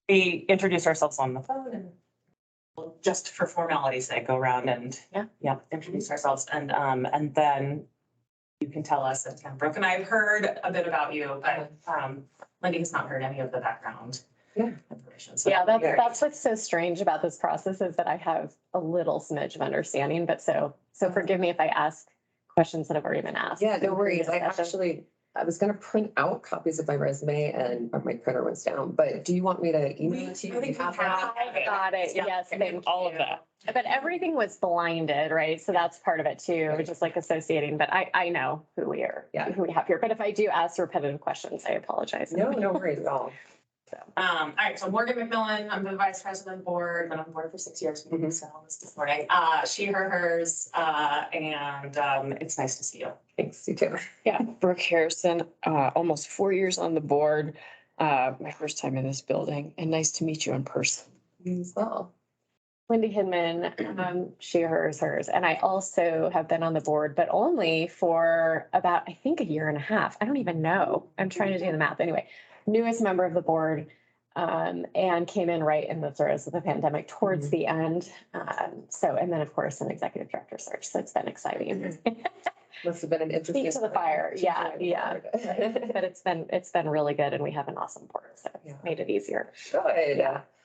we introduce ourselves on the phone and we'll just for formality's sake, go around and introduce ourselves. And then you can tell us, and Brooke and I have heard a bit about you, but Lindy has not heard any of the background information. So that's what's so strange about this process is that I have a little smidge of understanding, but so forgive me if I ask questions that have already been asked. Yeah, no worries. I was going to print out copies of my resume and my printer was down, but do you want me to email it to you? I got it. Yes, thank all of that. But everything was blinded, right? So that's part of it too, just like associating, but I know who we are, who we have here. But if I do ask repetitive questions, I apologize. No worries at all. All right, so Morgan McMillan, I'm the vice president of the board, been on the board for 6 years. We said all this morning. She, her, hers, and it's nice to see you. Thanks, you too. Yeah, Brooke Harrison, almost 4 years on the board, my first time in this building, and nice to meet you in person. You as well. Lindy Hidman, she, hers, hers. And I also have been on the board, but only for about, I think, a year and a half. I don't even know. I'm trying to do the math. Anyway, newest member of the board, and came in right in the throes of the pandemic towards the end. And then of course an executive director search. So it's been exciting. Must have been an interesting. Speak to the fire. Yeah. But it's been really good and we have an awesome board. So it's made it easier. Good.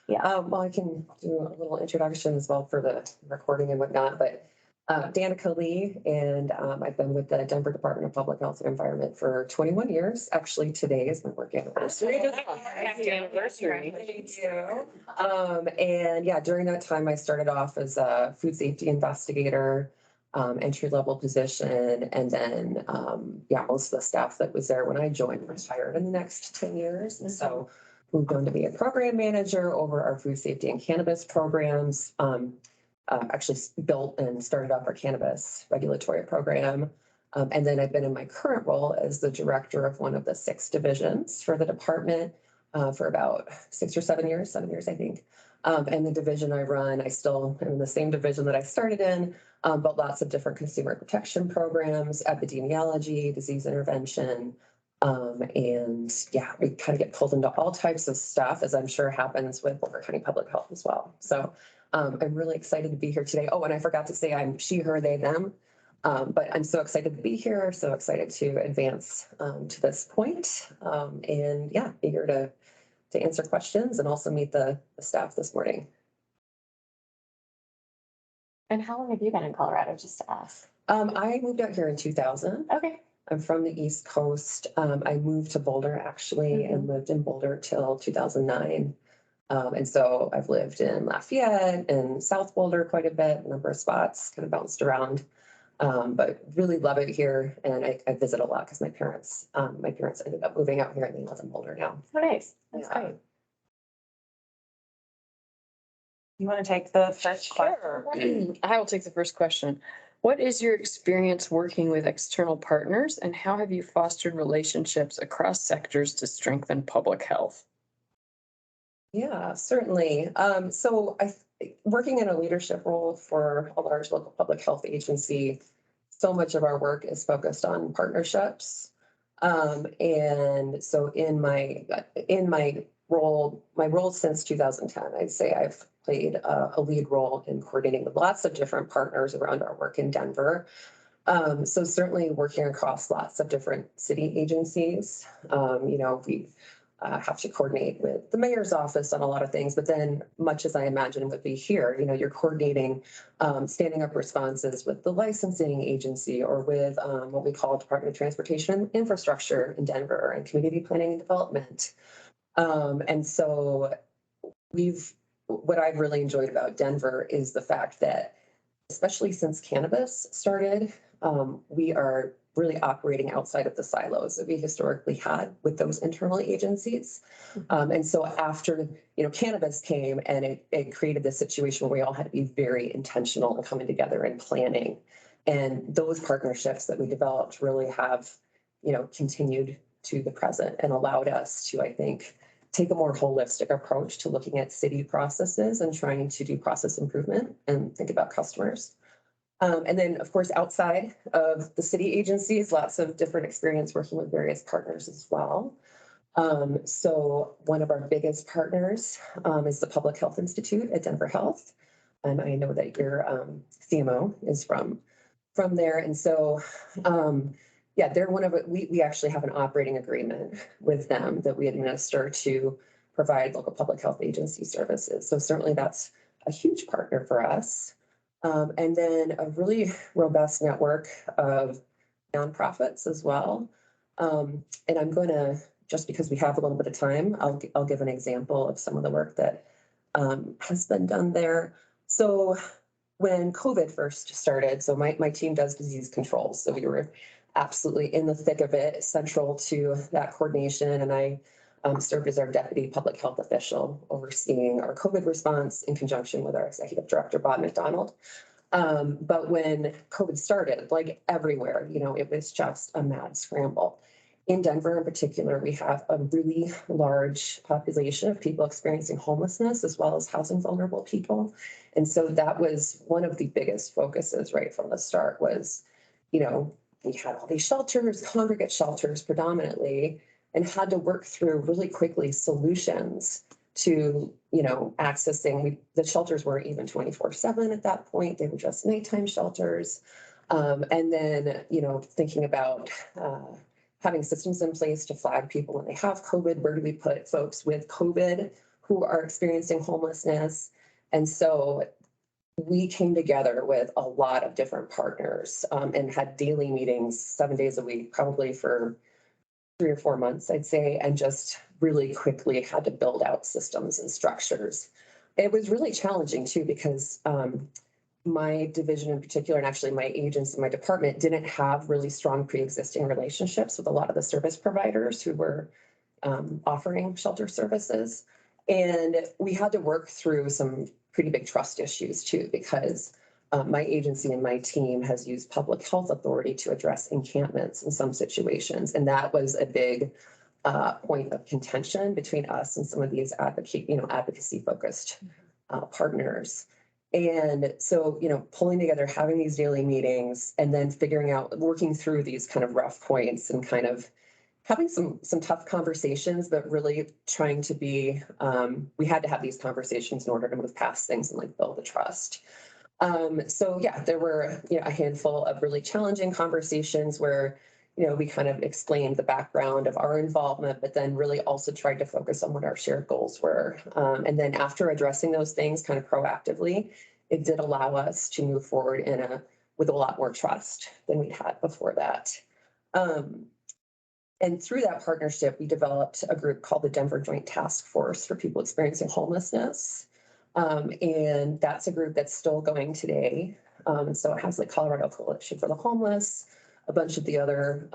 Yeah. Well, I can do a little introduction as well for the recording and whatnot, but Danica Lee, and I've been with the Denver Department of Public Health and Environment for 21 years. Actually, today is my work anniversary. Happy anniversary. Thank you. And during that time, I started off as a food safety investigator, entry-level position, and then most of the staff that was there when I joined retired in the next 10 years. And so moved on to be a program manager over our food safety and cannabis programs. Actually built and started up our cannabis regulatory program. And then I've been in my current role as the director of one of the 6 divisions for the department for about 6 or 7 years, 7 years, I think. And the division I run, I still am in the same division that I started in, but lots of different consumer protection programs, epidemiology, disease intervention. And we kind of get pulled into all types of stuff, as I'm sure happens with Boulder County Public Health as well. So I'm really excited to be here today. Oh, and I forgot to say I'm she, her, they, them. But I'm so excited to be here, so excited to advance to this point. And eager to answer questions and also meet the staff this morning. And how long have you been in Colorado, just to ask? I moved out here in 2000. Okay. I'm from the East Coast. I moved to Boulder actually and lived in Boulder till 2009. And so I've lived in Lafayette and South Boulder quite a bit, a number of spots, kind of bounced around. But really love it here. And I visit a lot because my parents ended up moving out here and they live in Boulder now. Oh, nice. That's great. You want to take the first question? I will take the first question. What is your experience working with external partners and how have you fostered relationships across sectors to strengthen public health? Yeah, certainly. So working in a leadership role for a large local public health agency, so much of our work is focused on partnerships. And so in my role since 2010, I'd say I've played a lead role in coordinating with lots of different partners around our work in Denver. So certainly working across lots of different city agencies. We have to coordinate with the mayor's office on a lot of things, but then much as I imagine would be here, you're coordinating standing up responses with the licensing agency or with what we call Department of Transportation and Infrastructure in Denver and community planning and development. And so what I've really enjoyed about Denver is the fact that, especially since cannabis started, we are really operating outside of the silos that we historically had with those internal agencies. And so after, cannabis came and it created this situation where we all had to be very intentional in coming together and planning. And those partnerships that we developed really have, continued to the present and allowed us to, I think, take a more holistic approach to looking at city processes and trying to do process improvement and think about customers. And then, of course, outside of the city agencies, lots of different experience working with various partners as well. So one of our biggest partners is the Public Health Institute at Denver Health. And I know that your CMO is from there. And so, yeah, they're one of it. We actually have an operating agreement with them that we administer to provide local public health agency services. So certainly that's a huge partner for us. And then a really robust network of nonprofits as well. And I'm going to, just because we have a little bit of time, I'll give an example of some of the work that has been done there. So when COVID first started, so my team does disease control. So we were absolutely in the thick of it, central to that coordination. And I served as our deputy public health official, overseeing our COVID response in conjunction with our executive director, Bob McDonald. But when COVID started, like everywhere, it was just a mad scramble. In Denver in particular, we have a really large population of people experiencing homelessness as well as housing vulnerable people. And so that was one of the biggest focuses right from the start was, we had all these shelters, congregate shelters predominantly, and had to work through really quickly solutions to, accessing, the shelters weren't even 24/7 at that point. They were just nighttime shelters. And then, thinking about having systems in place to flag people when they have COVID. Where do we put folks with COVID who are experiencing homelessness? And so we came together with a lot of different partners and had daily meetings 7 days a week, probably for 3 or 4 months, I'd say, and just really quickly had to build out systems and structures. It was really challenging too, because my division in particular, and actually my agents in my department, didn't have really strong pre-existing relationships with a lot of the service providers who were offering shelter services. And we had to work through some pretty big trust issues too, because my agency and my team has used public health authority to address encampments in some situations. And that was a big point of contention between us and some of these advocacy focused partners. And so, pulling together, having these daily meetings, and then figuring out, working through these kind of rough points and kind of having some tough conversations, but really trying to be, we had to have these conversations in order to move past things and build the trust. So yeah, there were, a handful of really challenging conversations where, we kind of explained the background of our involvement, but then really also tried to focus on what our shared goals were. And then after addressing those things kind of proactively, it did allow us to move forward with a lot more trust than we'd had before that. And through that partnership, we developed a group called the Denver Joint Task Force for people experiencing homelessness. And that's a group that's still going today. So it has Colorado Coalition for the Homeless, a bunch of the other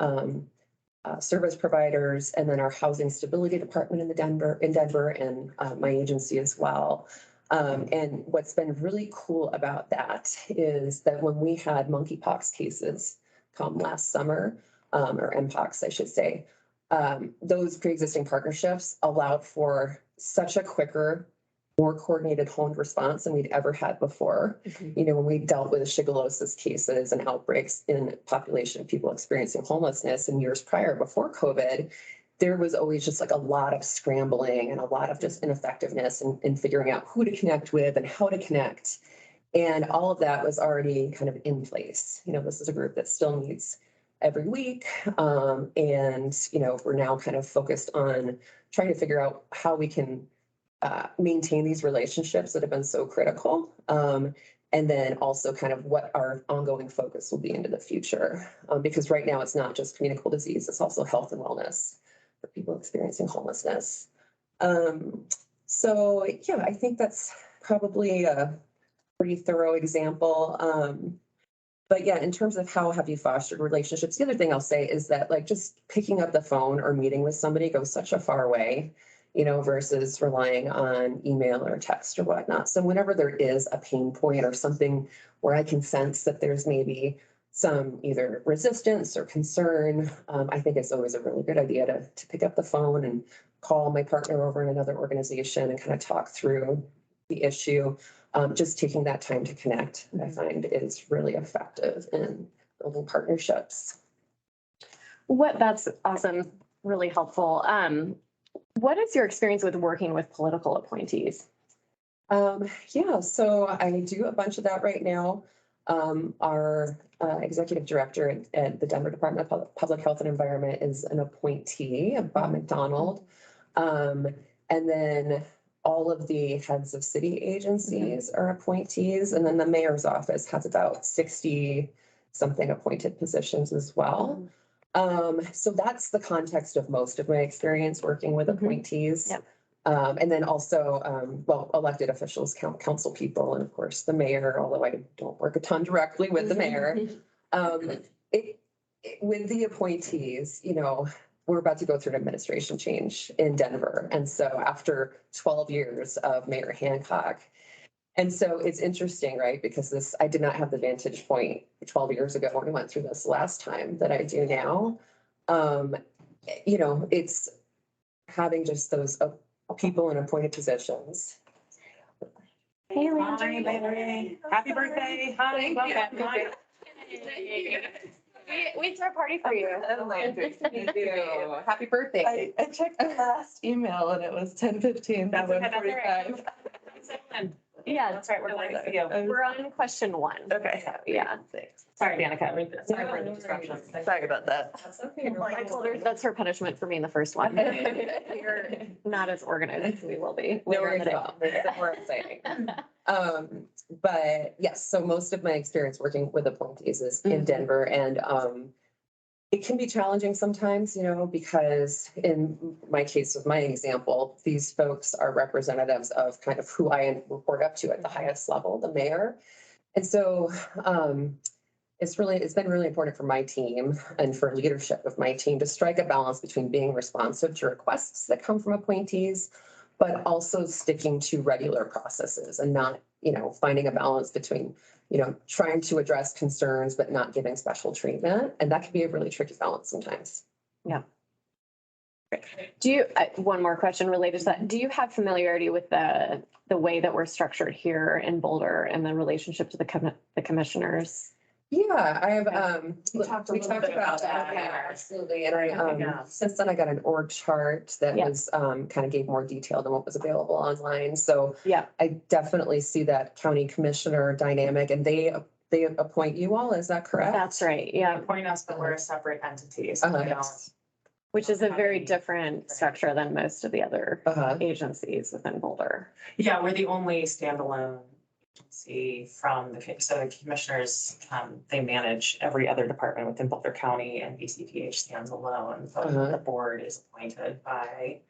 service providers, and then our housing stability department in Denver, and my agency as well. And what's been really cool about that is that when we had monkeypox cases come last summer, or mpox, I should say, those pre-existing partnerships allowed for such a quicker, more coordinated honed response than we'd ever had before. When we dealt with shigellosis cases and outbreaks in population of people experiencing homelessness in years prior, before COVID, there was always just a lot of scrambling and a lot of just ineffectiveness in figuring out who to connect with and how to connect. And all of that was already kind of in place. This is a group that still meets every week. And, we're now kind of focused on trying to figure out how we can maintain these relationships that have been so critical. And then also kind of what our ongoing focus will be into the future. Because right now it's not just communicable disease, it's also health and wellness for people experiencing homelessness. So yeah, I think that's probably a pretty thorough example. But yeah, in terms of how have you fostered relationships, the other thing I'll say is that just picking up the phone or meeting with somebody goes such a far way, versus relying on email or text or whatnot. So whenever there is a pain point or something where I can sense that there's maybe some either resistance or concern, I think it's always a really good idea to pick up the phone and call my partner over in another organization and kind of talk through the issue. Just taking that time to connect, I find, is really effective in building partnerships. That's awesome. Really helpful. What is your experience with working with political appointees? Yeah, so I do a bunch of that right now. Our executive director at the Denver Department of Public Health and Environment is an appointee, Bob McDonald. And then all of the heads of city agencies are appointees, and then the mayor's office has about 60 something appointed positions as well. So that's the context of most of my experience working with appointees. Yep. And then also, well, elected officials, council people, and of course the mayor, although I don't work a ton directly with the mayor. With the appointees, you know, we're about to go through an administration change in Denver. And so after 12 years of Mayor Hancock, and so it's interesting, right? Because I did not have the vantage point 12 years ago when we went through this last time that I do now. You know, it's having just those people in appointed positions. Hey, Hi, Larry. Happy birthday. Hi, Thank welcome. you. Hi. We threw a party for you. Happy birthday. I checked the last email and it was 10:15. That's okay, that's all right. Yeah, That's right, we're ready for you. we're on question one. Okay. So, yeah. Sorry, Danica. Sorry for the No disruption. Sorry about that. That's okay. I told her that's her punishment for being the first one. We're not as organized as we will be. No later in worries the day. at all. That's more exciting. But yes, so most of my experience working with appointees is in Mhm. Denver, and it can be challenging sometimes, you know, because in my case, with my example, these folks are representatives of kind of who I report up to at the highest level, the mayor. And so it's been really important for my team and for leadership of my team to strike a balance between being responsive to requests that come from appointees, but also sticking to regular processes and not, you know, finding a balance between, you know, trying to address concerns, but not giving special treatment. And that can be a really tricky balance sometimes. Do you, one more question related to that. Do you have familiarity with the way that we're structured here in Boulder and the relationship to the commissioners? Yeah, I have, We talked a little bit about that. yeah, absolutely. And I, Yeah. since then I got an org chart that Yeah. was, kind of gave more detail than what was available online. So Yeah. I definitely see that county commissioner dynamic, and they appoint you all, is that correct? That's right. Yeah. Appoint us, but we're a separate entity, so we Uh-huh. don't. Which is a very different structure than most of the other Uh-huh. agencies within Boulder. Yeah, we're the only standalone agency from so the commissioners, they manage every other department within Boulder County, and BCPH stands alone. But Uh-huh. the board is appointed by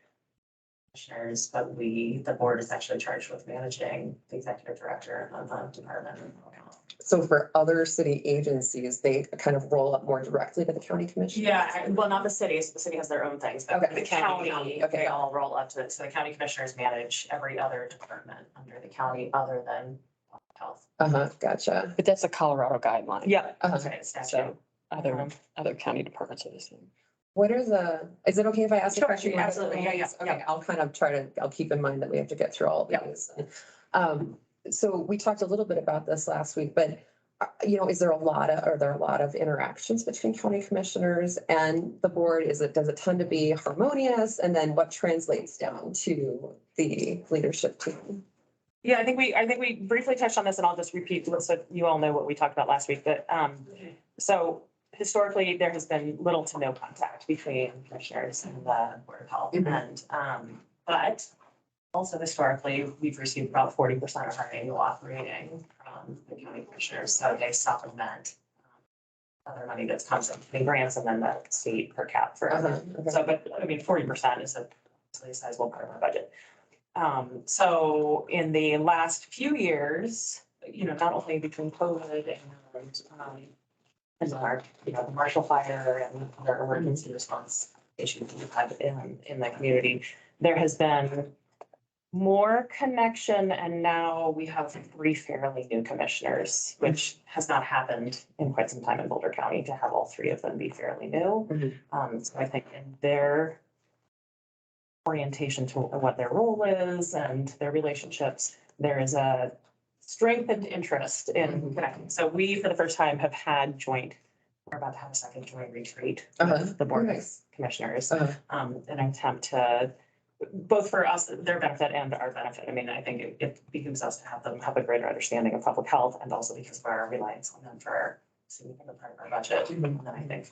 commissioners, but the board is actually charged with managing the executive director of the department. So for other city agencies, they kind of roll up more directly to the county commission? Yeah, well, not the cities, the city has their own things, but Okay. the county, Okay. they all roll up to it. So the county commissioners manage every other department under the county other than public health. Uh-huh, gotcha. But that's a Colorado guideline. Yeah. Uh-huh. That's right, it's statute. So other county departments are the same. Is it okay if I ask a Sure, question? absolutely. Yeah, yeah, Okay, I'll kind of I'll keep in mind that we have to get through all of Yeah. these. So we talked a little bit about this last week, but you know, are there a lot of interactions between county commissioners and the board? Does it tend to be harmonious? And then what translates down to the leadership team? Yeah, I think we briefly touched on this, and I'll just repeat so you all know what we talked about last week, but so historically, there has been little to no contact between commissioners and the Board of Health. Mhm. And but also historically, we've received about 40% of our annual operating from the county commissioners, so they supplement other money that's comes in grants and then the state per cap for other. Okay. So, but I mean, 40% is a sizable part of our budget. So in the last few years, you know, not only between COVID and our, you know, the Marshall Fire and other emergency response issues we've had in the community, there has been more connection, and now we have 3 fairly new commissioners, which has not happened in quite some time in Boulder County, to have all 3 of them be fairly new. So I think in their orientation to what their role is and their relationships, there is a strengthened interest in connecting. So we, for the first time, have had we're about to have a second joint retreat with the Board of Nice. Commissioners, Uh-huh. an attempt to both for us, their benefit and our benefit. I mean, I think it behooves us to have them have a greater understanding of public health and also because of our reliance on them for our significant part of our budget. And then I think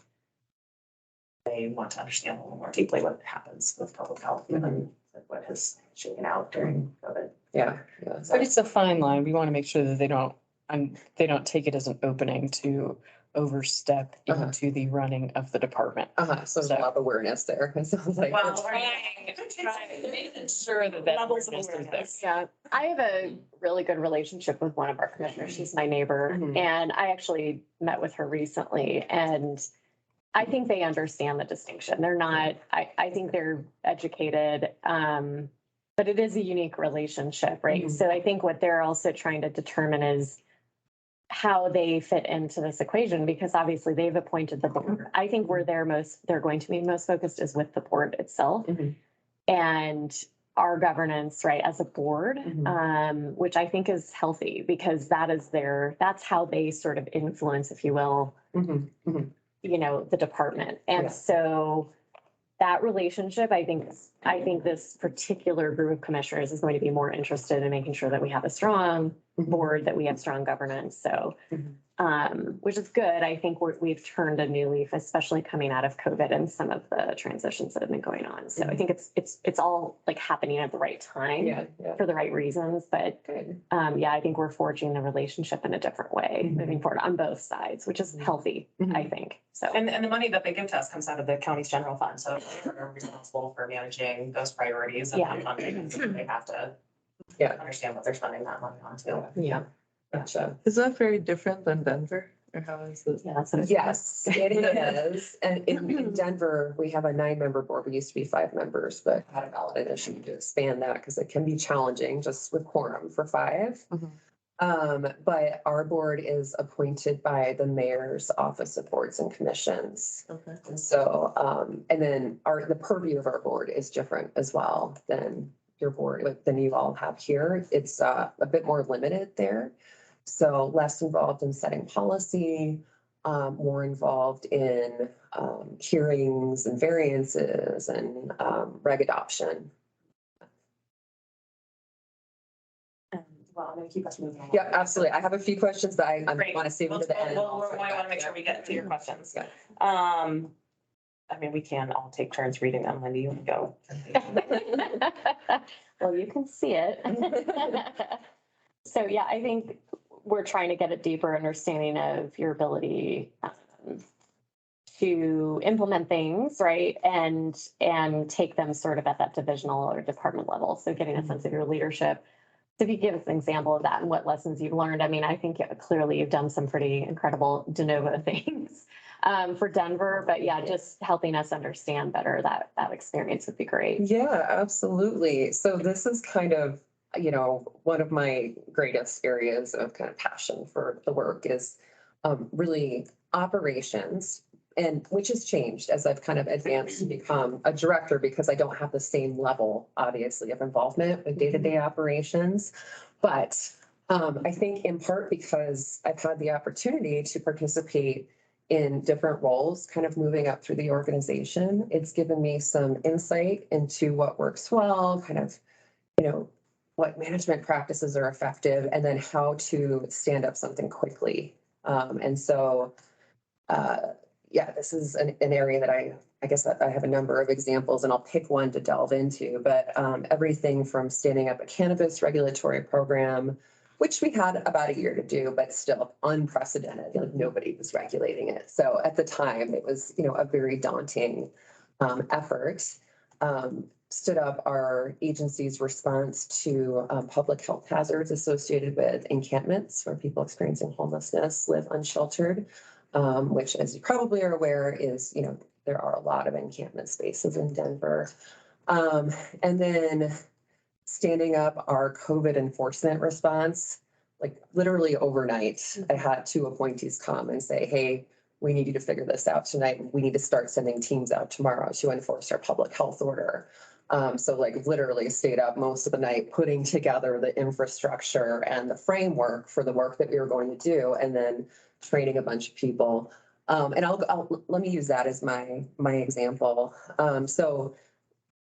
they want to understand a little more deeply what happens with public health given what has shaken out during COVID. Yeah. But it's a fine line. We want to make sure that they don't take it as an opening to overstep Uh-huh. into the running of the department. So there's a lot of awareness there. It sounds like. Well, Making sure that that Levels of awareness is there. awareness. Yeah, I have a really good relationship with one of our commissioners. She's my neighbor, Mhm. and I actually met with her recently, and I think they understand the distinction. They're not, I think they're educated, but it is a unique relationship, right? Mhm. So I think what they're also trying to determine is how they fit into this equation, because obviously they've appointed the board. I think where they're going to be most focused is with the board itself. Mhm. And our governance, right, as a board, Mhm. which I think is healthy because that's how they sort of influence, if you will, Mhm. Mhm. the department. And Yeah. so that relationship, I think this particular group of commissioners is going to be more interested in making sure that we have a strong board, that we have strong governance. So, which is good. I think we've turned a new leaf, especially coming out of COVID and some of the transitions that have been going on. So I think it's all like happening at the right time Yeah. for the right reasons. But Good. I think we're forging the relationship in a different way moving forward on both sides, which is healthy, I think. So. And the money that they give to us comes out of the county's general fund, so they're responsible for managing those priorities and Yeah. funding, so they have to understand what they're spending that money on too. Yeah. Gotcha. Is that very different than Denver? Or how is it? Yeah, that's what Yes, it is. And in Denver, we have a 9-member board. We used to be 5 members, but had a ballot initiative to expand that because it can be challenging just with quorum for 5. But our board is appointed by the mayor's office of boards and commissions. Okay. And so, and then the purview of our board is different as well than your board, than you all have here. It's a bit more limited there. So less involved in setting policy, more involved in hearings and variances and reg adoption. Well, I'm gonna keep us moving along. Yeah, absolutely. I have a few questions, but I Great. want to save them to the end. Well, we want to make sure we get to your questions. Yeah. I mean, we can all take turns reading them. Wendy, you want to go? Well, you can see it. So, yeah, I think we're trying to get a deeper understanding of your ability to implement things, right? And take them sort of at that divisional or department level. So getting a sense of your leadership. So if you give us an example of that and what lessons you've learned, I mean, I think clearly you've done some pretty incredible de novo things for Denver, but yeah, just helping us understand better that experience would be great. Yeah, absolutely. So this is kind of, one of my greatest areas of kind of passion for the work is really operations, and which has changed as I've kind of advanced to become a director because I don't have the same level, obviously, of involvement with day-to-day operations. But I think in part because I've had the opportunity to participate in different roles, kind of moving up through the organization, it's given me some insight into what works well, kind of, what management practices are effective, and then how to stand up something quickly. And so, this is an area that I guess that I have a number of examples, and I'll pick one to delve into, but everything from standing up a cannabis regulatory program, which we had about a year to do, but still unprecedented, like nobody was regulating it. So at the time, it was, a very daunting effort. Stood up our agency's response to public health hazards associated with encampments where people experiencing homelessness live unsheltered, which, as you probably are aware, is, there are a lot of encampment spaces in Denver. And then standing up our COVID enforcement response, like literally overnight, I had 2 appointees come and say, hey, we need you to figure this out tonight. We need to start sending teams out tomorrow to enforce our public health order. So like literally stayed up most of the night putting together the infrastructure and the framework for the work that we were going to do, and then training a bunch of people. And let me use that as my example. So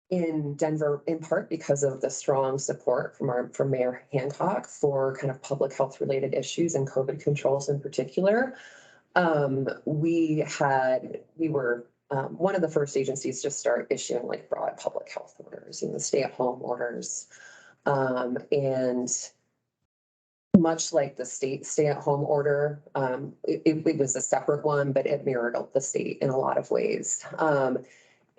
in Denver, in part because of the strong support from Mayor Hancock for kind of public health related issues and COVID controls in particular. We were one of the first agencies to start issuing like broad public health orders, stay-at-home orders. And much like the state stay-at-home order, it was a separate one, but it mirrored the state in a lot of ways.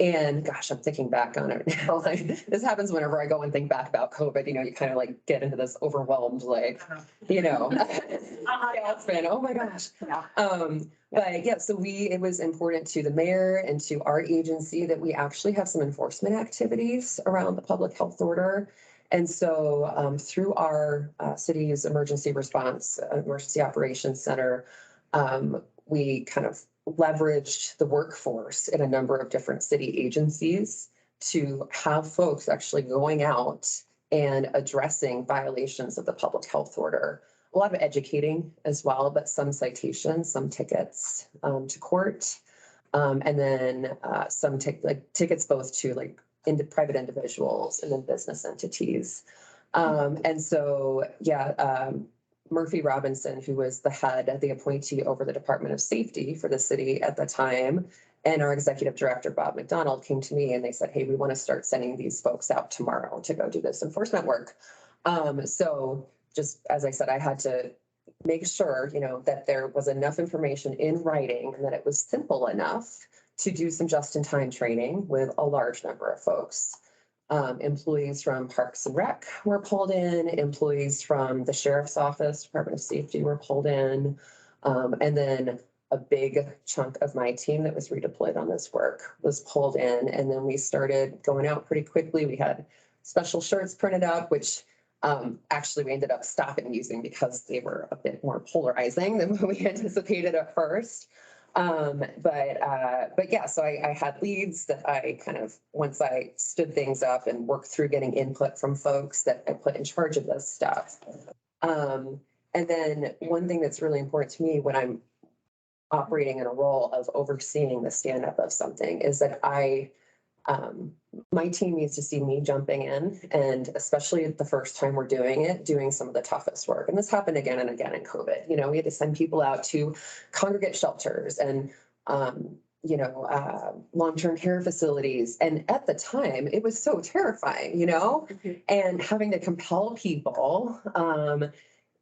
And gosh, I'm thinking back on it now. Like, this happens whenever I go and think back about COVID, you kind of like get into this overwhelmed, like, yeah, it's been, oh my gosh. Yeah. But yeah, so it was important to the mayor and to our agency that we actually have some enforcement activities around the public health order. And so through our city's emergency response, emergency operations center, we kind of leveraged the workforce in a number of different city agencies to have folks actually going out and addressing violations of the public health order. A lot of educating as well, but some citations, some tickets to court, and then some tickets both to like into private individuals and then business entities. And so, yeah, Murphy Robinson, who was the appointee over the Department of Safety for the city at the time, and our executive director, Bob McDonald, came to me and they said, hey, we want to start sending these folks out tomorrow to go do this enforcement work. So just as I said, I had to make sure, that there was enough information in writing and that it was simple enough to do some just-in-time training with a large number of folks. Employees from Parks and Rec were pulled in, employees from the Sheriff's Office, Department of Safety were pulled in, and then a big chunk of my team that was redeployed on this work was pulled in, and then we started going out pretty quickly. We had special shirts printed up, which actually we ended up stopping using because they were a bit more polarizing than what we anticipated at first. But yeah, so I had leads that I kind of, once I stood things up and worked through getting input from folks that I put in charge of this stuff. And then one thing that's really important to me when I'm operating in a role of overseeing the stand up of something is that my team needs to see me jumping in, and especially the first time we're doing it, doing some of the toughest work. And this happened again and again in COVID. We had to send people out to congregate shelters and, long-term care facilities. And at the time, it was so terrifying, and having to compel people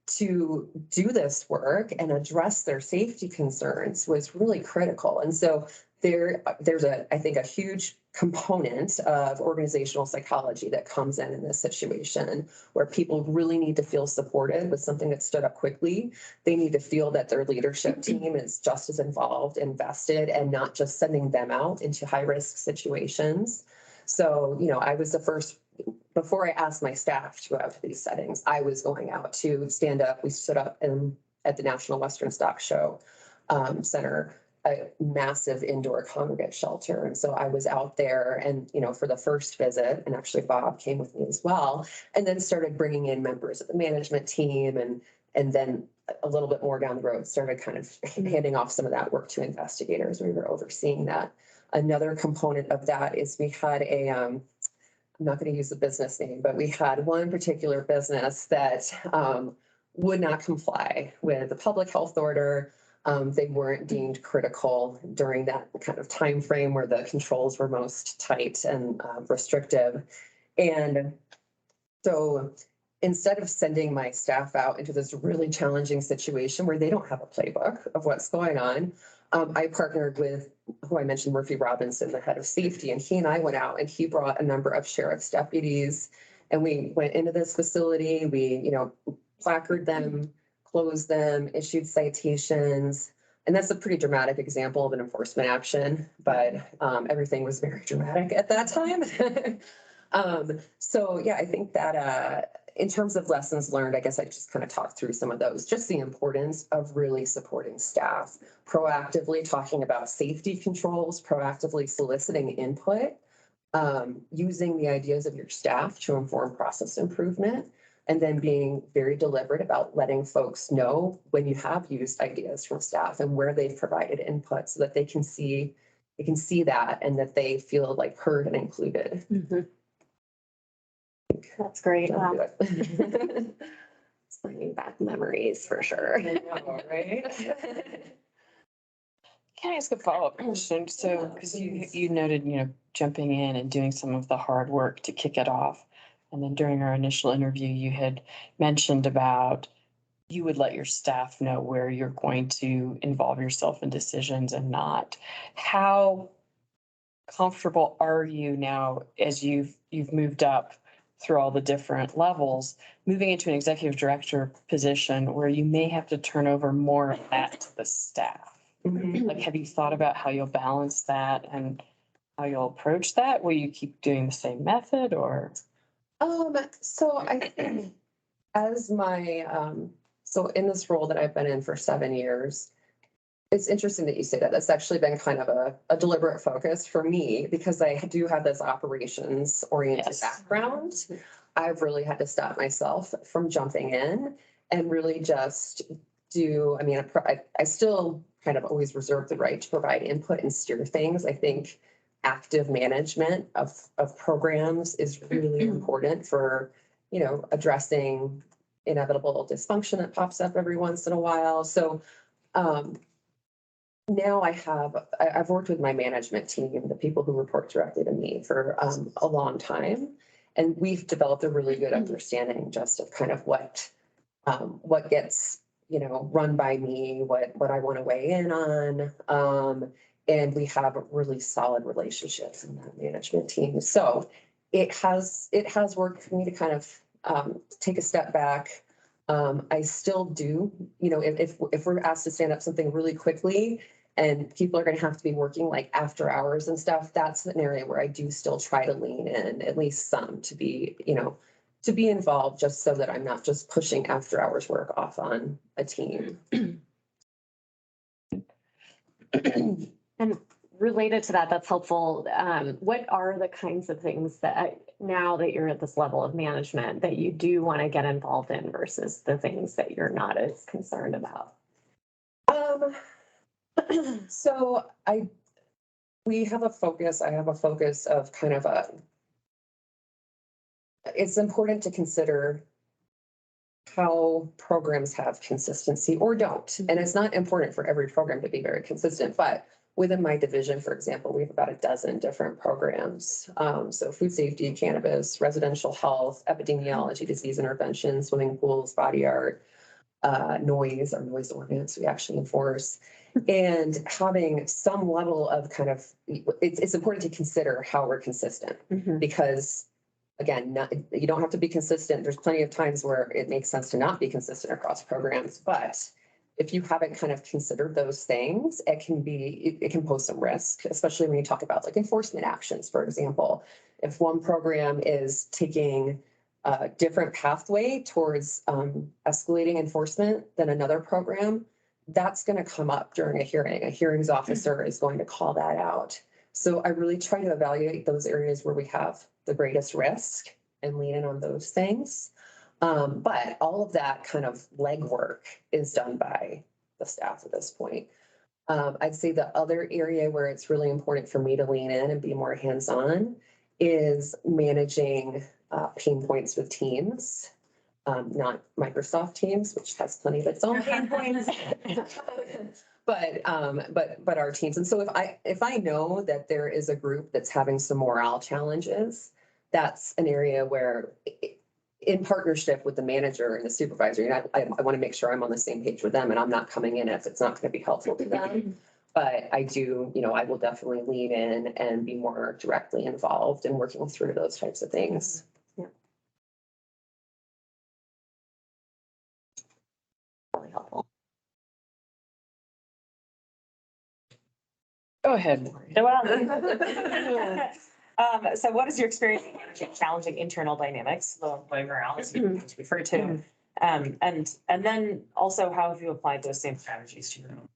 to do this work and address their safety concerns was really critical. And so there's I think a huge component of organizational psychology that comes in this situation where people really need to feel supported with something that stood up quickly. They need to feel that their leadership team is just as involved, invested, and not just sending them out into high risk situations. So, I was the first, before I asked my staff to go out to these settings, I was going out to stand up. We stood up at the National Western Stock Show Center, a massive indoor congregate shelter. And so I was out there and, for the first visit, and actually Bob came with me as well, and then started bringing in members of the management team. And then a little bit more down the road, started kind of handing off some of that work to investigators. We were overseeing that. Another component of that is we had I'm not going to use the business name, but we had one particular business that would not comply with the public health order. They weren't deemed critical during that kind of time frame where the controls were most tight and restrictive. And so instead of sending my staff out into this really challenging situation where they don't have a playbook of what's going on, I partnered with who I mentioned, Murphy Robinson, the head of safety, and he and I went out and he brought a number of sheriff's deputies, and we went into this facility. We, placarded them, closed them, issued citations. And that's a pretty dramatic example of an enforcement action, but everything was very dramatic at that time. So yeah, I think that in terms of lessons learned, I guess I just kind of talked through some of those, just the importance of really supporting staff, proactively talking about safety controls, proactively soliciting input, using the ideas of your staff to inform process improvement, and then being very deliberate about letting folks know when you have used ideas from staff and where they've provided input so that they can see they can see that and that they feel like heard and included. That's great. That'll Wow. do it. It's bringing back memories for sure. Right? Can I ask a follow-up question? So, because you noted, jumping in and doing some of the hard work to kick it off. And then during our initial interview, you had mentioned about you would let your staff know where you're going to involve yourself in decisions and not. How comfortable are you now as you've moved up through all the different levels, moving into an executive director position where you may have to turn over more of that to the staff? Like, have you thought about how you'll balance that and how you'll approach that? Will you keep doing the same method or? So I think as so in this role that I've been in for 7 years, it's interesting that you say that. That's actually been kind of a deliberate focus for me because I do have this operations oriented Yes. background. I've really had to stop myself from jumping in and really just I still kind of always reserve the right to provide input and steer things. I think active management of programs is really important for, addressing inevitable dysfunction that pops up every once in a while. So, now I've worked with my management team, the people who report directly to me for a long time. And we've developed a really good understanding just of kind of what gets, run by me, what I want to weigh in on. And we have really solid relationships in that management team. So it has worked for me to kind of take a step back. I still do, if we're asked to stand up something really quickly and people are going to have to be working like after hours and stuff, that's an area where I do still try to lean in at least some to be involved, just so that I'm not just pushing after hours work off on a team. And related to that, that's helpful. What are the kinds of things that now that you're at this level of management that you do want to get involved in versus the things that you're not as concerned about? So I have a focus of kind of it's important to consider how programs have consistency or don't. And it's not important for every program to be very consistent, but within my division, for example, we have about a dozen different programs. So food safety, cannabis, residential health, epidemiology, disease intervention, swimming pools, body art, noise, our noise ordinance we actually enforce. And having some level of kind of, it's important to consider how we're consistent because again, you don't have to be consistent. There's plenty of times where it makes sense to not be consistent across programs, but if you haven't kind of considered those things, it can pose some risk, especially when you talk about like enforcement actions, for example. If one program is taking a different pathway towards escalating enforcement than another program, that's going to come up during a hearing. A hearings officer is going to call that out. So I really try to evaluate those areas where we have the greatest risk and lean in on those things. But all of that kind of legwork is done by the staff at this point. I'd say the other area where it's really important for me to lean in and be more hands-on is managing pain points with teams, not Microsoft Teams, which has plenty of its own pain points. But our teams. And so if I know that there is a group that's having some morale challenges, that's an area where in partnership with the manager and the supervisor, I want to make sure I'm on the same page with them and I'm not coming in if it's not going to be helpful to them. But I do, I will definitely lean in and be more directly involved in working through those types of things. Yeah. Really helpful. Go ahead, Maureen. So what is your experience in managing challenging internal dynamics, low employee morale, as you refer to? And then also, how have you applied those same strategies to your own?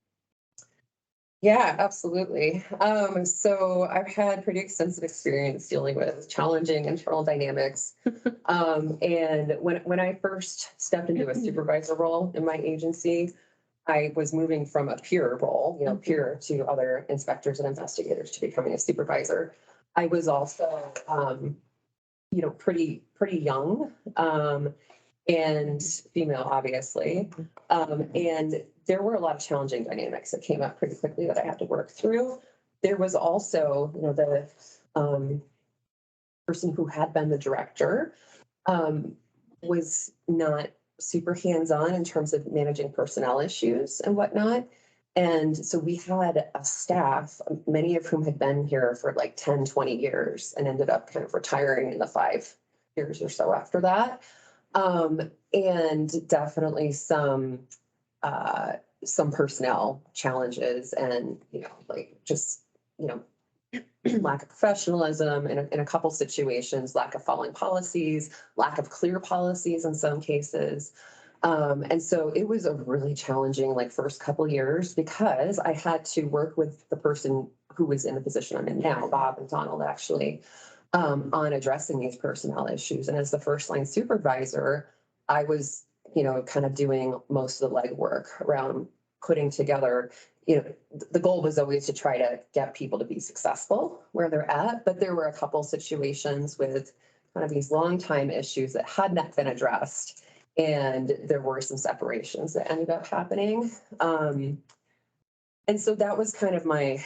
Yeah, absolutely. So I've had pretty extensive experience dealing with challenging internal dynamics. And when I first stepped into a supervisor role in my agency, I was moving from a peer role, peer to other inspectors and investigators to becoming a supervisor. I was also, pretty young, and female, obviously. And there were a lot of challenging dynamics that came up pretty quickly that I had to work through. There was also, the, person who had been the director, was not super hands-on in terms of managing personnel issues and whatnot. And so we had a staff, many of whom had been here for like 10, 20 years and ended up kind of retiring in the 5 years or so after that. And definitely some personnel challenges and, lack of professionalism in a couple situations, lack of following policies, lack of clear policies in some cases. And so it was a really challenging first couple years because I had to work with the person who was in the position I'm in now, Bob and Donald actually, on addressing these personnel issues. And as the first line supervisor, I was, kind of doing most of the legwork around putting together, the goal was always to try to get people to be successful where they're at. But there were a couple situations with kind of these long time issues that had not been addressed. And there were some separations that ended up happening. And so that was kind of my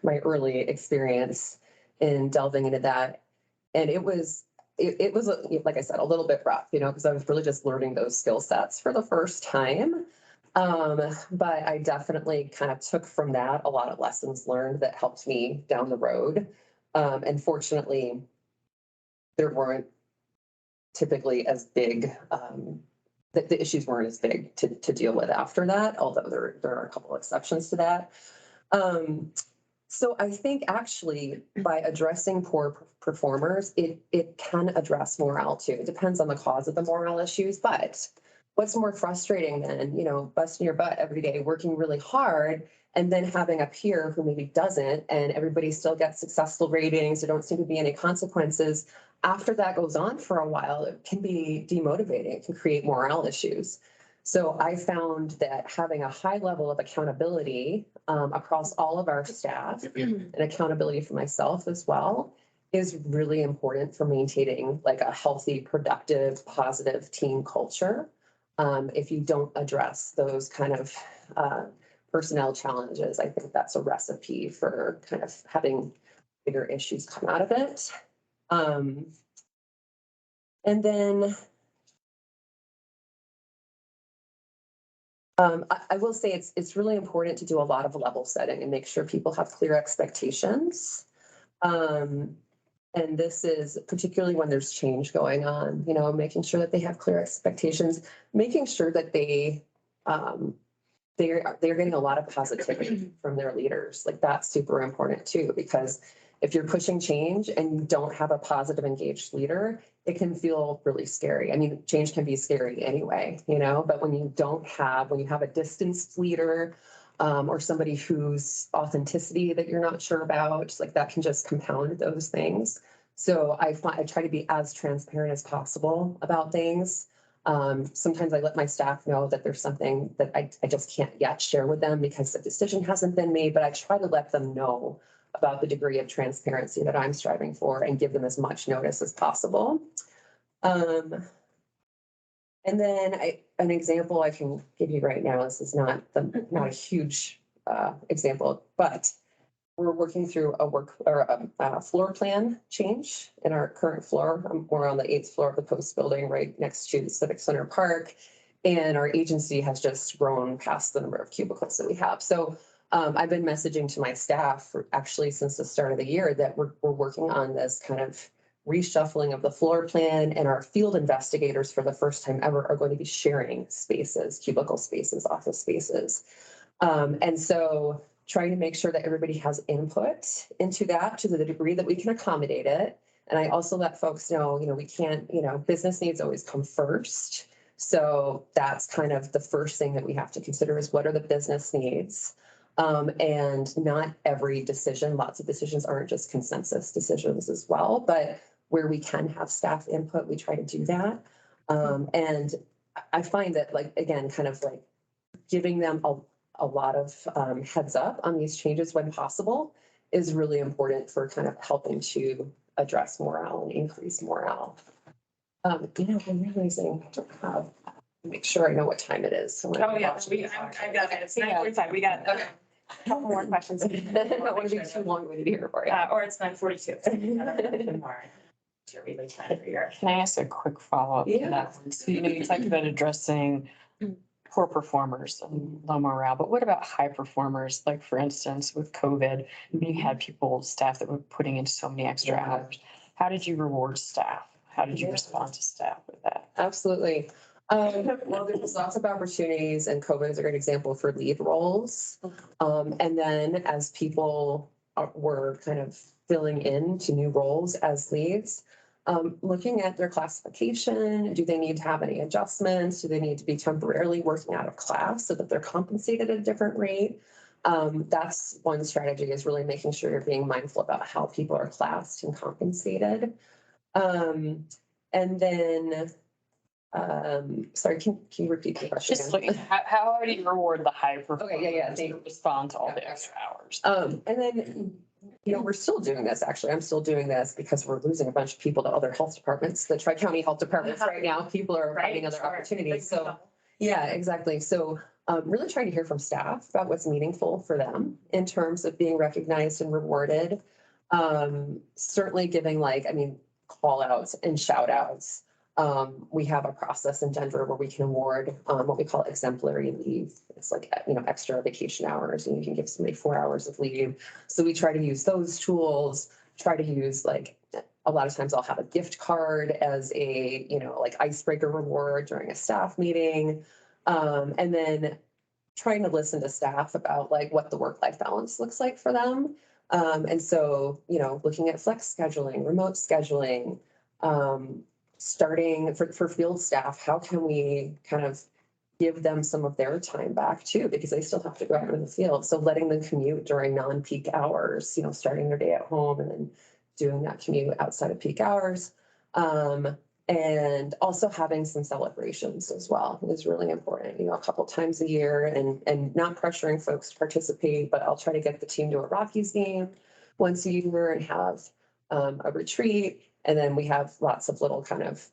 early experience in delving into that. And it was, like I said, a little bit rough, because I was really just learning those skill sets for the first time. But I definitely kind of took from that a lot of lessons learned that helped me down the road. And fortunately, there weren't typically as big, the issues weren't as big to deal with after that, although there are a couple of exceptions to that. So I think actually by addressing poor performers, it can address morale too. It depends on the cause of the morale issues, but what's more frustrating than, busting your butt every day, working really hard, and then having a peer who maybe doesn't, and everybody still gets successful ratings, there don't seem to be any consequences. After that goes on for a while, it can be demotivating. It can create morale issues. So I found that having a high level of accountability across all of our staff and accountability for myself as well is really important for maintaining a healthy, productive, positive team culture. If you don't address those kind of personnel challenges, I think that's a recipe for kind of having bigger issues come out of it. And then I will say it's really important to do a lot of level setting and make sure people have clear expectations. And this is particularly when there's change going on, making sure that they have clear expectations, making sure that they're getting a lot of positivity from their leaders. That's super important too, because if you're pushing change and you don't have a positive, engaged leader, it can feel really scary. I mean, change can be scary anyway, but when you have a distanced leader, or somebody whose authenticity that you're not sure about, that can just compound those things. So I try to be as transparent as possible about things. Sometimes I let my staff know that there's something that I just can't yet share with them because the decision hasn't been made, but I try to let them know about the degree of transparency that I'm striving for and give them as much notice as possible. And then an example I can give you right now, this is not a huge example, but we're working through a floor plan change in our current floor. We're on the 8th floor of the Post building right next to the Civic Center Park. And our agency has just grown past the number of cubicles that we have. So I've been messaging to my staff actually since the start of the year that we're working on this kind of reshuffling of the floor plan, and our field investigators for the first time ever are going to be sharing spaces, cubicle spaces, office spaces. And so trying to make sure that everybody has input into that to the degree that we can accommodate it. And I also let folks know, we can't, business needs always come first. So that's kind of the first thing that we have to consider is what are the business needs? And not every decision, lots of decisions aren't just consensus decisions as well, but where we can have staff input, we try to do that. And I find that again, kind of giving them a lot of heads up on these changes when possible is really important for kind of helping to address morale and increase morale. I'm realizing I don't have, make sure I know what time it is. So Oh, yeah, I've got it. It's 9:45. We got a Couple more questions. I don't want to be too long-winded here for you. or it's 9:42. You're really trying for your. Can I ask a quick follow-up to Yeah. that one? So, you talked about addressing poor performers and low morale, but what about high performers? Like, for instance, with COVID, you had people, staff that were putting in so many extra hours. How did you reward staff? How did you respond to staff with that? Absolutely. Well, there's lots of opportunities, and COVID is a great example for lead roles. And then as people were kind of filling into new roles as leads, looking at their classification, do they need to have any adjustments? Do they need to be temporarily working out of class so that they're compensated at a different rate? That's one strategy, is really making sure you're being mindful about how people are classed and compensated. And then, sorry, can you repeat the question? Just like, how do you reward the high performers? Okay, yeah. To respond to all the extra hours? And then, we're still doing this, actually. I'm still doing this because we're losing a bunch of people to other health departments, the Tri-County health departments right now. People are finding other opportunities. So, yeah, exactly. So, really trying to hear from staff about what's meaningful for them in terms of being recognized and rewarded. Certainly giving call outs and shout outs. We have a process in Denver where we can award what we call exemplary leave. It's like, extra vacation hours, and you can give somebody 4 hours of leave. So we try to use those tools, try to use a lot of times I'll have a gift card as a, icebreaker reward during a staff meeting. And then trying to listen to staff about what the work-life balance looks like for them. And so, looking at flex scheduling, remote scheduling, starting for field staff, how can we kind of give them some of their time back too, because they still have to go out into the field. So letting them commute during non-peak hours, starting their day at home and then doing that commute outside of peak hours. And also having some celebrations as well is really important, a couple times a year, and not pressuring folks to participate, but I'll try to get the team to a Rockies game once a year and have a retreat. And then we have lots of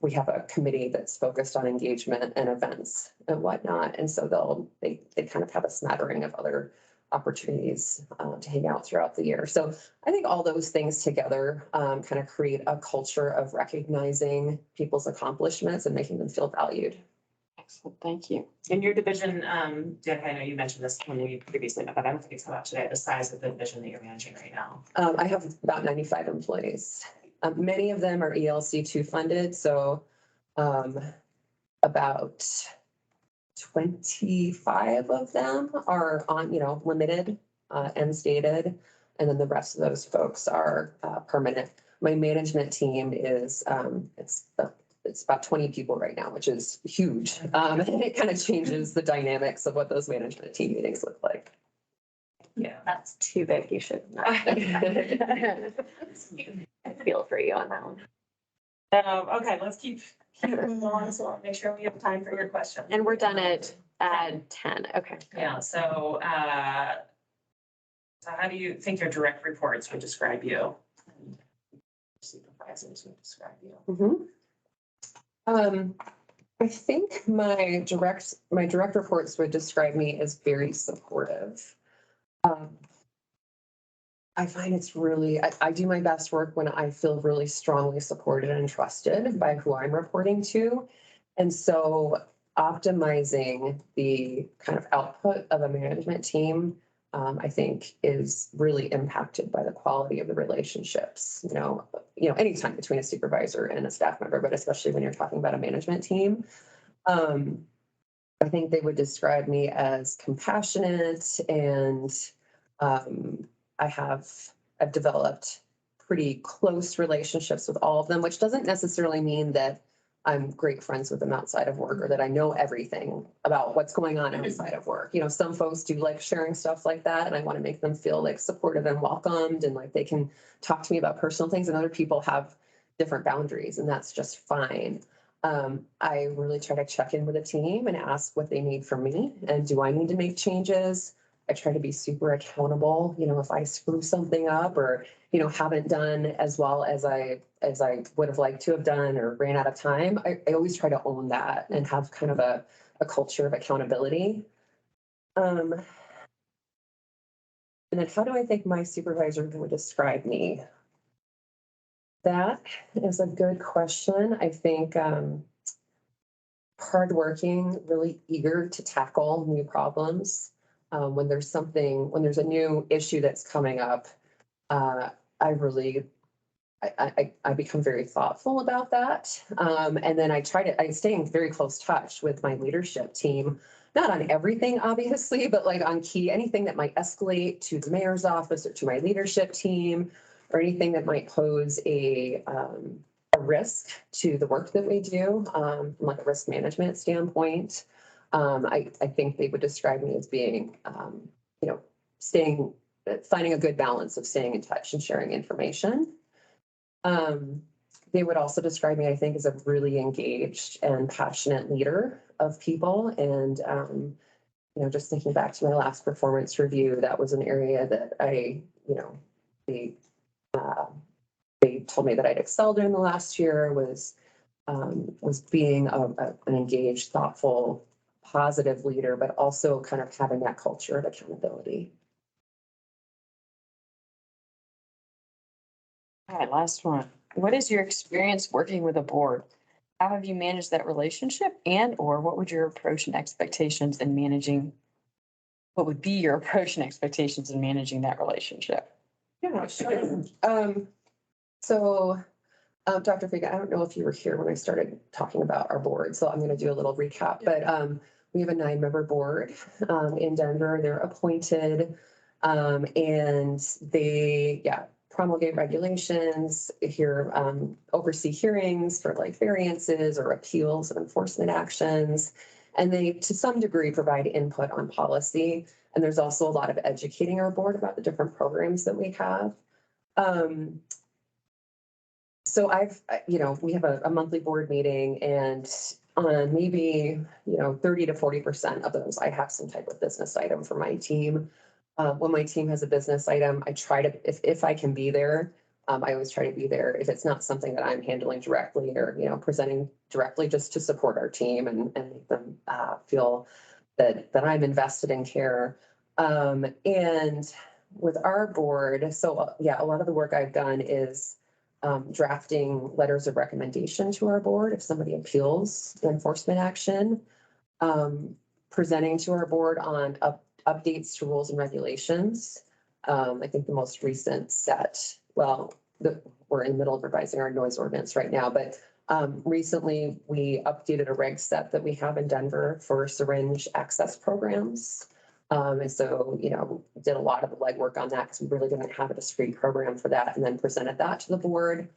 we have a committee that's focused on engagement and events and whatnot. And so they kind of have a smattering of other opportunities to hang out throughout the year. So I think all those things together kind of create a culture of recognizing people's accomplishments and making them feel valued. Excellent, thank you. In your division, Danica, I know you mentioned this when we previously met, but I don't think it's come up today, the size of the division that you're managing right now. I have about 95 employees. Many of them are ELC2 funded, so about 25 of them are on, limited, end stated, and then the rest of those folks are permanent. My management team is it's about 20 people right now, which is huge. And it kind of changes the dynamics of what those management team meetings look like. Yeah, that's too big. You should not. I feel for you on that one. Okay, let's keep moving on, so I'll make sure we have time for your question. And we're done at 10. Okay. Yeah, so how do you think your direct reports would describe you? And supervisors would describe you? I think my direct reports would describe me as very supportive. I find it's really, I do my best work when I feel really strongly supported and trusted by who I'm reporting to. And so optimizing the kind of output of a management team, I think is really impacted by the quality of the relationships, anytime between a supervisor and a staff member, but especially when you're talking about a management team. I think they would describe me as compassionate, and I've developed pretty close relationships with all of them, which doesn't necessarily mean that I'm great friends with them outside of work or that I know everything about what's going on outside of work. Some folks do like sharing stuff like that, and I want to make them feel supported and welcomed and they can talk to me about personal things, and other people have different boundaries, and that's just fine. I really try to check in with the team and ask what they need from me, and do I need to make changes? I try to be super accountable, if I screw something up or, haven't done as well as I would have liked to have done or ran out of time. I always try to own that and have kind of a culture of accountability. And then how do I think my supervisor would describe me? That is a good question. I think hardworking, really eager to tackle new problems. When there's a new issue that's coming up, I really, I become very thoughtful about that. And then I stay in very close touch with my leadership team, not on everything, obviously, but like on anything that might escalate to the mayor's office or to my leadership team, or anything that might pose a risk to the work that we do, from like a risk management standpoint. I think they would describe me as being, staying, finding a good balance of staying in touch and sharing information. They would also describe me, I think, as a really engaged and passionate leader of people. And, just thinking back to my last performance review, that was an area that they told me that I'd excelled in the last year was being an engaged, thoughtful, positive leader, but also kind of having that culture of accountability. All right, last one. What is your experience working with a board? How have you managed that relationship, and or what would your approach and expectations in managing? What would be your approach and expectations in managing that relationship? Yeah, sure. Dr. Figa, I don't know if you were here when I started talking about our board, so I'm going to do a little recap. But we have a 9-member board in Denver. They're appointed, and they, promulgate regulations, oversee hearings for like variances or appeals of enforcement actions, and they, to some degree, provide input on policy. And there's also a lot of educating our board about the different programs that we have. So we have a monthly board meeting, and on maybe, 30 to 40% of those, I have some type of business item for my team. When my team has a business item, I try to, if I can be there, I always try to be there. If it's not something that I'm handling directly or, presenting directly, just to support our team and make them feel that I'm invested in care. And with our board, so a lot of the work I've done is drafting letters of recommendation to our board if somebody appeals the enforcement action, presenting to our board on updates to rules and regulations. I think the most recent set, we're in the middle of revising our noise ordinance right now, but recently we updated a reg set that we have in Denver for syringe access programs. And so, did a lot of the legwork on that because we really didn't have a discrete program for that, and then presented that to the board.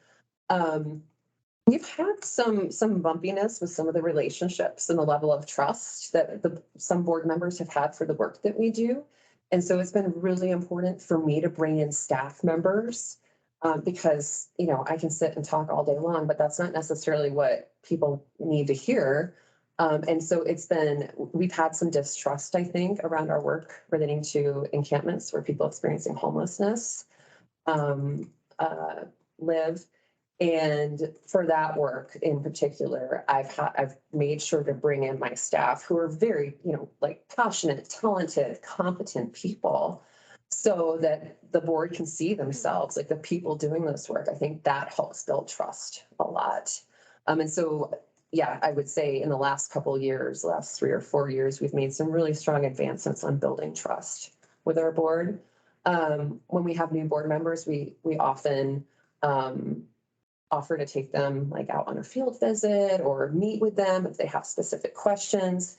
We've had some bumpiness with some of the relationships and the level of trust that some board members have had for the work that we do. And so it's been really important for me to bring in staff members because, I can sit and talk all day long, but that's not necessarily what people need to hear. And so we've had some distrust, I think, around our work relating to encampments where people experiencing homelessness live. And for that work in particular, I've made sure to bring in my staff who are very, passionate, talented, competent people, so that the board can see themselves, like the people doing this work. I think that helps build trust a lot. And so, I would say in the last couple of years, last 3 or 4 years, we've made some really strong advancements on building trust with our board. When we have new board members, we often offer to take them out on a field visit or meet with them if they have specific questions.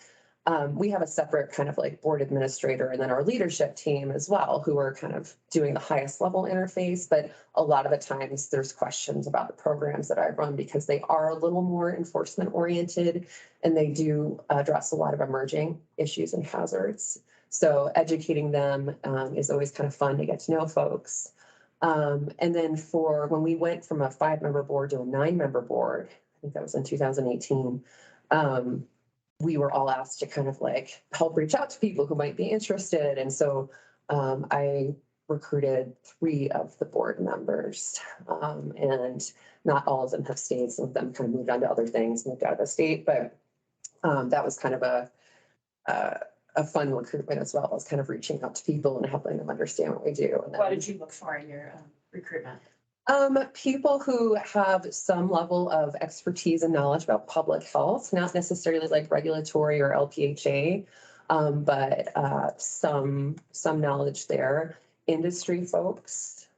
We have a separate kind of board administrator and then our leadership team as well, who are kind of doing the highest level interface. But a lot of the times there's questions about the programs that I run because they are a little more enforcement oriented and they do address a lot of emerging issues and hazards. So educating them is always kind of fun to get to know folks. And then when we went from a 5-member board to a 9-member board, I think that was in 2018. We were all asked to kind of like help reach out to people who might be interested. And so I recruited 3 of the board members. And not all of them have stayed. Some of them kind of moved on to other things, moved out of the state, but that was kind of a fun recruitment as well, as kind of reaching out to people and helping them understand what we do. And What then, did you look for in your recruitment? people who have some level of expertise and knowledge about public health, not necessarily like regulatory or LPHA, but some knowledge there. Industry folks.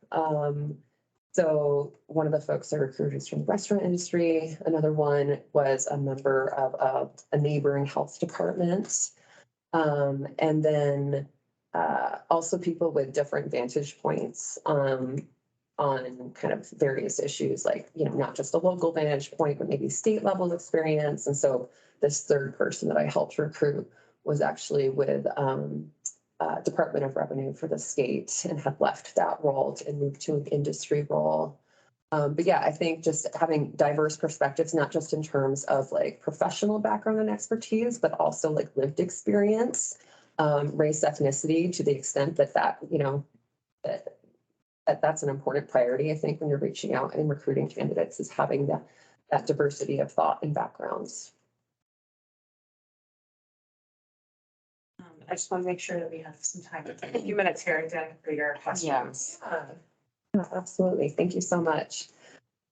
So one of the folks I recruited is from the restaurant industry. Another one was a member of a neighboring health department. And then also people with different vantage points on kind of various issues, like, not just a local vantage point, but maybe state level experience. And so this third person that I helped recruit was actually with Department of Revenue for the state and had left that role and moved to an industry role. But yeah, I think just having diverse perspectives, not just in terms of like professional background and expertise, but also like lived experience, race, ethnicity, to the extent that that's an important priority, I think, when you're reaching out and recruiting candidates, is having that diversity of thought and backgrounds. I just want to make sure that we have some time, a few minutes here to for your questions. Yeah, absolutely. Thank you so much.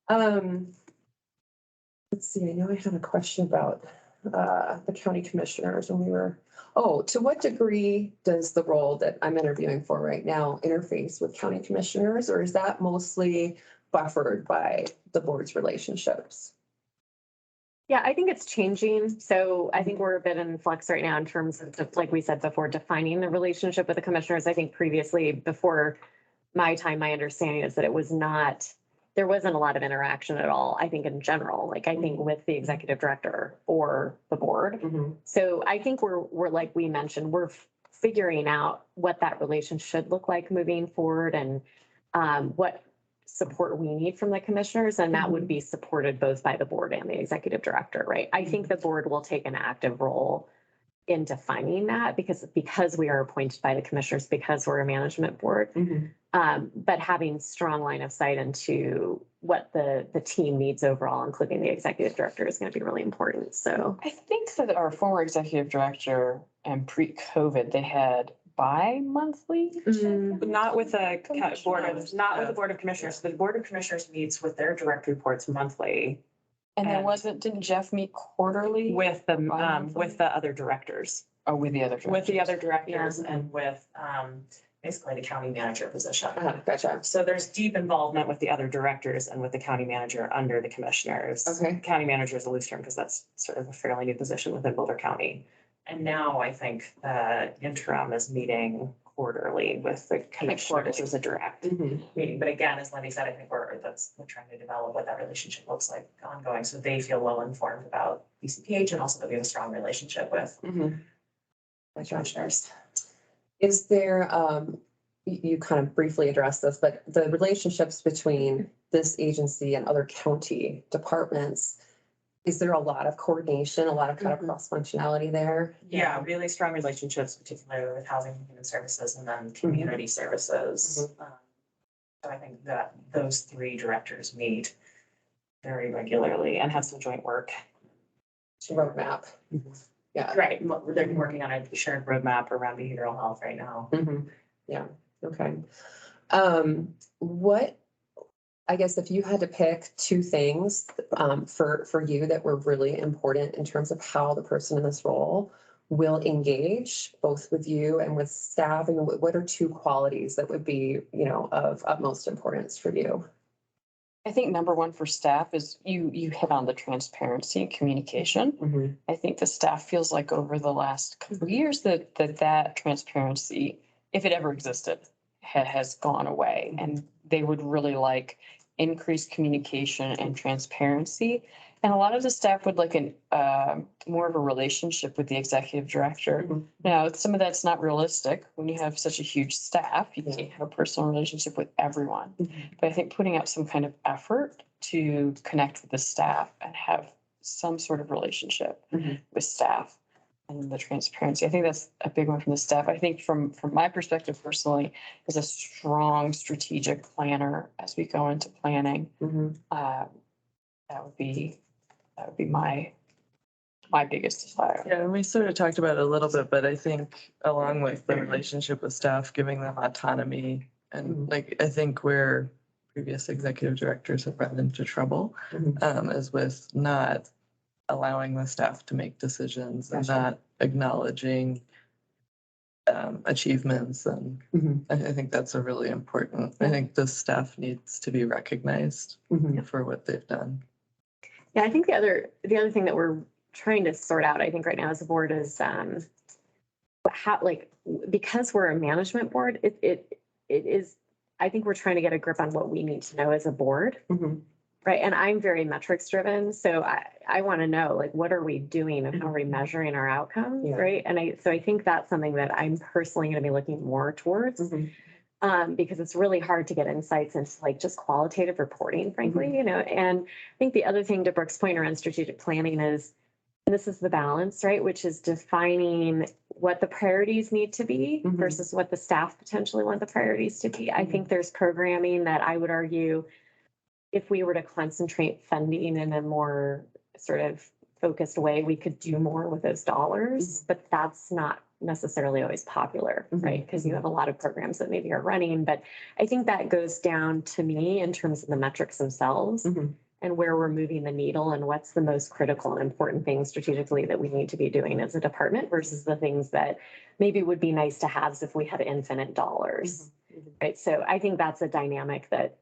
Let's see, I know I had a question about the county commissioners when we were, to what degree does the role that I'm interviewing for right now interface with county commissioners, or is that mostly buffered by the board's relationships? Yeah, I think it's changing. So I think we're a bit in flux right now in terms of, like we said before, defining the relationship with the commissioners. I think previously, before my time, my understanding is that there wasn't a lot of interaction at all, I think, in general, like I think with the executive director or the board. So I think we're like we mentioned, we're figuring out what that relationship should look like moving forward, and what support we need from the commissioners, and that would be supported both by the board and the executive director, right? I think the board will take an active role in defining that because we are appointed by the commissioners, because we're a management board. But having strong line of sight into what the team needs overall, including the executive director, is going to be really important. So I think that our former executive director and pre-COVID, they had bi-monthly. Not with the board of commissioners. The board of commissioners meets with their direct reports monthly And there And- didn't Jeff meet quarterly? with the other directors. Oh, with the other. With the directors. other directors and with basically the county manager position. Gotcha. So there's deep involvement with the other directors and with the county manager under the commissioners. Okay. County manager is a loose term because that's sort of a fairly new position within Boulder County. And now I think the interim is meeting quarterly with the commissioners as a direct meeting. But again, as Lenny said, I think we're trying to develop what that relationship looks like ongoing. So they feel well informed about BCPH, and also that we have a strong relationship with the commissioners. Is there, you kind of briefly addressed this, but the relationships between this agency and other county departments, is there a lot of coordination, a lot of kind of cross-functionality there? Yeah, really strong relationships, particularly with housing and human services and then community services. So I think that those 3 directors meet very regularly and have some joint work. Roadmap. Yeah. Right, they're working on a shared roadmap around behavioral health right now. Yeah, okay. What, I guess if you had to pick 2 things for you that were really important in terms of how the person in this role will engage both with you and with staff, and what are 2 qualities that would be, of utmost importance for you? I think number one for staff is you hit on the transparency and communication. I think the staff feels like over the last couple of years that transparency, if it ever existed, has gone away. And they would really like increased communication and transparency. And a lot of the staff would like more of a relationship with the executive director. Mhm. Now, some of that's not realistic. When you have such a huge staff, you can't have a personal relationship with everyone. But I think putting out some kind of effort to connect with the staff and have some sort of relationship Mhm. with staff and the transparency, I think that's a big one from the staff. I think from my perspective personally, as a strong strategic planner, as we go into planning, Mhm. that would be my biggest desire. Yeah, and we sort of talked about it a little bit, but I think along with the relationship with staff, giving them autonomy. And like, I think where previous executive directors have run into trouble Mhm. is with not allowing the staff to make decisions and Gotcha. not acknowledging achievements. And Mhm. I think that's a really important, I think the staff needs to be recognized Mhm. for what they've done. Yeah, I think the other thing that we're trying to sort out, I think right now as a board is how, like, because we're a management board, it is, I think we're trying to get a grip on what we need to know as a board. Mhm. Right. And I'm very metrics driven. So I want to know, like, what are we doing and how are we measuring our outcomes? Yeah. Right. And I think that's something that I'm personally going to be looking more towards. Because it's really hard to get insights into like just qualitative reporting, frankly, you know. And I think the other thing, to Brooke's point around strategic planning, is, and this is the balance, right? Which is defining what the priorities need to be Mhm. versus what the staff potentially want the priorities to be. I think there's programming that I would argue, if we were to concentrate funding in a more sort of focused way, we could do more with those dollars, but that's not necessarily always popular, right? Because you have a lot of programs that maybe are running, but I think that goes down to me in terms of the metrics themselves Mhm. and where we're moving the needle and what's the most critical and important things strategically that we need to be doing as a department versus the things that maybe would be nice to have if we had infinite dollars. Right. So I think that's a dynamic that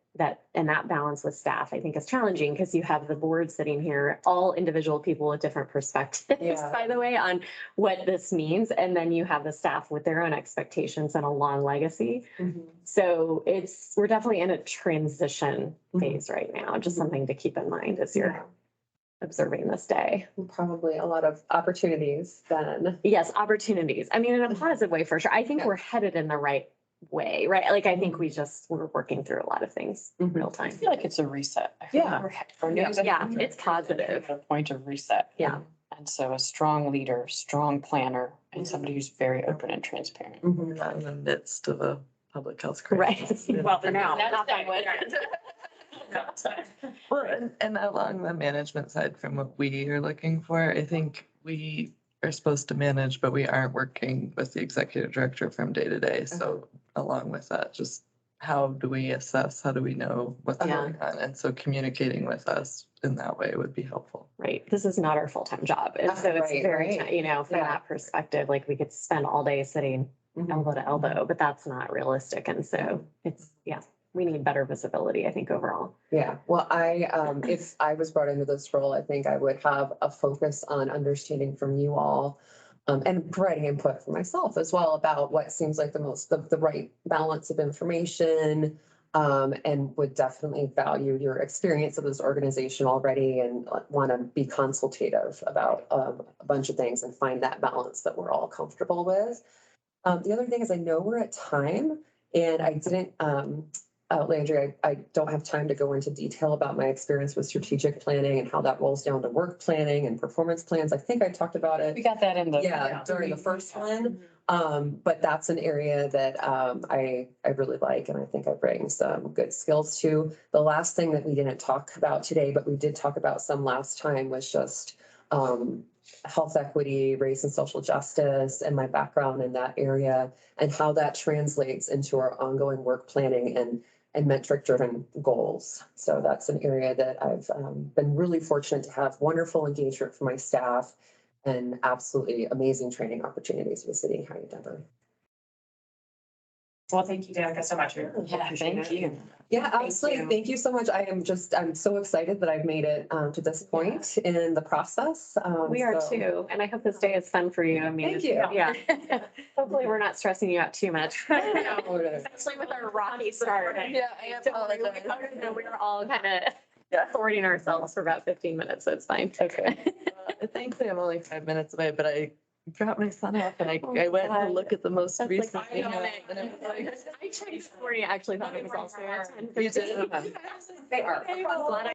and that balance with staff, I think, is challenging because you have the board sitting here, all individual people with different perspectives, Yeah. by the way, on what this means. And then you have the staff with their own expectations and a long legacy. Mhm. So we're definitely in a transition phase right now. Just something to keep in mind as you're observing this day. Probably a lot of opportunities then. Yes, opportunities. I mean, in a positive way for sure. I think we're headed in the right way, right? Like, I think we're working through a lot of things in real time. I feel like it's a reset. I feel like Yeah. our new executive Yeah, it's director is positive. at a point of reset. Yeah. And so a strong leader, strong planner, and somebody who's very open and transparent. Mhm. Not in the midst of a public health Right. crisis. Well, for now. Knock on wood. Well, and along the management side, from what we are looking for, I think we are supposed to manage, but we aren't working with the executive director from day to day. So along with that, just how do we assess? How do we know what's Yeah. going on? And so communicating with us in that way would be helpful. Right. This is not our full-time job. And so it's Right, very, right. you know, from Yeah. that perspective, like we could spend all day sitting elbow to elbow, but that's not realistic. And so we need better visibility, I think, overall. Yeah, well, if I was brought into this role, I think I would have a focus on understanding from you all, and providing input for myself as well about what seems like the right balance of information, and would definitely value your experience of this organization already and want to be consultative about a bunch of things and find that balance that we're all comfortable with. The other thing is, I know we're at time, and I didn't, Landry, I don't have time to go into detail about my experience with strategic planning and how that rolls down to work planning and performance plans. I think I talked about We it, got that in the. during the first one. But that's an area that I really like, and I think I bring some good skills to. The last thing that we didn't talk about today, but we did talk about some last time, was just health equity, race and social justice, and my background in that area, and how that translates into our ongoing work planning and metric driven goals. So that's an area that I've been really fortunate to have wonderful engagement from my staff and absolutely amazing training opportunities with City and County of Denver. Well, thank you, Danica, so much. Yeah, thank you. Yeah, Thank absolutely. you. Thank you so much. I'm so excited that I've made it to this point in the process. We are so- too. And I hope this day is fun for you. I mean, Thank you. Yeah. Hopefully we're not stressing you out too much. No. Especially with our rocky start. Yeah, I apologize. We were all kind of Recording ourselves for about 15 minutes, so it's fine. Okay. Thankfully, I'm only 5 minutes away, but I dropped my son off and I went to look at the most That's like recent. I email, know. and it was like, I checked this morning, I actually thought it was also at 10. You did? They are. Okay, well, glad I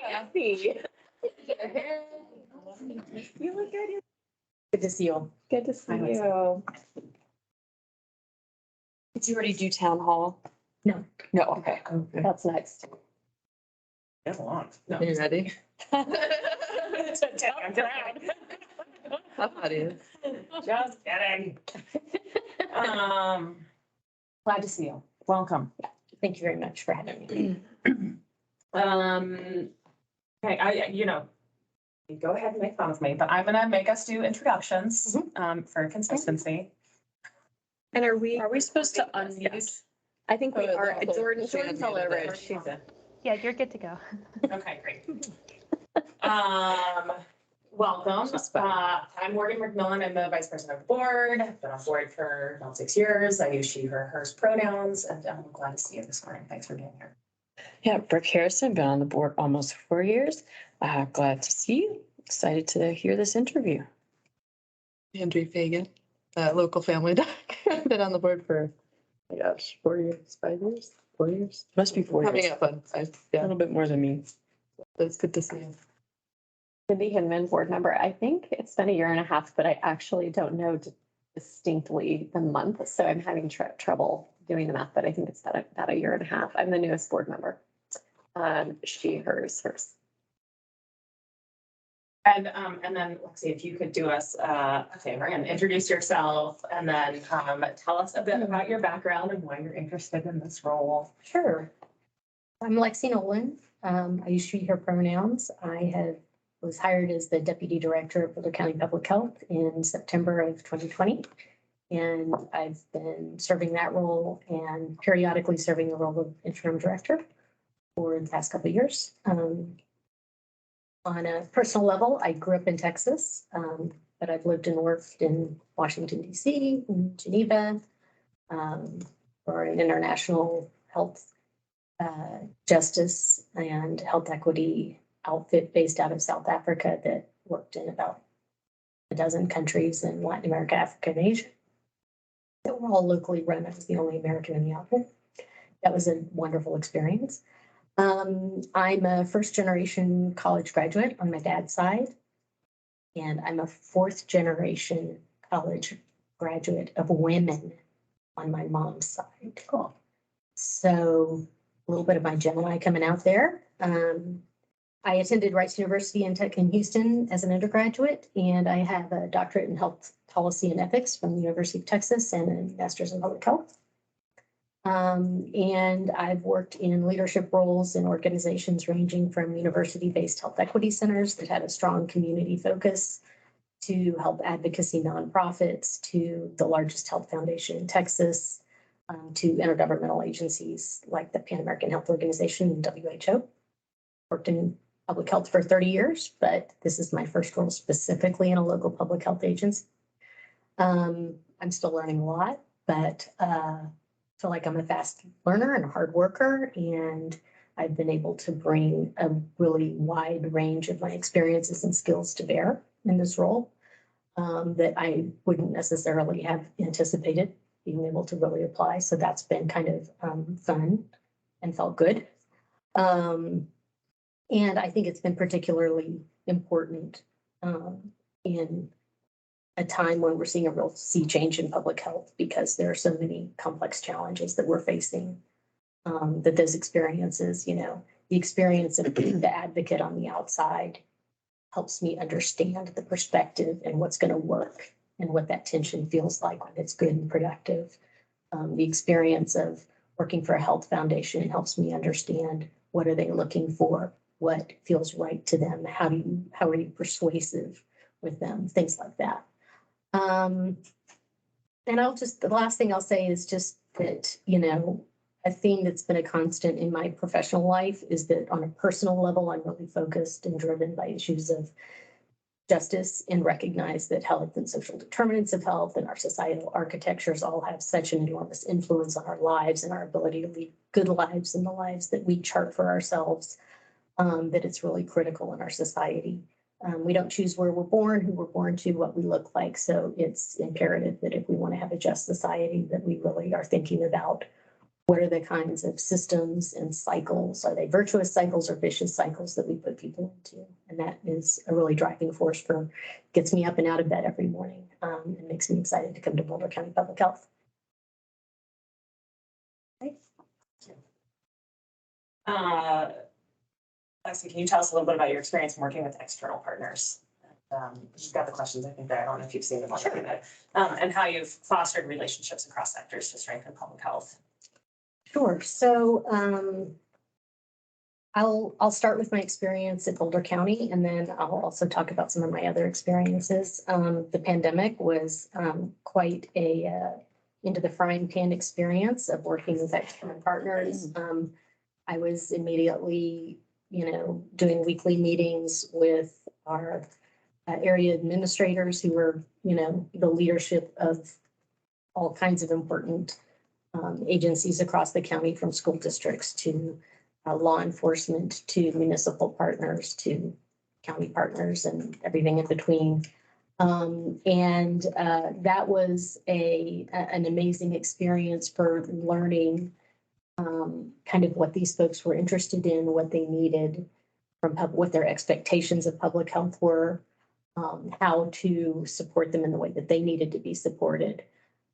Happy. You look good. Good to see you. Good to see Hi, Lisa. you. Did you already do town hall? No. No, okay. Okay. That's next. Get along. No. Are you ready? I'm proud. Somebody. Just kidding. Glad to see you. Welcome. Thank you very much for having me. Okay, go ahead and make fun of me, but I'm gonna make us do introductions, for consistency. And are we supposed to unmute? Yes. I think we Oh, are. no. Jordan's Shannon all over muted it. it. She's in. Yeah, you're good to go. Okay, great. Welcome. She's fine. I'm Morgan McMillan. I'm the vice president of the board. I've been on board for about 6 years. I use she, her, hers pronouns, and I'm glad to see you this morning. Thanks for being here. Yeah, Brooke Harrison, been on the board almost 4 years. Glad to see you. Excited to hear this interview. Andrea Fagan, local family doc. Been on the board for, oh my gosh, 4 years, 5 years, 4 years. Must be 4 Coming years. up on, A yeah, little bit more than me. it's good to see you. Cindy Hinman, board member. I think it's been 1.5 years, but I actually don't know distinctly the month. So I'm having trouble doing the math, but I think it's about 1.5 years. I'm the newest board member. She, hers, hers. And then Lexi, if you could do us a favor and introduce yourself and then tell us a bit about your background and why you're interested in this role. Sure. I'm Lexi Nolan. I use she, her pronouns. Was hired as the Deputy Director of Boulder County Public Health in September of 2020. And I've been serving that role and periodically serving the role of interim director for the past couple of years. On a personal level, I grew up in Texas, but I've lived and worked in Washington, D.C., in Geneva, for an international health, justice and health equity outfit based out of South Africa that worked in about a dozen countries in Latin America, Africa, and Asia. That were all locally run. I was the only American in the outfit. That was a wonderful experience. I'm a first generation college graduate on my dad's side, and I'm a fourth generation college graduate of women on my mom's side. Cool. So a little bit of my Gemini coming out there. I attended Rice University in Houston as an undergraduate, and I have a doctorate in health policy and ethics from the University of Texas and a master's in public health. And I've worked in leadership roles in organizations ranging from university-based health equity centers that had a strong community focus to health advocacy nonprofits, to the largest health foundation in Texas, to intergovernmental agencies like the Pan American Health Organization and WHO. Worked in public health for 30 years, but this is my first role specifically in a local public health agency. I'm still learning a lot, but feel like I'm a fast learner and a hard worker, and I've been able to bring a really wide range of my experiences and skills to bear in this role that I wouldn't necessarily have anticipated being able to really apply. So that's been kind of fun and felt good. And I think it's been particularly important in a time when we're seeing a real sea change in public health because there are so many complex challenges that we're facing. That those experiences, the experience of being the advocate on the outside helps me understand the perspective and what's going to work and what that tension feels like when it's good and productive. The experience of working for a health foundation helps me understand what are they looking for, what feels right to them, how are you persuasive with them, things like that. And the last thing I'll say is just that, a theme that's been a constant in my professional life is that on a personal level, I'm really focused and driven by issues of justice and recognize that health and social determinants of health and our societal architectures all have such an enormous influence on our lives and our ability to lead good lives and the lives that we chart for ourselves, that it's really critical in our society. We don't choose where we're born, who we're born to, what we look like. So it's imperative that if we want to have a just society, that we really are thinking about what are the kinds of systems and cycles? Are they virtuous cycles or vicious cycles that we put people into? And that is a really driving force for, gets me up and out of bed every morning, and makes me excited to come to Boulder County Public Health. Lexi, can you tell us a little bit about your experience in working with external partners? You've got the questions, I think, there. I don't know if you've seen them already, but, and how you've fostered relationships across sectors to strengthen public health. Sure. So I'll start with my experience at Boulder County, and then I'll also talk about some of my other experiences. The pandemic was quite a into the frying pan experience of working with external partners. I was immediately, doing weekly meetings with our area administrators who were, the leadership of all kinds of important agencies across the county, from school districts to law enforcement to municipal partners to county partners and everything in between. That was an amazing experience for learning kind of what these folks were interested in, what they needed from what their expectations of public health were, how to support them in the way that they needed to be supported.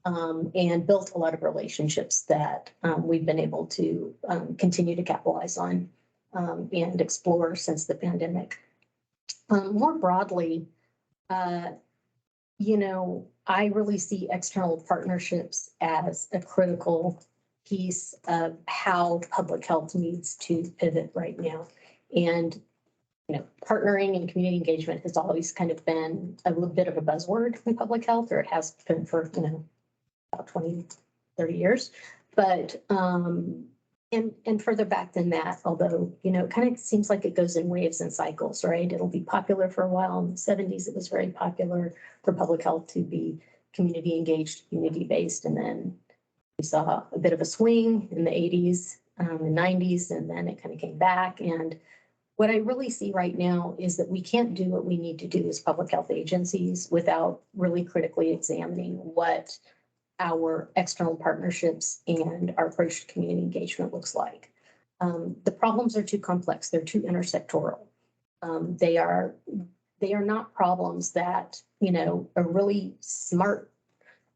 And built a lot of relationships that we've been able to continue to capitalize on and explore since the pandemic. More broadly, I really see external partnerships as a critical piece of how public health needs to pivot right now. And partnering and community engagement has always kind of been a little bit of a buzzword in public health, or it has been for about 20, 30 years. But and further back than that, although, it kind of seems like it goes in waves and cycles, right? It'll be popular for a while. In the 70s, it was very popular for public health to be community engaged, community based. And then we saw a bit of a swing in the 80s and 90s, and then it kind of came back. And what I really see right now is that we can't do what we need to do as public health agencies without really critically examining what our external partnerships and our approach to community engagement looks like. The problems are too complex. They're too intersectoral. They are not problems that, a really smart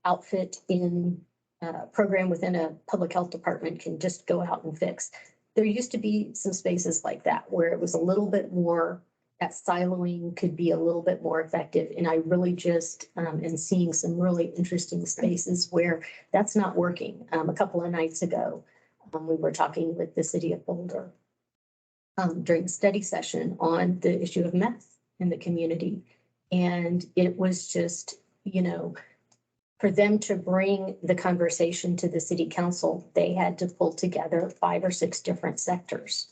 outfit in a program within a public health department can just go out and fix. There used to be some spaces like that where it was a little bit more, that siloing could be a little bit more effective. And I really just am seeing some really interesting spaces where that's not working. A couple of nights ago, we were talking with the city of Boulder during a study session on the issue of meth in the community. And it was just, for them to bring the conversation to the city council, they had to pull together 5 or 6 different sectors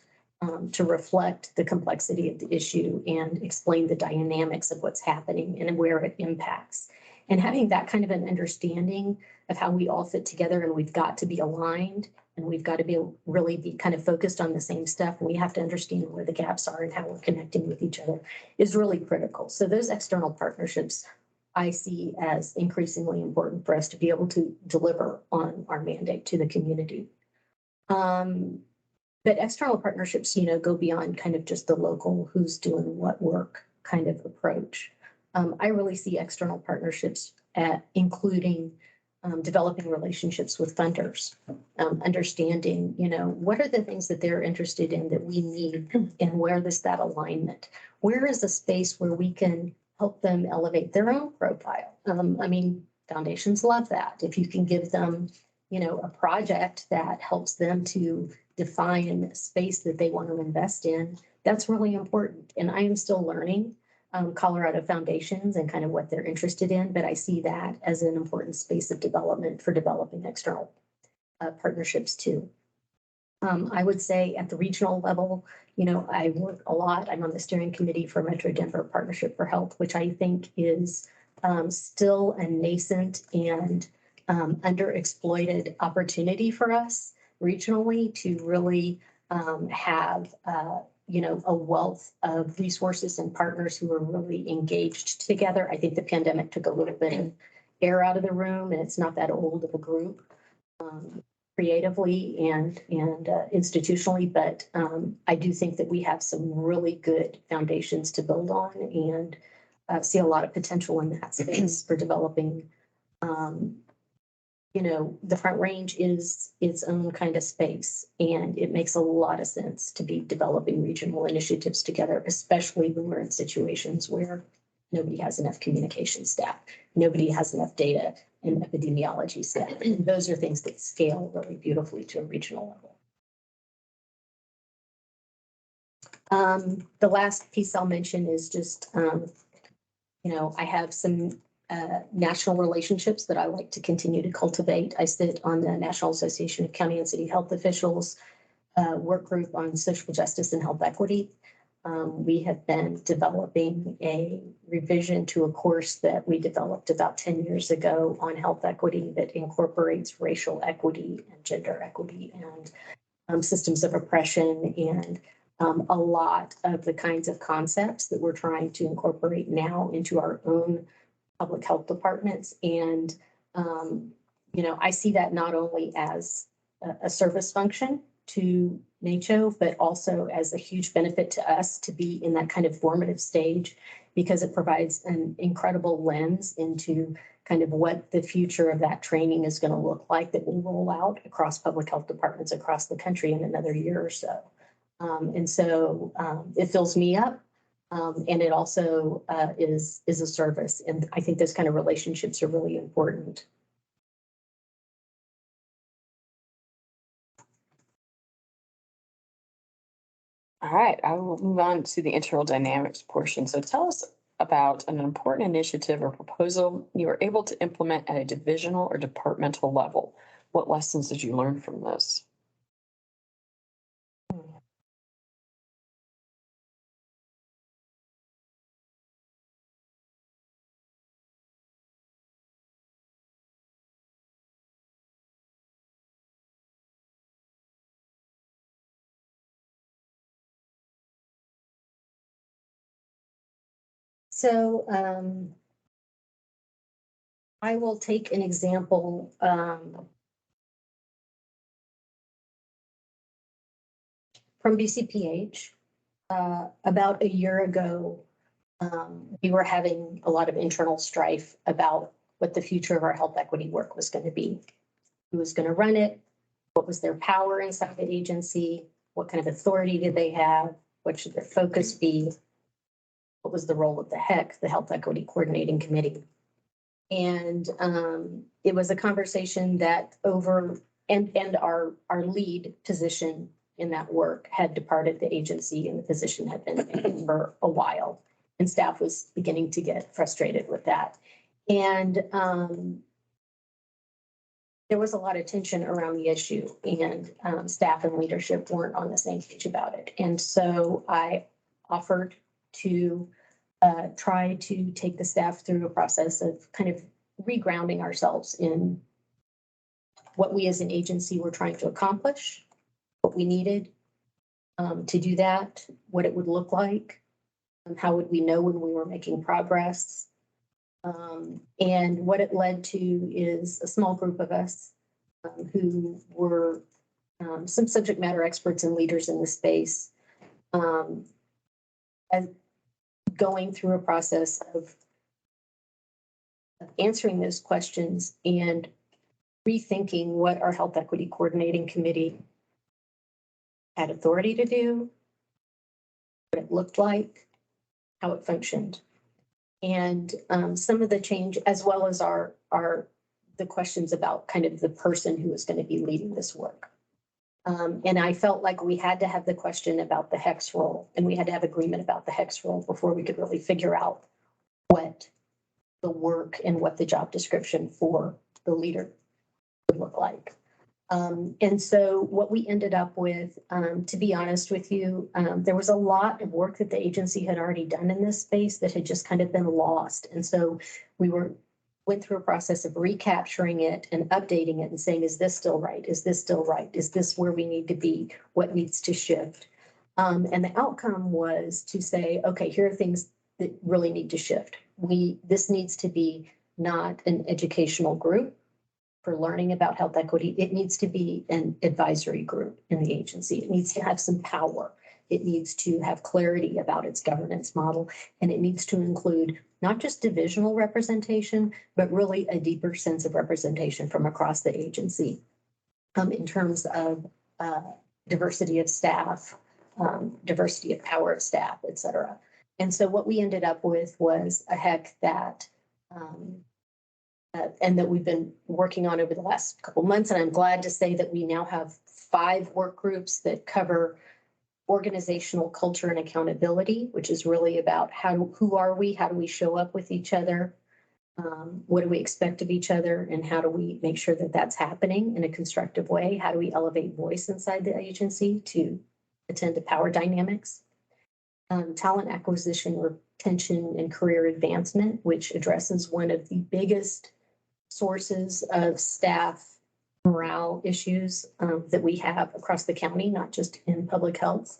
to reflect the complexity of the issue and explain the dynamics of what's happening and where it impacts. And having that kind of an understanding of how we all fit together, and we've got to be aligned, and we've got to really be kind of focused on the same stuff, and we have to understand where the gaps are and how we're connecting with each other is really critical. So those external partnerships I see as increasingly important for us to be able to deliver on our mandate to the community. But external partnerships, go beyond kind of just the local who's doing what work kind of approach. I really see external partnerships including developing relationships with funders, understanding, what are the things that they're interested in that we need, and where is that alignment? Where is a space where we can help them elevate their own profile? Foundations love that. If you can give them, a project that helps them to define space that they want to invest in, that's really important. And I am still learning Colorado foundations and kind of what they're interested in, but I see that as an important space of development for developing external partnerships too. I would say at the regional level, I work a lot. I'm on the steering committee for Metro Denver Partnership for Health, which I think is still a nascent and underexploited opportunity for us regionally to really have a wealth of resources and partners who are really engaged together. I think the pandemic took a little bit of air out of the room, and it's not that old of a group. creatively and institutionally, but I do think that we have some really good foundations to build on and see a lot of potential in that space for developing. You know, the Front Range is its own kind of space, and it makes a lot of sense to be developing regional initiatives together, especially when we're in situations where nobody has enough communication staff, nobody has enough data and epidemiology staff. And those are things that scale really beautifully to a regional level. The last piece I'll mention is just, you know, I have some national relationships that I like to continue to cultivate. I sit on the National Association of County and City Health Officials work group on social justice and health equity. We have been developing a revision to a course that we developed about 10 years ago on health equity that incorporates racial equity and gender equity and systems of oppression and a lot of the kinds of concepts that we're trying to incorporate now into our own public health departments. And, you know, I see that not only as a service function to NACHO, but also as a huge benefit to us to be in that kind of formative stage, because it provides an incredible lens into kind of what the future of that training is going to look like that will roll out across public health departments across the country in another year or so. And so it fills me up. And it also is a service. And I think those kind of relationships are really important. All right, I will move on to the internal dynamics portion. So tell us about an important initiative or proposal you were able to implement at a divisional or departmental level. What lessons did you learn from this? So I will take an example. From BCPH, about a year ago, we were having a lot of internal strife about what the future of our health equity work was going to be. Who was going to run it? What was their power inside the agency? What kind of authority did they have? What should their focus be? What was the role of the HEC, the Health Equity Coordinating Committee? And it was a conversation that and our lead position in that work had departed the agency, and the position had been vacant for a while. And staff was beginning to get frustrated with that. And there was a lot of tension around the issue, and staff and leadership weren't on the same page about it. And so I offered to try to take the staff through a process of kind of regrounding ourselves in what we as an agency were trying to accomplish, what we needed to do that, what it would look like, how would we know when we were making progress. And what it led to is a small group of us who were some subject matter experts and leaders in the space, as going through a process of answering those questions and rethinking what our Health Equity Coordinating Committee had authority to do, what it looked like, how it functioned. And some of the change, as well as the questions about kind of the person who is going to be leading this work. And I felt like we had to have the question about the HEC's role, and we had to have agreement about the HEC's role before we could really figure out what the work and what the job description for the leader would look like. And so what we ended up with, to be honest with you, there was a lot of work that the agency had already done in this space that had just kind of been lost. And so we went through a process of recapturing it and updating it and saying, is this still right? Is this still right? Is this where we need to be? What needs to shift? And the outcome was to say, okay, here are things that really need to shift. This needs to be not an educational group for learning about health equity, it needs to be an advisory group in the agency. It needs to have some power. It needs to have clarity about its governance model, and it needs to include not just divisional representation, but really a deeper sense of representation from across the agency in terms of diversity of staff, diversity of power of staff, et cetera. And so what we ended up with was a HEC that and that we've been working on over the last couple months. And I'm glad to say that we now have 5 work groups that cover organizational culture and accountability, which is really about who are we, how do we show up with each other, what do we expect of each other, and how do we make sure that that's happening in a constructive way? How do we elevate voice inside the agency to attend to power dynamics? Talent acquisition, retention, and career advancement, which addresses one of the biggest sources of staff morale issues that we have across the county, not just in public health.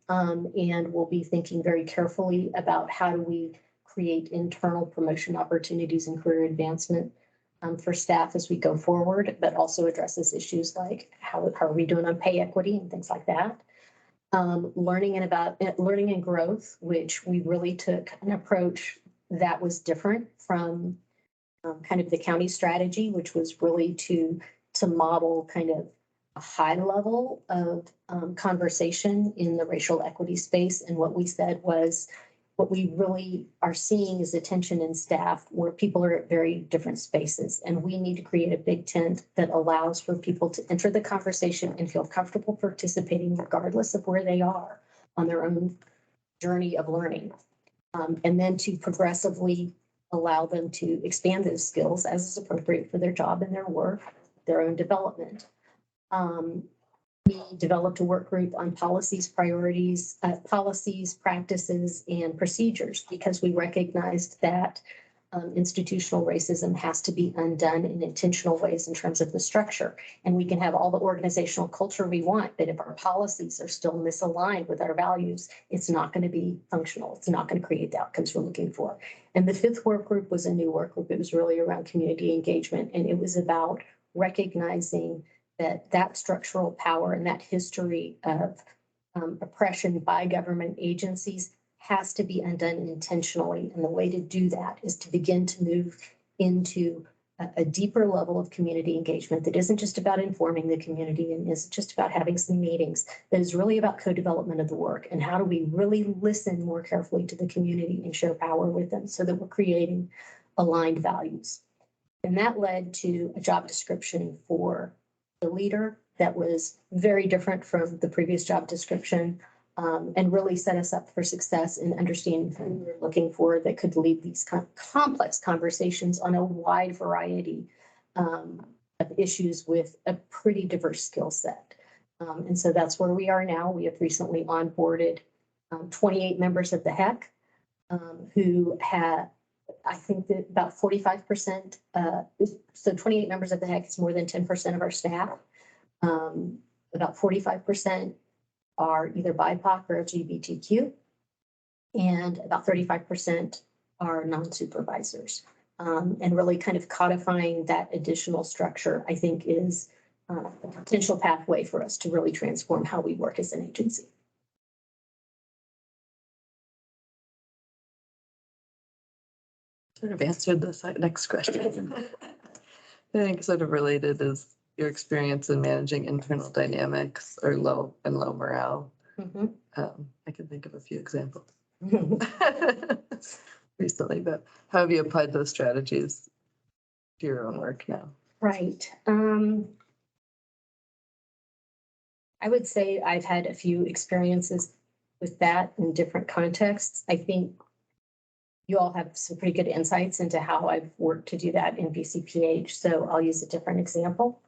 And we'll be thinking very carefully about how do we create internal promotion opportunities and career advancement for staff as we go forward, but also addresses issues like how are we doing on pay equity and things like that. Learning and growth, which we really took an approach that was different from kind of the county strategy, which was really to model kind of a high level of conversation in the racial equity space. And what we said was, what we really are seeing is a tension in staff where people are at very different spaces. And we need to create a big tent that allows for people to enter the conversation and feel comfortable participating regardless of where they are on their own journey of learning. And then to progressively allow them to expand those skills as is appropriate for their job and their work, their own development. We developed a work group on policies, priorities, policies, practices, and procedures because we recognized that institutional racism has to be undone in intentional ways in terms of the structure. And we can have all the organizational culture we want, but if our policies are still misaligned with our values, it's not going to be functional. It's not going to create the outcomes we're looking for. And the 5th work group was a new work group. It was really around community engagement, and it was about recognizing that structural power and that history of oppression by government agencies has to be undone intentionally. And the way to do that is to begin to move into a deeper level of community engagement that isn't just about informing the community and isn't just about having some meetings, that is really about co-development of the work. And how do we really listen more carefully to the community and share power with them so that we're creating aligned values. And that led to a job description for the leader that was very different from the previous job description, and really set us up for success in understanding who we were looking for that could lead these complex conversations on a wide variety of issues with a pretty diverse skill set. And so that's where we are now. We have recently onboarded 28 members of the HEC who have, I think that about 45%, so 28 members of the HEC is more than 10% of our staff. About 45% are either BIPOC or LGBTQ, and about 35% are non-supervisors. And really kind of codifying that additional structure, I think, is a potential pathway for us to really transform how we work as an agency. Sort of answered this next question. I think sort of related is your experience in managing internal dynamics or low morale. Mm-hmm. I can think of a few examples recently, but how have you applied those strategies to your own work now? Right. I would say I've had a few experiences with that in different contexts. I think you all have some pretty good insights into how I've worked to do that in BCPH, so I'll use a different example.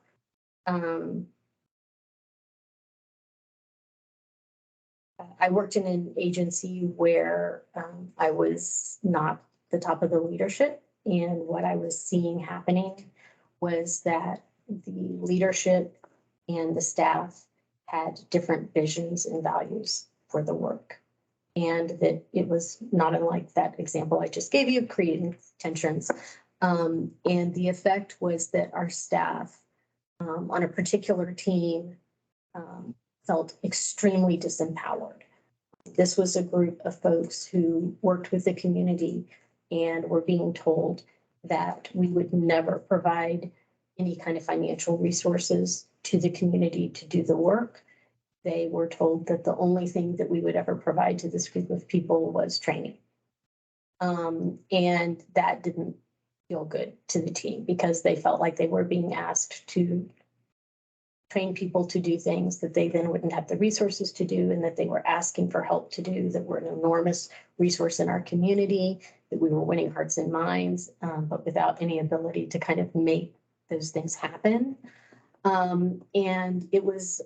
I worked in an agency where I was not the top of the leadership, and what I was seeing happening was that the leadership and the staff had different visions and values for the work. And that it was not unlike that example I just gave you, creating tensions. And the effect was that our staff on a particular team felt extremely disempowered. This was a group of folks who worked with the community and were being told that we would never provide any kind of financial resources to the community to do the work. They were told that the only thing that we would ever provide to this group of people was training. And that didn't feel good to the team because they felt like they were being asked to train people to do things that they then wouldn't have the resources to do, and that they were asking for help to do, that were an enormous resource in our community, that we were winning hearts and minds, but without any ability to kind of make those things happen. And it was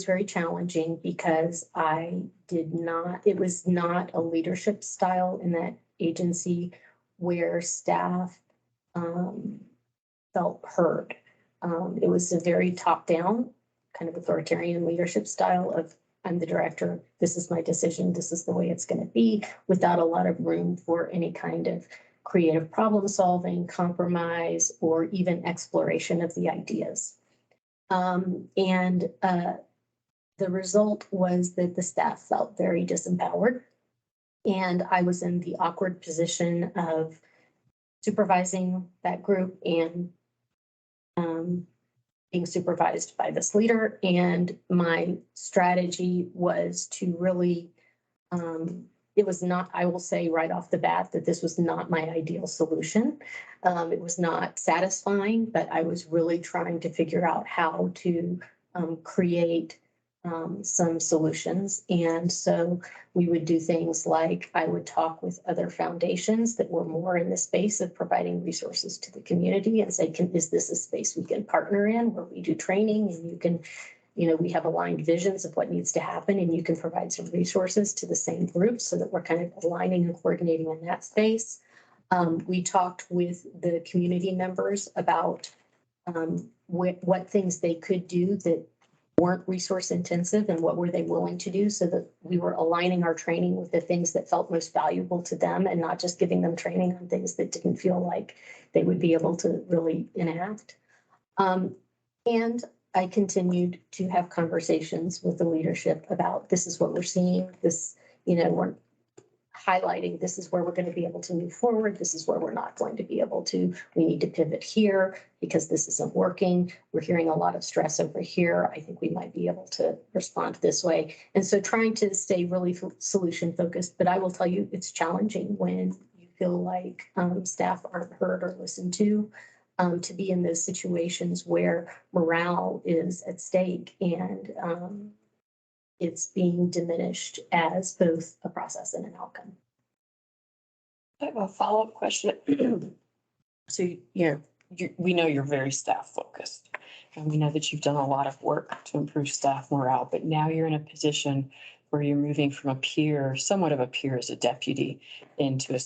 very challenging because it was not a leadership style in that agency where staff felt heard. It was a very top-down, kind of authoritarian leadership style of, I'm the director, this is my decision, this is the way it's going to be, without a lot of room for any kind of creative problem solving, compromise, or even exploration of the ideas. The result was that the staff felt very disempowered. And I was in the awkward position of supervising that group and being supervised by this leader. And my strategy was to really, it was not, I will say right off the bat that this was not my ideal solution. It was not satisfying, but I was really trying to figure out how to create some solutions. And so we would do things like I would talk with other foundations that were more in the space of providing resources to the community and say, is this a space we can partner in where we do training and you can, we have aligned visions of what needs to happen and you can provide some resources to the same group so that we're kind of aligning and coordinating in that space. We talked with the community members about what things they could do that weren't resource intensive and what were they willing to do so that we were aligning our training with the things that felt most valuable to them and not just giving them training on things that didn't feel like they would be able to really enact. And I continued to have conversations with the leadership about this is what we're seeing, this, we're highlighting this is where we're going to be able to move forward. This is where we're not going to be able to. We need to pivot here because this isn't working. We're hearing a lot of stress over here. I think we might be able to respond this way. And so trying to stay really solution focused, but I will tell you it's challenging when you feel like staff aren't heard or listened to be in those situations where morale is at stake and it's being diminished as both a process and an outcome. I have a follow-up question. So, we know you're very staff focused, and we know that you've done a lot of work to improve staff morale, but now you're in a position where you're moving from a peer, somewhat of a peer as a deputy, into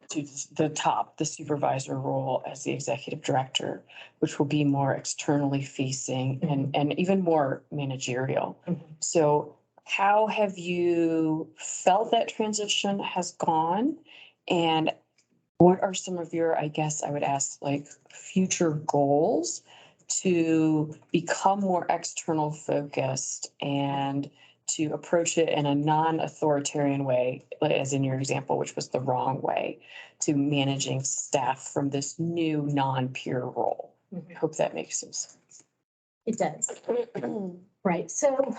to the supervisor role as the executive director, which will be more externally facing and even more managerial. Mm-hmm. So how have you felt that transition has gone? And what are some of your, I guess I would ask, like future goals to become more external focused and to approach it in a non-authoritarian way, as in your example, which was the wrong way, to managing staff from this new non-peer role? I hope that makes some sense. It does. Right. So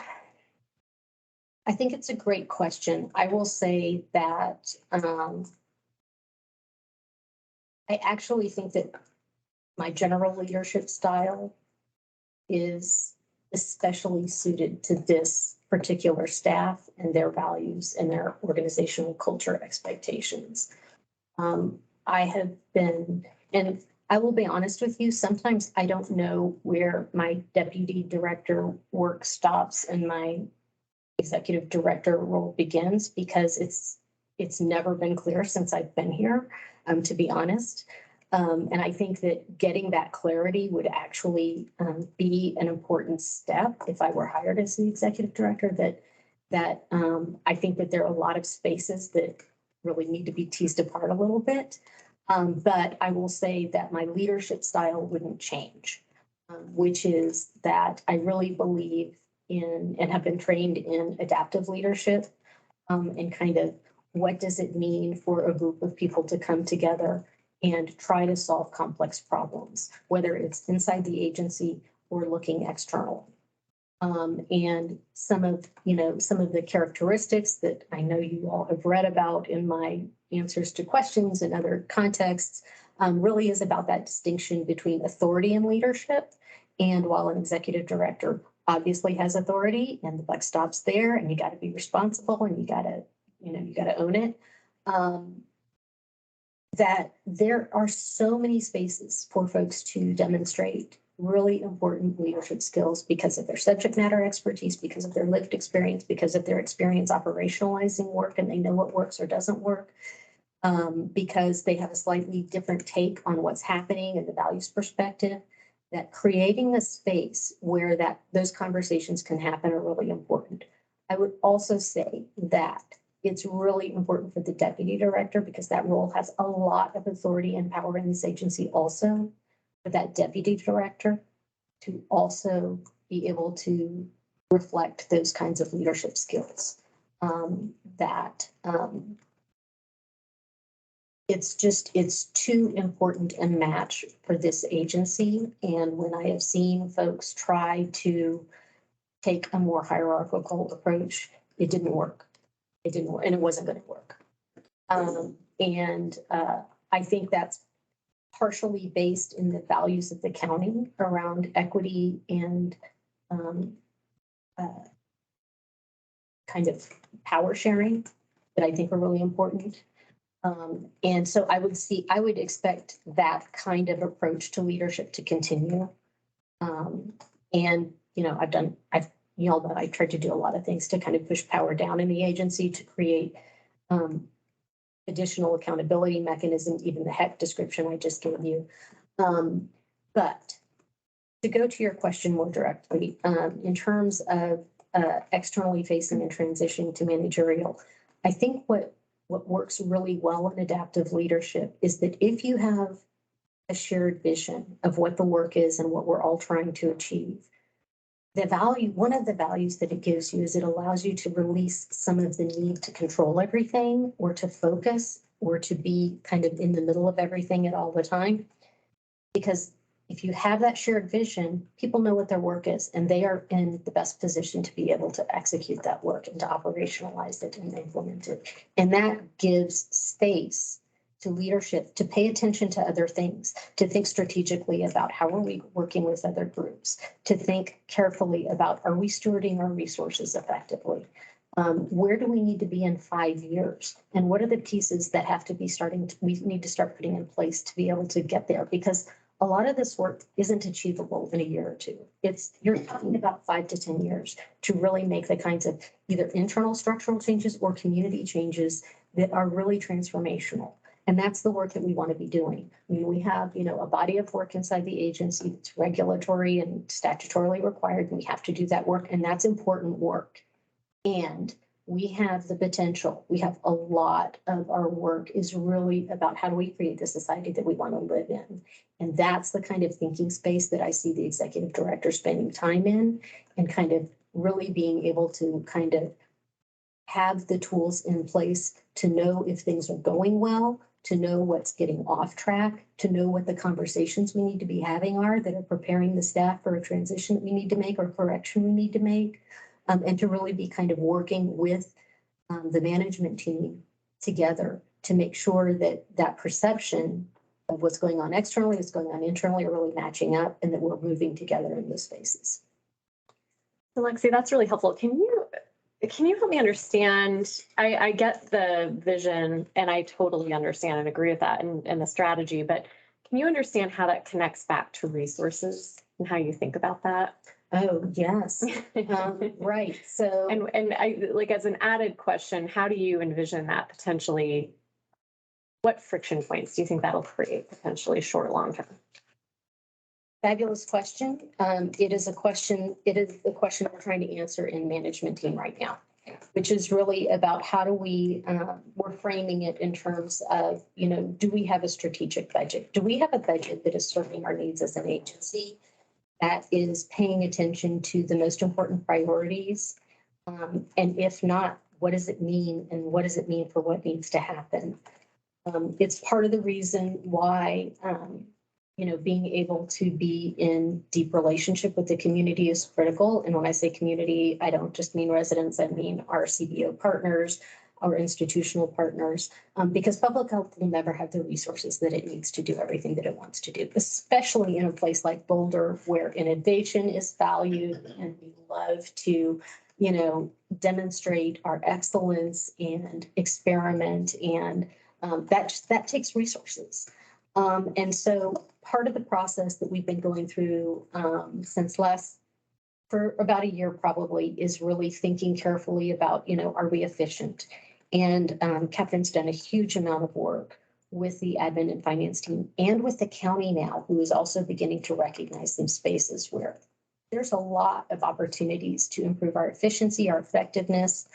I think it's a great question. I will say that I actually think that my general leadership style is especially suited to this particular staff and their values and their organizational culture expectations. I have been, and I will be honest with you, sometimes I don't know where my deputy director work stops and my executive director role begins because it's never been clear since I've been here, to be honest. And I think that getting that clarity would actually be an important step if I were hired as the executive director, that I think that there are a lot of spaces that really need to be teased apart a little bit. But I will say that my leadership style wouldn't change, which is that I really believe in and have been trained in adaptive leadership, and kind of what does it mean for a group of people to come together and try to solve complex problems, whether it's inside the agency or looking external. And some of the characteristics that I know you all have read about in my answers to questions and other contexts, really is about that distinction between authority and leadership. And while an executive director obviously has authority and the buck stops there and you got to be responsible and you got to own it, that there are so many spaces for folks to demonstrate really important leadership skills because of their subject matter expertise, because of their lived experience, because of their experience operationalizing work and they know what works or doesn't work, because they have a slightly different take on what's happening and the values perspective. That creating a space where those conversations can happen are really important. I would also say that it's really important for the deputy director because that role has a lot of authority and power in this agency also, for that deputy director to also be able to reflect those kinds of leadership skills. It's too important a match for this agency. And when I have seen folks try to take a more hierarchical approach, it didn't work. It didn't work, and it wasn't going to work. I think that's partially based in the values of the county around equity and kind of power sharing that I think are really important. And so I would expect that kind of approach to leadership to continue. And, you all know I tried to do a lot of things to kind of push power down in the agency to create additional accountability mechanisms, even the HEC description I just gave you. But to go to your question more directly, in terms of externally facing and transitioning to managerial, I think what works really well in adaptive leadership is that if you have a shared vision of what the work is and what we're all trying to achieve, one of the values that it gives you is it allows you to release some of the need to control everything or to focus or to be kind of in the middle of everything at all the time. Because if you have that shared vision, people know what their work is and they are in the best position to be able to execute that work and to operationalize it and implement it. And that gives space to leadership to pay attention to other things, to think strategically about how are we working with other groups, to think carefully about are we stewarding our resources effectively? Where do we need to be in 5 years? And what are the pieces that have to be we need to start putting in place to be able to get there? Because a lot of this work isn't achievable in a year or two. You're talking about 5 to 10 years to really make the kinds of either internal structural changes or community changes that are really transformational. And that's the work that we want to be doing. I mean, we have, a body of work inside the agency that's regulatory and statutorily required, and we have to do that work, and that's important work. And we have the potential. We have a lot of our work is really about how do we create the society that we want to live in. And that's the kind of thinking space that I see the executive director spending time in and kind of really being able to kind of have the tools in place to know if things are going well, to know what's getting off track, to know what the conversations we need to be having are that are preparing the staff for a transition that we need to make or correction we need to make, and to really be kind of working with the management team together to make sure that that perception of what's going on externally, what's going on internally are really matching up and that we're moving together in those spaces. Alexi, that's really helpful. Can you help me understand? I get the vision and I totally understand and agree with that and the strategy, but can you understand how that connects back to resources and how you think about that? Oh, yes. Right. So, and I like as an added question, how do you envision that potentially? What friction points do you think that'll create potentially short, long term? Fabulous question. It is the question we're trying to answer in management team right now. which is really about how do we, we're framing it in terms of, do we have a strategic budget? Do we have a budget that is serving our needs as an agency, that is paying attention to the most important priorities? And if not, what does it mean, and what does it mean for what needs to happen? It's part of the reason why, being able to be in deep relationship with the community is critical. And when I say community, I don't just mean residents, I mean our CBO partners, our institutional partners, because public health will never have the resources that it needs to do everything that it wants to do, especially in a place like Boulder, where innovation is valued and we love to, demonstrate our excellence and experiment, and that takes resources. And so part of the process that we've been going through for about a year probably, is really thinking carefully about, are we efficient? And Catherine's done a huge amount of work with the admin and finance team and with the county now, who is also beginning to recognize some spaces where there's a lot of opportunities to improve our efficiency, our effectiveness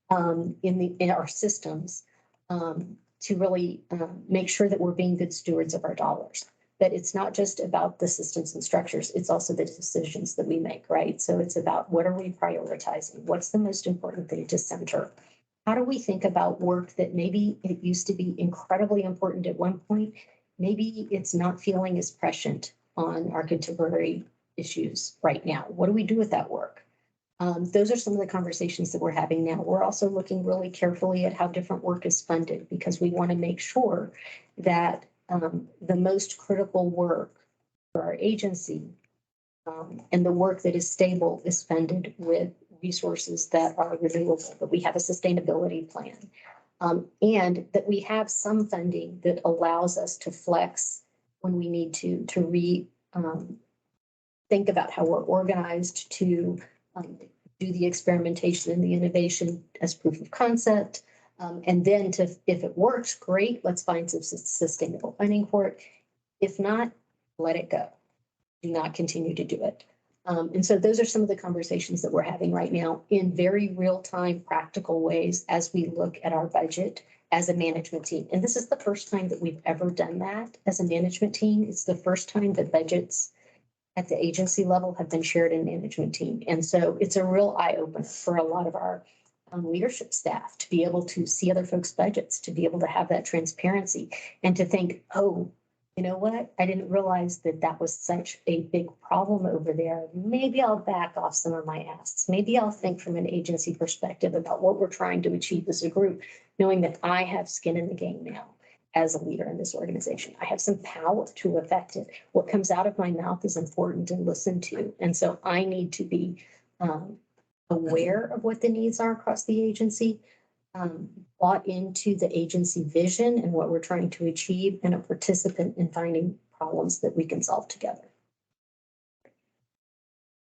in our systems, to really make sure that we're being good stewards of our dollars. That it's not just about the systems and structures, it's also the decisions that we make, right? So it's about, what are we prioritizing? What's the most important thing to center? How do we think about work that maybe it used to be incredibly important at one point? Maybe it's not feeling as prescient on our contemporary issues right now. What do we do with that work? Those are some of the conversations that we're having now. We're also looking really carefully at how different work is funded, because we want to make sure that the most critical work for our agency and the work that is stable is funded with resources that are renewable, that we have a sustainability plan, and that we have some funding that allows us to flex when we need to think about how we're organized to do the experimentation and the innovation as proof of concept. And then if it works, great, let's find some sustainable funding for it. If not, let it go. Do not continue to do it. And so those are some of the conversations that we're having right now in very real-time, practical ways as we look at our budget as a management team. And this is the first time that we've ever done that as a management team. It's the first time that budgets at the agency level have been shared in management team. And so it's a real eye-opener for a lot of our leadership staff to be able to see other folks' budgets, to be able to have that transparency, and to think, oh, you know what? I didn't realize that that was such a big problem over there. Maybe I'll back off some of my asks. Maybe I'll think from an agency perspective about what we're trying to achieve as a group, knowing that I have skin in the game now as a leader in this organization. I have some power to affect it. What comes out of my mouth is important and listened to. And so I need to be aware of what the needs are across the agency, bought into the agency vision and what we're trying to achieve, and a participant in finding problems that we can solve together.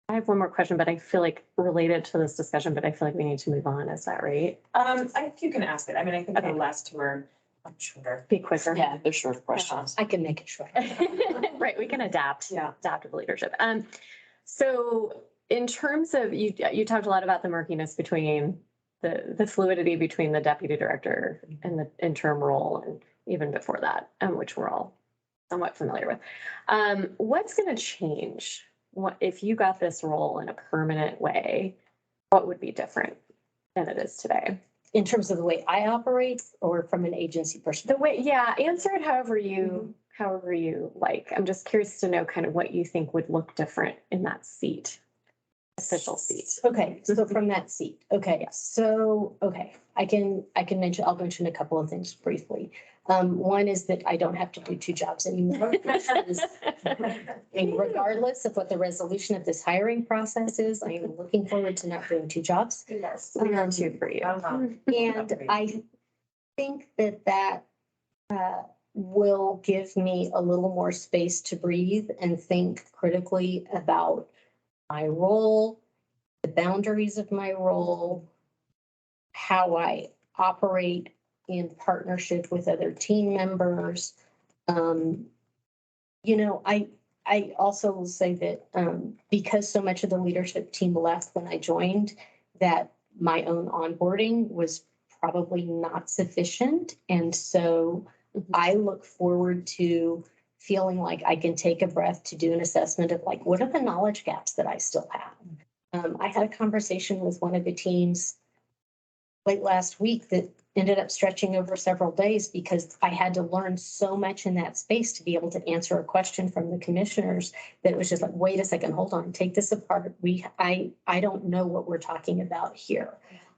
I have one more question, but I feel like related to this discussion, but I feel like we need to move on. Is that right? I think you can ask it. I mean, I think the last two are shorter. Be quicker. Yeah, they're short questions. I can make it short. Right, we can adapt. Yeah. Adaptive leadership. So in terms of, you talked a lot about the murkiness between the fluidity between the deputy director and the interim role, and even before that, which we're all somewhat familiar with. What's going to change? What if you got this role in a permanent way? What would be different than it is today? In terms of the way I operate, or from an agency perspective? The way, yeah, answer it however you like. I'm just curious to know kind of what you think would look different in that seat, official seat. Okay, so from that seat, okay, so, okay, I'll mention a couple of things briefly. One is that I don't have to do two jobs anymore. And regardless of what the resolution of this hiring process is, I am looking forward to not doing two jobs. Yes, we are too for you. And I think that will give me a little more space to breathe and think critically about my role, the boundaries of my role, how I operate in partnership with other team members. I also will say that because so much of the leadership team left when I joined, that my own onboarding was probably not sufficient. And so I look forward to feeling like I can take a breath to do an assessment of like, what are the knowledge gaps that I still have? I had a conversation with one of the teams late last week that ended up stretching over several days because I had to learn so much in that space to be able to answer a question from the commissioners that it was just like, wait a second, hold on, take this apart. I don't know what we're talking about here.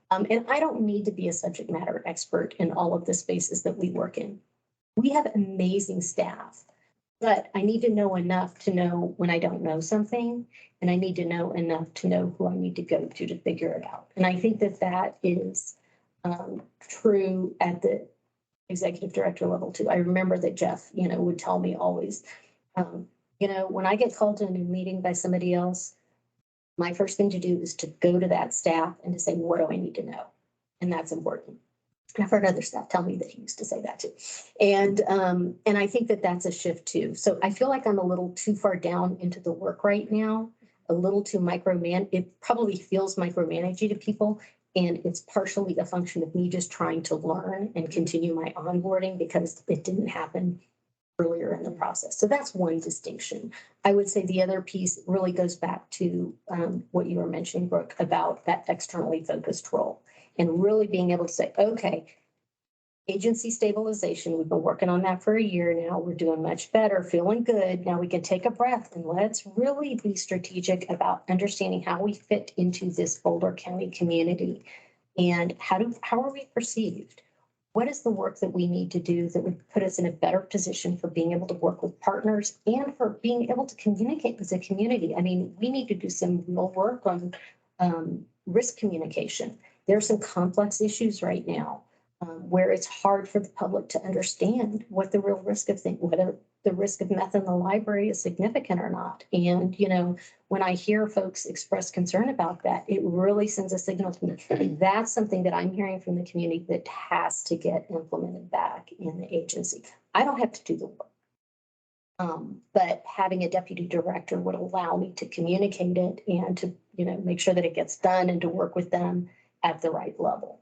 And I don't need to be a subject matter expert in all of the spaces that we work in. We have amazing staff, but I need to know enough to know when I don't know something, and I need to know enough to know who I need to go to figure it out. And I think that that is true at the executive director level too. I remember that Jeff, would tell me always, when I get called to a new meeting by somebody else, my first thing to do is to go to that staff and to say, what do I need to know? And that's important. And I've heard other staff tell me that he used to say that too. And I think that that's a shift too. So I feel like I'm a little too far down into the work right now, a little too it probably feels micromanaging to people. And it's partially a function of me just trying to learn and continue my onboarding because it didn't happen earlier in the process. So that's one distinction. I would say the other piece really goes back to what you were mentioning, Brooke, about that externally focused role and really being able to say, okay, agency stabilization, we've been working on that for a year now. We're doing much better, feeling good. Now we can take a breath and let's really be strategic about understanding how we fit into this Boulder County community and how are we perceived? What is the work that we need to do that would put us in a better position for being able to work with partners and for being able to communicate with the community? I mean, we need to do some real work on risk communication. There are some complex issues right now where it's hard for the public to understand what the real risk of things, whether the risk of meth in the library is significant or not. And, when I hear folks express concern about that, it really sends a signal to me. That's something that I'm hearing from the community that has to get implemented back in the agency. I don't have to do the work. But having a deputy director would allow me to communicate it and to, make sure that it gets done and to work with them at the right level.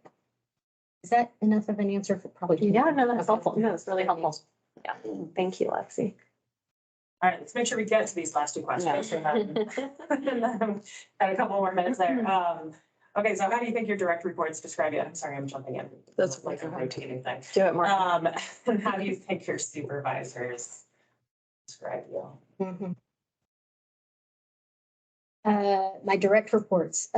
Is that enough of an answer for probably? Yeah, no, that's helpful. No, it's really helpful. Yeah, thank you, Lexi. All right, let's make sure we get to these last two questions. And then got a couple more minutes there. Okay, so how do you think your direct reports describe you? I'm sorry, I'm jumping in. That's like a rotating thing. Do it, Mark. And how do you think your supervisors describe you? Mhm. My direct reports.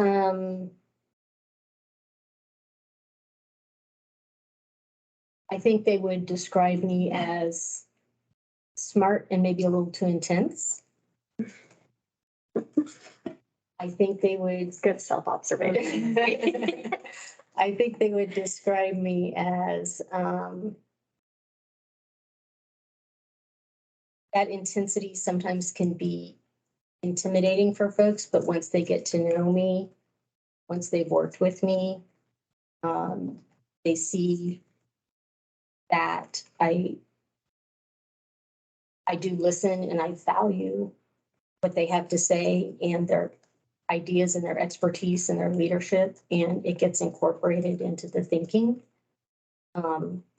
I think they would describe me as smart and maybe a little too intense. I think they would. Good self-observation. I think they would describe me as that intensity sometimes can be intimidating for folks, but once they get to know me, once they've worked with me, they see that I do listen and I value what they have to say and their ideas and their expertise and their leadership, and it gets incorporated into the thinking.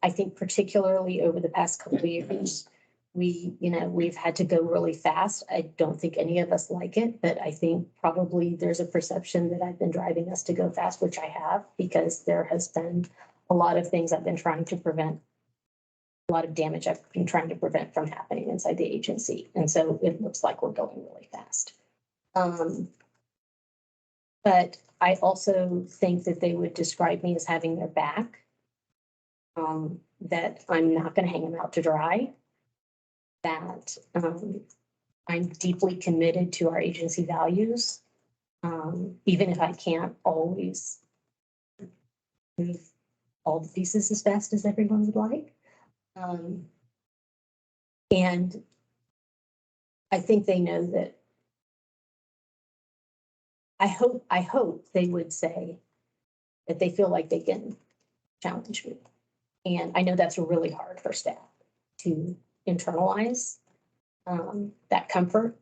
I think particularly over the past couple of years, we've had to go really fast. I don't think any of us like it, but I think probably there's a perception that I've been driving us to go fast, which I have, because there has been a lot of things I've been trying to prevent, a lot of damage I've been trying to prevent from happening inside the agency. And so it looks like we're going really fast. But I also think that they would describe me as having their back, that I'm not going to hang them out to dry, that I'm deeply committed to our agency values, even if I can't always move all the pieces as fast as everyone would like. And I think they know that. I hope they would say that they feel like they can challenge me. And I know that's really hard for staff to internalize that comfort,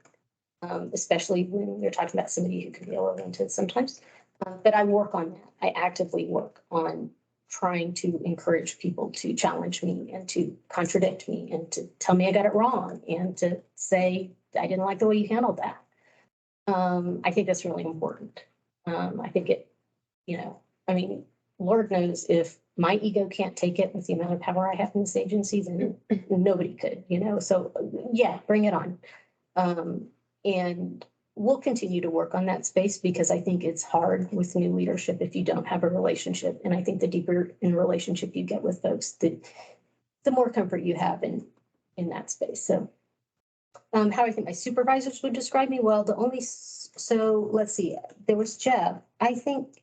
especially when you're talking about somebody who can be oriented sometimes. But I work on that. I actively work on trying to encourage people to challenge me and to contradict me and to tell me I got it wrong and to say, I didn't like the way you handled that. I think that's really important. I think it, I mean, Lord knows if my ego can't take it with the amount of power I have in this agency, then nobody could, so yeah, bring it on. And we'll continue to work on that space because I think it's hard with new leadership if you don't have a relationship. And I think the deeper in relationship you get with folks, the more comfort you have in that space. So how I think my supervisors would describe me, well, so let's see, there was Jeff. I think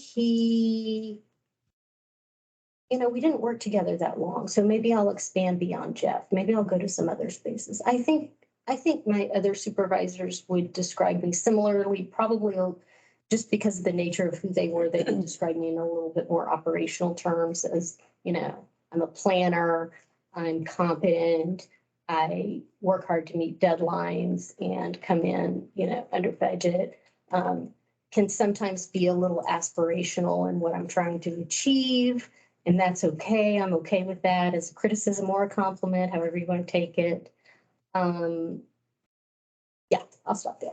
he, we didn't work together that long, so maybe I'll expand beyond Jeff. Maybe I'll go to some other spaces. I think my other supervisors would describe me similarly, probably just because of the nature of who they were, they would describe me in a little bit more operational terms as, I'm a planner, I'm competent, I work hard to meet deadlines and come in, under budget. Can sometimes be a little aspirational in what I'm trying to achieve, and that's okay. I'm okay with that as a criticism or a compliment, however you want to take it. Yeah, I'll stop there.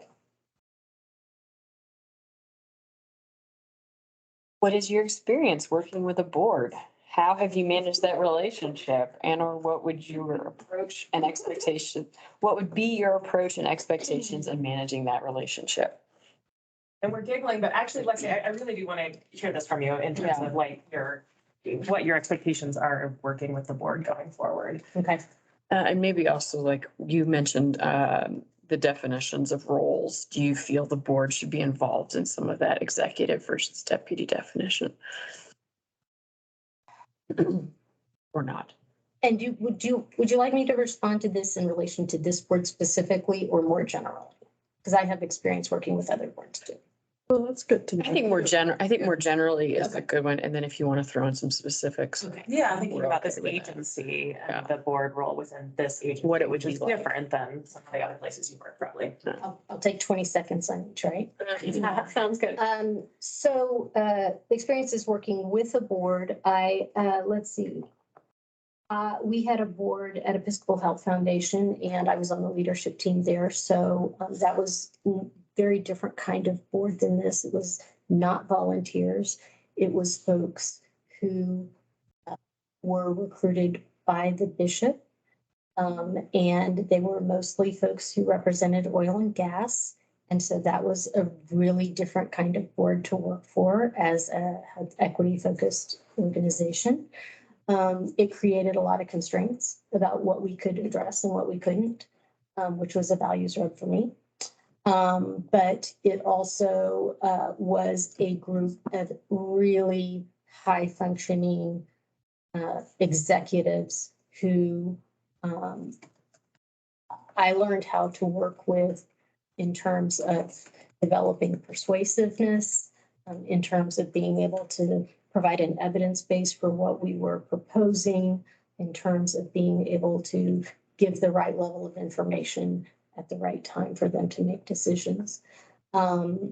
What is your experience working with a board? How have you managed that relationship? And or what would your approach and expectation, what would be your approach and expectations in managing that relationship? And we're giggling, but actually, Lexi, I really do want to hear this from you in terms of like what your expectations are of working with the board going forward. Okay. And maybe also like you mentioned, the definitions of roles. Do you feel the board should be involved in some of that executive versus deputy definition? Or not? And would you like me to respond to this in relation to this board specifically or more generally? Because I have experience working with other boards too. Well, that's good to know. I think more generally is a good one. And then if you want to throw in some specifics. Okay. Yeah, I'm thinking We're about this okay with that. agency Yeah. and the board role within this agency. What it would which is be like. different than some of the other places you work probably. I'll take 20 seconds on each, right? Sounds good. So the experience is working with a board. Let's see. We had a board at Episcopal Health Foundation and I was on the leadership team there. So that was very different kind of board than this. It was not volunteers. It was folks who were recruited by the bishop. And they were mostly folks who represented oil and gas. And so that was a really different kind of board to work for as a equity focused organization. It created a lot of constraints about what we could address and what we couldn't, which was a values rub for me. But it also was a group of really high functioning executives who I learned how to work with in terms of developing persuasiveness, in terms of being able to provide an evidence base for what we were proposing, in terms of being able to give the right level of information at the right time for them to make decisions. I've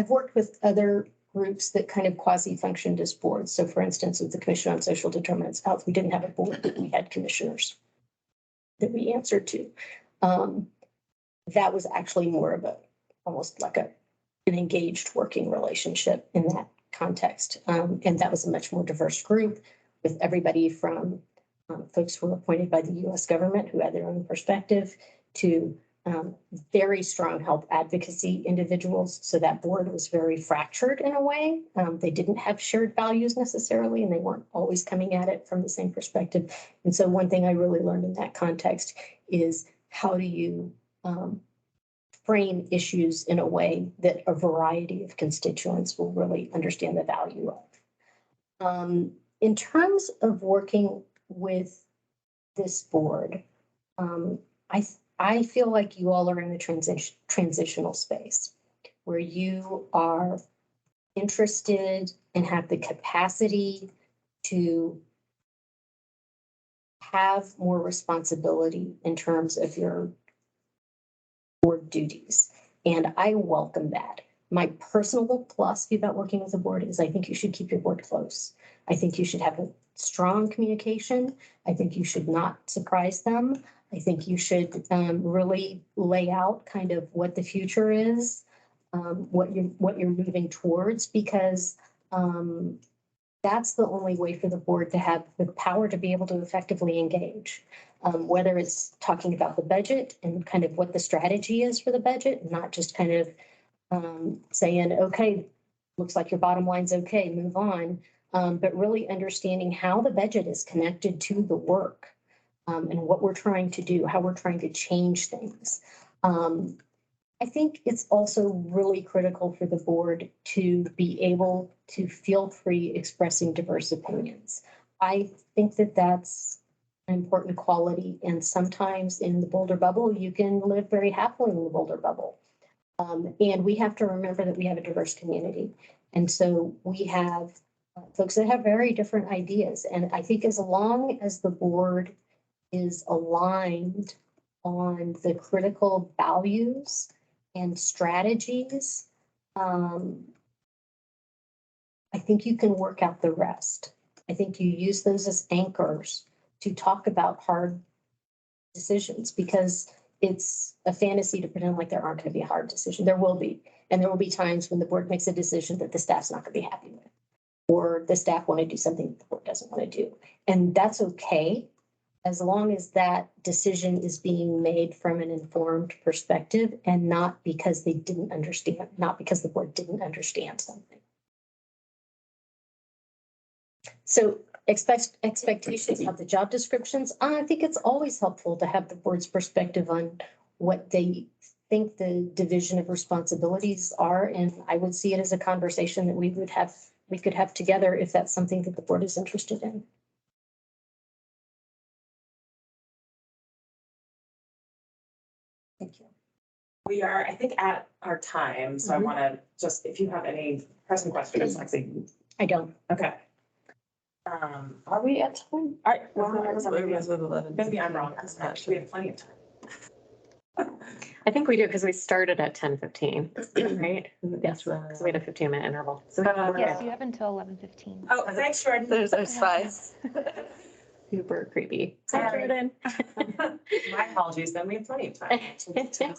worked with other groups that kind of quasi-functioned as boards. So for instance, with the Commission on Social Determinants of Health, we didn't have a board, we had commissioners that we answered to. That was actually more of almost like an engaged working relationship in that context. And that was a much more diverse group with everybody from folks who were appointed by the US government who had their own perspective to very strong health advocacy individuals. So that board was very fractured in a way. They didn't have shared values necessarily, and they weren't always coming at it from the same perspective. And so one thing I really learned in that context is how do you frame issues in a way that a variety of constituents will really understand the value of. In terms of working with this board, I feel like you all are in a transitional space where you are interested and have the capacity to have more responsibility in terms of your board duties. And I welcome that. My personal philosophy about working with a board is I think you should keep your board close. I think you should have a strong communication. I think you should not surprise them. I think you should really lay out kind of what the future is, what you're moving towards, because that's the only way for the board to have the power to be able to effectively engage. Whether it's talking about the budget and kind of what the strategy is for the budget, not just kind of saying, okay, looks like your bottom line's okay, move on. But really understanding how the budget is connected to the work and what we're trying to do, how we're trying to change things. I think it's also really critical for the board to be able to feel free expressing diverse opinions. I think that that's an important quality. And sometimes in the Boulder bubble, you can live very happily in the Boulder bubble. And we have to remember that we have a diverse community. And so we have folks that have very different ideas. And I think as long as the board is aligned on the critical values and strategies, I think you can work out the rest. I think you use those as anchors to talk about hard decisions, because it's a fantasy to pretend like there aren't going to be a hard decision. There will be. And there will be times when the board makes a decision that the staff's not going to be happy with, or the staff want to do something the board doesn't want to do. And that's okay, as long as that decision is being made from an informed perspective and not because they didn't understand, not because the board didn't understand something. So expectations of the job descriptions. I think it's always helpful to have the board's perspective on what they think the division of responsibilities are. And I would see it as a conversation that we could have together if that's something that the board is interested in. Thank you. We are, I think, at our time, so I want to just, if you have any pressing questions, Lexi. I don't. Okay. Are we at time? All right, well, Was it 11? maybe I'm wrong. We have plenty of time. I think we do, because we started at 10:15, right? Yes, because we had a 15-minute interval. So Yes, you have until 11:15. Oh, thanks, Jordan. There's 5. super creepy. Sorry. Jordan. My apologies, then we have plenty of time.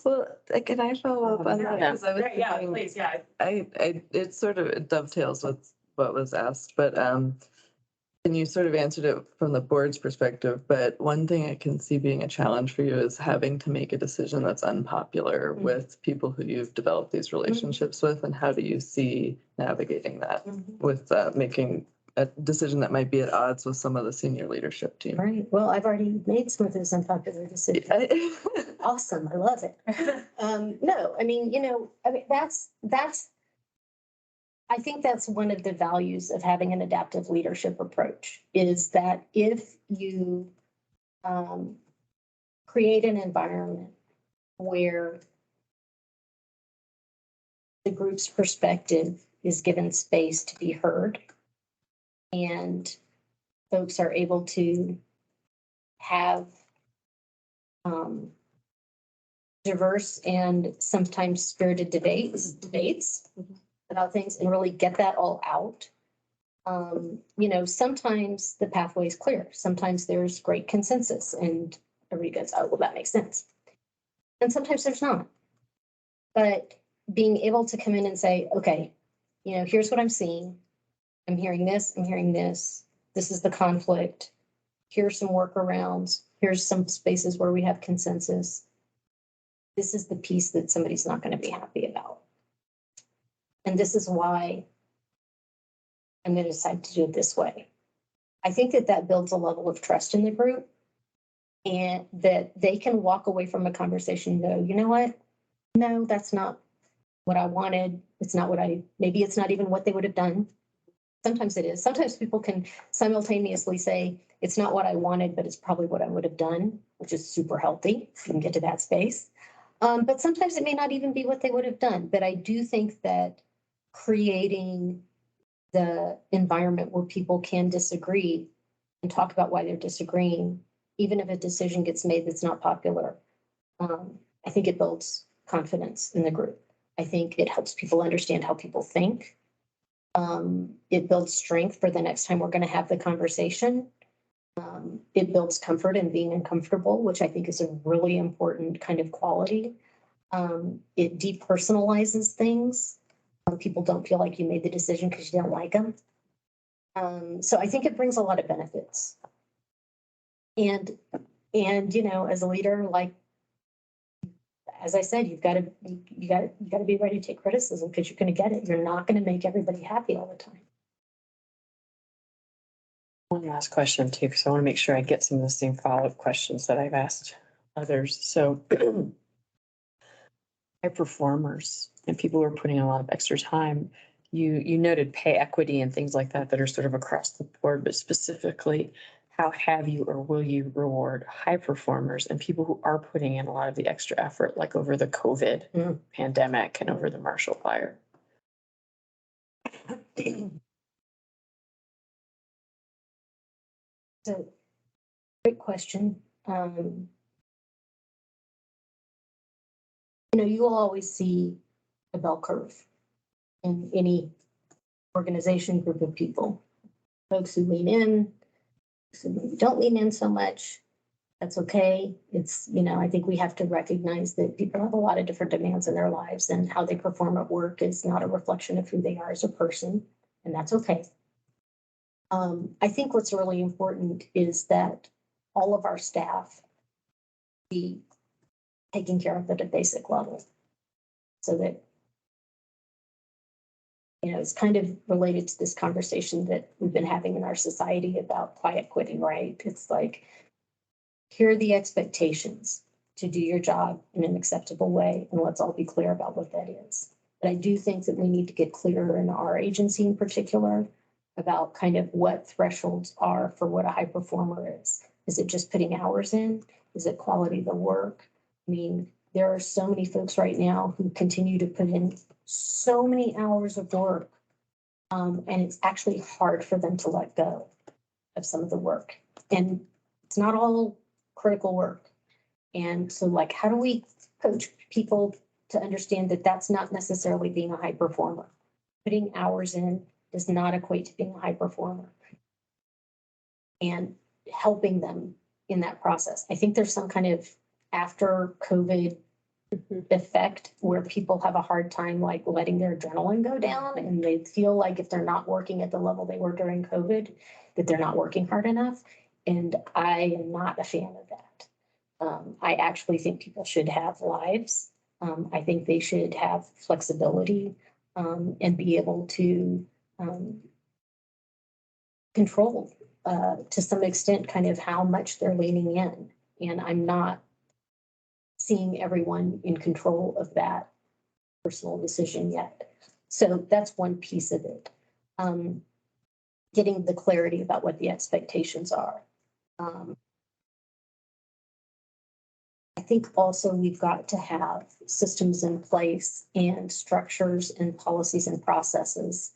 Well, can I follow up on that? Yeah, 'Cause I was yeah, thinking- please, yeah. it sort of dovetails with what was asked, but and you sort of answered it from the board's perspective, but one thing I can see being a challenge for you is having to make a decision that's unpopular with people who you've developed these relationships with, and how do you see navigating that with making a decision that might be at odds with some of the senior leadership team? Right. Well, I've already made some of those unpopular decisions. Awesome. I love it. No, I mean, I think that's one of the values of having an adaptive leadership approach, is that if you create an environment where the group's perspective is given space to be heard, and folks are able to have diverse and sometimes spirited debates about things, and really get that all out. Sometimes the pathway is clear. Sometimes there's great consensus and everybody goes, oh, well, that makes sense. And sometimes there's not. But being able to come in and say, okay, here's what I'm seeing. I'm hearing this, I'm hearing this. This is the conflict. Here's some workarounds. Here's some spaces where we have consensus. This is the piece that somebody's not going to be happy about. And this is why I'm going to decide to do it this way. I think that builds a level of trust in the group, and that they can walk away from a conversation and go, you know what? No, that's not what I wanted. It's not maybe it's not even what they would have done. Sometimes it is. Sometimes people can simultaneously say, it's not what I wanted, but it's probably what I would have done, which is super healthy. You can get to that space. But sometimes it may not even be what they would have done. But I do think that creating the environment where people can disagree and talk about why they're disagreeing, even if a decision gets made that's not popular, I think it builds confidence in the group. I think it helps people understand how people think. It builds strength for the next time we're going to have the conversation. It builds comfort in being uncomfortable, which I think is a really important kind of quality. It depersonalizes things. People don't feel like you made the decision because you didn't like them. So I think it brings a lot of benefits. And you know, as a leader, like, as I said, you got to be ready to take criticism because you're going to get it. You're not going to make everybody happy all the time. One last question too, because I want to make sure I get some of the same follow-up questions that I've asked others. So high performers and people who are putting in a lot of extra time, you noted pay equity and things like that that are sort of across the board, but specifically, how have you or will you reward high performers and people who are putting in a lot of the extra effort, like over the COVID pandemic and over the Marshall Fire? So, great question. You know, you will always see a bell curve in any organization, group of people. Folks who lean in, folks who maybe don't lean in so much. That's okay. It's, you know, I think we have to recognize that people have a lot of different demands in their lives, and how they perform at work is not a reflection of who they are as a person, and that's okay. I think what's really important is that all of our staff be taken care of at a basic level, so that, you know, it's kind of related to this conversation that we've been having in our society about quiet quitting, right? It's like, here are the expectations to do your job in an acceptable way, and let's all be clear about what that is. But I do think that we need to get clearer in our agency in particular about kind of what thresholds are for what a high performer is. Is it just putting hours in? Is it quality of the work? I mean, there are so many folks right now who continue to put in so many hours of work, and it's actually hard for them to let go of some of the work. And it's not all critical work. And so, like, how do we coach people to understand that that's not necessarily being a high performer? Putting hours in does not equate to being a high performer, and helping them in that process. I think there's some kind of after COVID effect where people have a hard time like letting their adrenaline go down, and they feel like if they're not working at the level they were during COVID, that they're not working hard enough. And I am not a fan of that. I actually think people should have lives. I think they should have flexibility, and be able to control to some extent kind of how much they're leaning in. And I'm not seeing everyone in control of that personal decision yet. So that's one piece of it. Getting the clarity about what the expectations are. I think also we've got to have systems in place and structures and policies and processes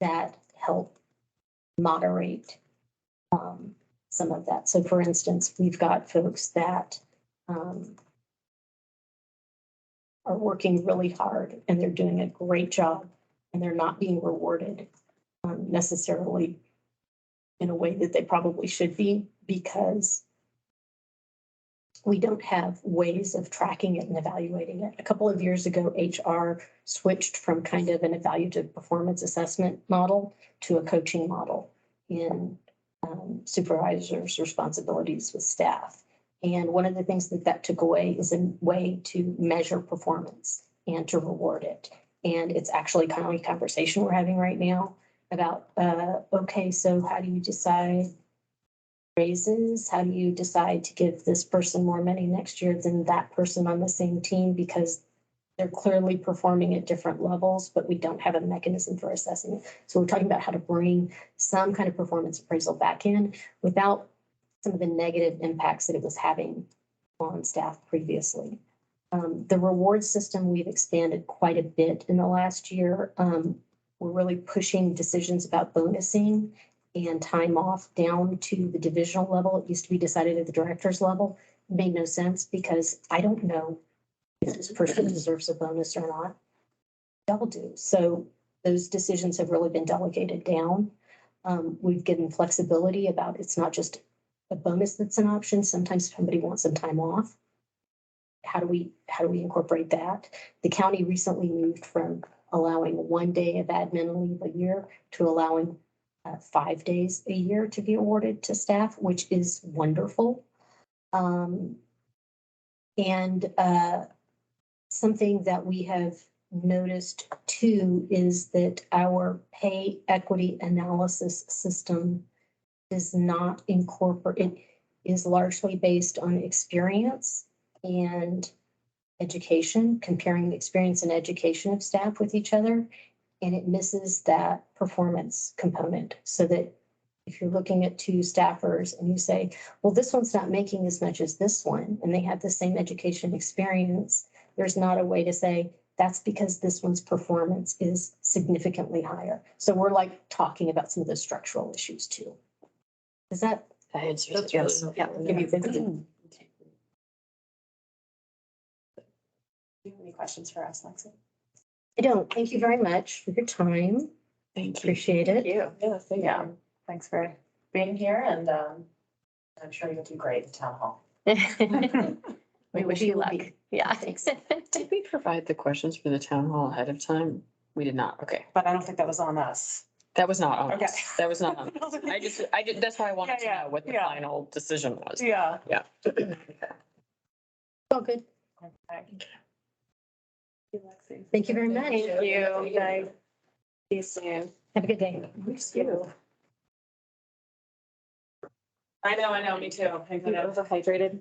that help moderate some of that. So for instance, we've got folks that are working really hard and they're doing a great job, and they're not being rewarded necessarily in a way that they probably should be, because we don't have ways of tracking it and evaluating it. A couple of years ago, HR switched from kind of an evaluative performance assessment model to a coaching model in supervisors' responsibilities with staff. And one of the things that took away is a way to measure performance and to reward it. And it's actually kind of a conversation we're having right now about, okay, so how do you decide raises? How do you decide to give this person more money next year than that person on the same team? Because they're clearly performing at different levels, but we don't have a mechanism for assessing it. So we're talking about how to bring some kind of performance appraisal back in without some of the negative impacts that it was having on staff previously. The reward system, we've expanded quite a bit in the last year. We're really pushing decisions about bonusing and time off down to the divisional level. It used to be decided at the director's level. It made no sense because I don't know if this person deserves a bonus or not. Y'all do. So those decisions have really been delegated down. We've given flexibility about it's not just a bonus that's an option. Sometimes somebody wants some time off. How do we incorporate that? The county recently moved from allowing 1 day of admin leave a year to allowing 5 days a year to be awarded to staff, which is wonderful. And something that we have noticed too is that our pay equity analysis system does not incorporate, it is largely based on experience and education, comparing the experience and education of staff with each other. And it misses that performance component, so that if you're looking at two staffers and you say, well, this one's not making as much as this one, and they have the same education experience, there's not a way to say that's because this one's performance is significantly higher. So we're like talking about some of the structural issues too. Is that? That answers it. Yes. Yes. Yeah. Give you Do you have any questions for us, Lexi? I don't. Thank you very much for your time. Thank you. Appreciate it. you. Yeah, thanks for being here and I'm sure you'll do great at town hall. We wish you luck. Yeah. Thanks. Did we provide the questions for the town hall ahead of time? We did not. Okay. But I don't think that was on us. That was not on Okay. us. That was not on us. I did, that's why I wanted to Yeah, know what the yeah. final decision was. Yeah. Yeah. All good. Thank you very much. Thank you. Bye. See you soon. Have a good day. You. I know, me too. You overhydrated.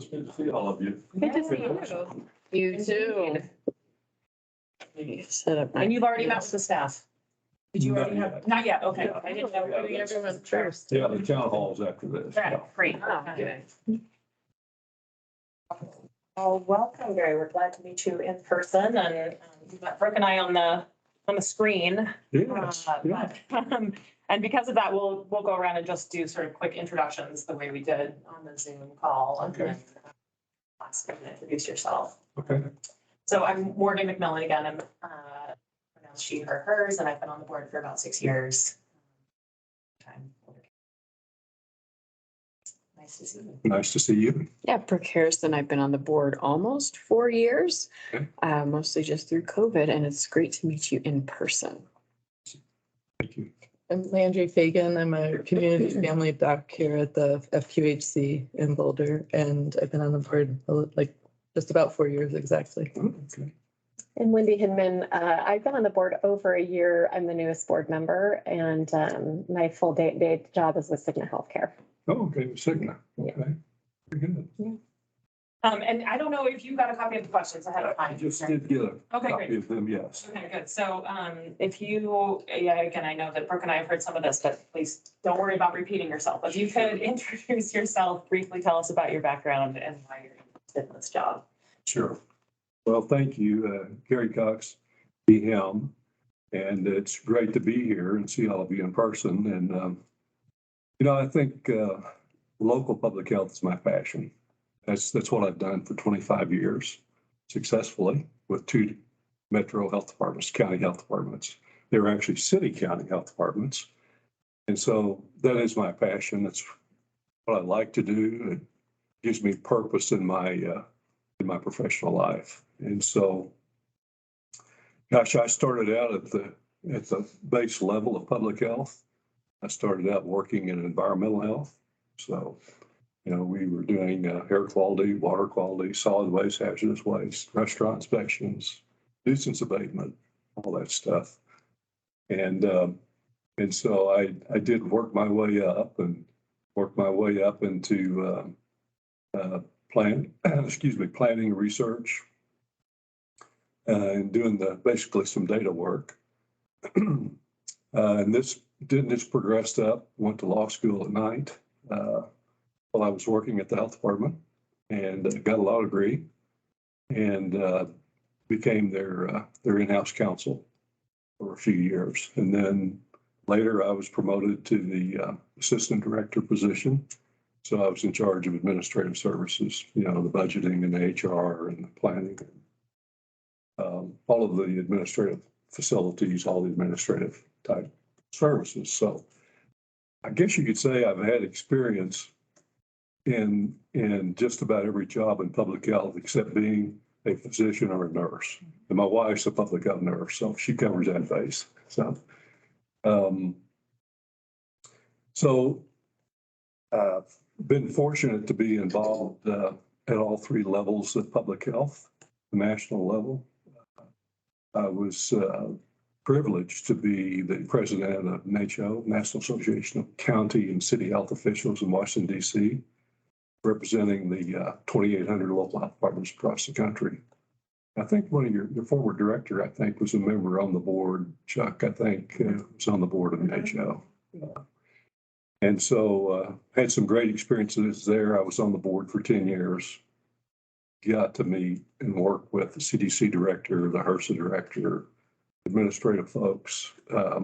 it's good to see all of you. Good to see you. You too. Set up. And you've already met with the staff? Did you Not already have? yet. Not yet, okay. Yeah. I didn't know. Yeah, Maybe that's- everyone first. Yeah, the town halls after this. Right, Yeah. great. Okay. Well, welcome, Gary. We're glad to meet you in person and you've got Brooke and I on the screen. Yes, yeah. And because of that, we'll go around and just do sort of quick introductions the way we did on the Zoom call. And Okay. then ask you to introduce yourself. Okay. So I'm Morgan McMillan again. I'm pronounced she, her, hers, and I've been on the board for about 6 years. Nice to see you. Nice to see you. Yeah, Brooke Harrison, I've been on the board almost 4 years, Okay. Mostly just through COVID, and it's great to meet you in person. Thank you. I'm Landry Fagan. I'm a community family doc here at the FQHC in Boulder, and I've been on the board like just about 4 years exactly. Okay. And Wendy Hinman, I've been on the board over a year. I'm the newest board member and my full day job is with Cigna Healthcare. Oh, okay, Cigna. Yeah. Okay. Very good. And I don't know if you got a copy of the questions ahead of I time. just did get a Okay, copy great. of them, yes. Okay, good. So, if you, yeah, again, I know that Brooke and I have heard some of this, but please don't worry about repeating yourself. If you could introduce yourself, briefly tell us about your background and why you're interested in this job. Sure. Well, thank you, Gary Cox, B. Helm. And it's great to be here and see all of you in person. And, I think local public health is my passion. That's what I've done for 25 years successfully with 2 metro health departments, county health departments. They were actually city county health departments. And so that is my passion. That's what I like to do. It gives me purpose in my professional life. And so, gosh, I started out at the base level of public health. I started out working in environmental health. So, we were doing air quality, water quality, solid waste, hazardous waste, restaurant inspections, nuisance abatement, all that stuff. And so I did work my way up into planning research and doing basically some data work. And this progressed up, went to law school at night while I was working at the health department and got a law degree and became their in-house counsel for a few years. And then later I was promoted to the assistant director position. So I was in charge of administrative services, the budgeting and the HR and the planning, all of the administrative facilities, all the administrative type services. So I guess you could say I've had experience in just about every job in public health except being a physician or a nurse. And my wife's a public health nurse, so she covers that base. So, been fortunate to be involved at all 3 levels of public health, the national level. I was privileged to be the president of NACHO, National Association of County and City Health Officials in Washington, D.C., representing the 2,800 local health departments across the country. I think one of your former director, I think, was a member on the board. Chuck, I think, was on the board of NACHO. And so had some great experiences there. I was on the board for 10 years. Got to meet and work with the CDC director, the HRSA director, administrative folks at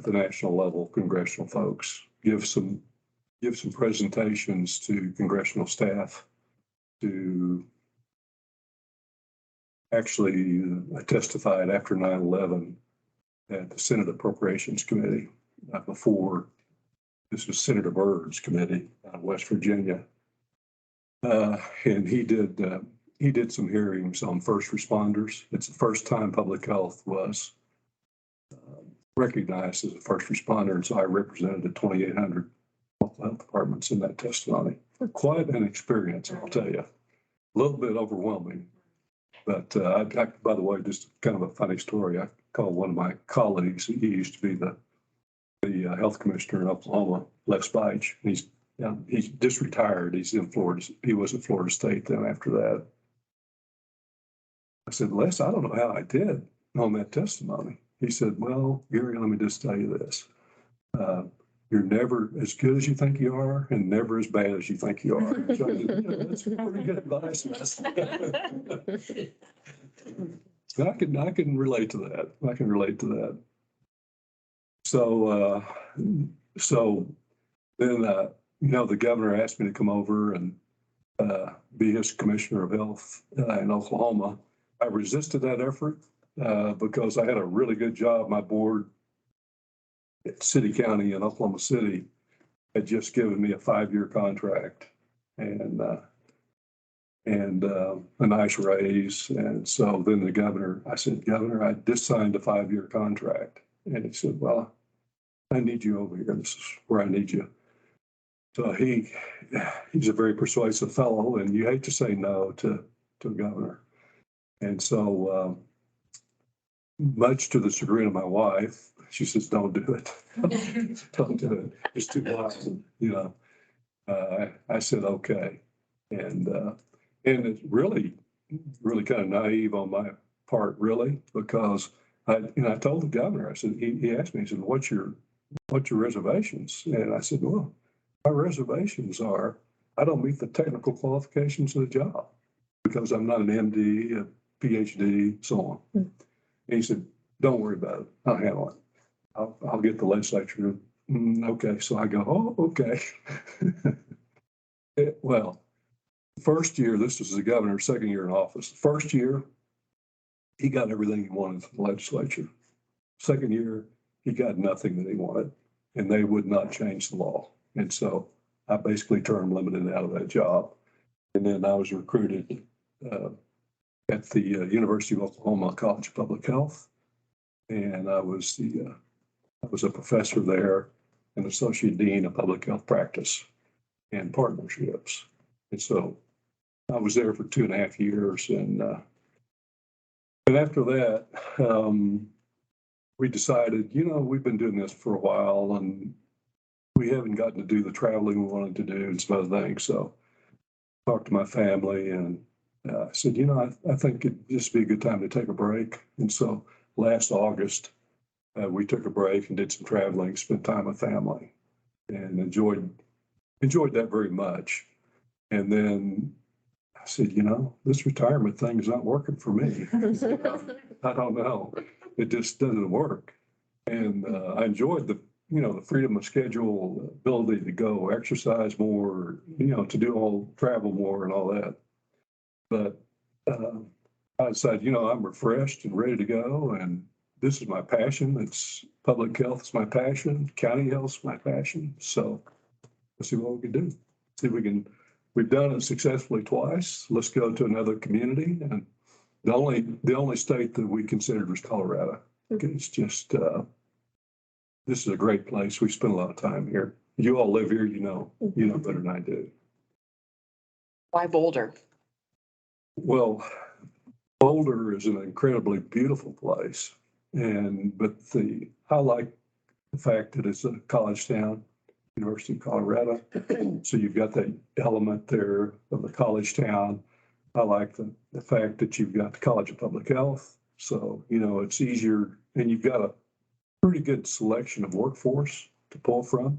the national level, congressional folks, give some presentations to congressional staff. I testified after 9/11 at the Senate Appropriations Committee before. This was Senator Byrd's committee out of West Virginia. And he did some hearings on first responders. It's the first time public health was recognized as a first responder. And so I represented the 2,800 local health departments in that testimony. Quite an experience, I'll tell you. A little bit overwhelming. But by the way, just kind of a funny story. I called one of my colleagues. He used to be the health commissioner in Oklahoma, Les Beich. He's Yeah, he's just retired. He's in Florida. He was at Florida State then after that. I said, Les, I don't know how I did on that testimony. He said, well, Gary, let me just tell you this. You're never as good as you think you are and never as bad as you think you are. So, that's pretty good advice. I can relate to that. I can relate to that. So, then, the governor asked me to come over and be his commissioner of health in Oklahoma. I resisted that effort because I had a really good job. My board at City County in Oklahoma City had just given me a 5-year contract and a nice raise. And so then I said, Governor, I just signed a 5-year contract. And he said, well, I need you over here. This is where I need you. So he's a very persuasive fellow, and you hate to say no to a governor. And so, much to the chagrin of my wife, she says, don't do it. Don't do it. It's too wild, I said, okay. And it's really kind of naive on my part, really, because I told the governor, I said, he asked me, he said, what's your reservations? And I said, well, my reservations are, I don't meet the technical qualifications of the job because I'm not an MD, a PhD, so on. And he said, don't worry about it. I'll handle it. I'll get the legislature. Okay. So I go, oh, okay. Well, first year, this was the governor's second year in office. First year, he got everything he wanted from the legislature. Second year, he got nothing that he wanted, and they would not change the law. And so I basically term limited out of that job. And then I was recruited at the University of Oklahoma College of Public Health. And I was a professor there, an associate dean of public health practice and partnerships. And so I was there for 2.5 years. And after that, we decided, we've been doing this for a while and we haven't gotten to do the traveling we wanted to do and some other things. So I talked to my family and I said, I think it'd just be a good time to take a break. And so last August, we took a break and did some traveling, spent time with family and enjoyed that very much. And then I said, this retirement thing is not working for me. I don't know. It just doesn't work. And I enjoyed the freedom of schedule, ability to go exercise more, to travel more and all that. But I decided, I'm refreshed and ready to go. And this is my passion. It's public health is my passion. County health is my passion. So let's see what we can do. See if we've done it successfully twice. Let's go to another community. And the only state that we considered was Colorado. It's just, this is a great place. We spend a lot of time here. You all live here, you know better than I do. Why Boulder? Well, Boulder is an incredibly beautiful place. But I like the fact that it's a college town, University of Colorado. So you've got that element there of the college town. I like the fact that you've got the College of Public Health. So, it's easier and you've got a pretty good selection of workforce to pull from.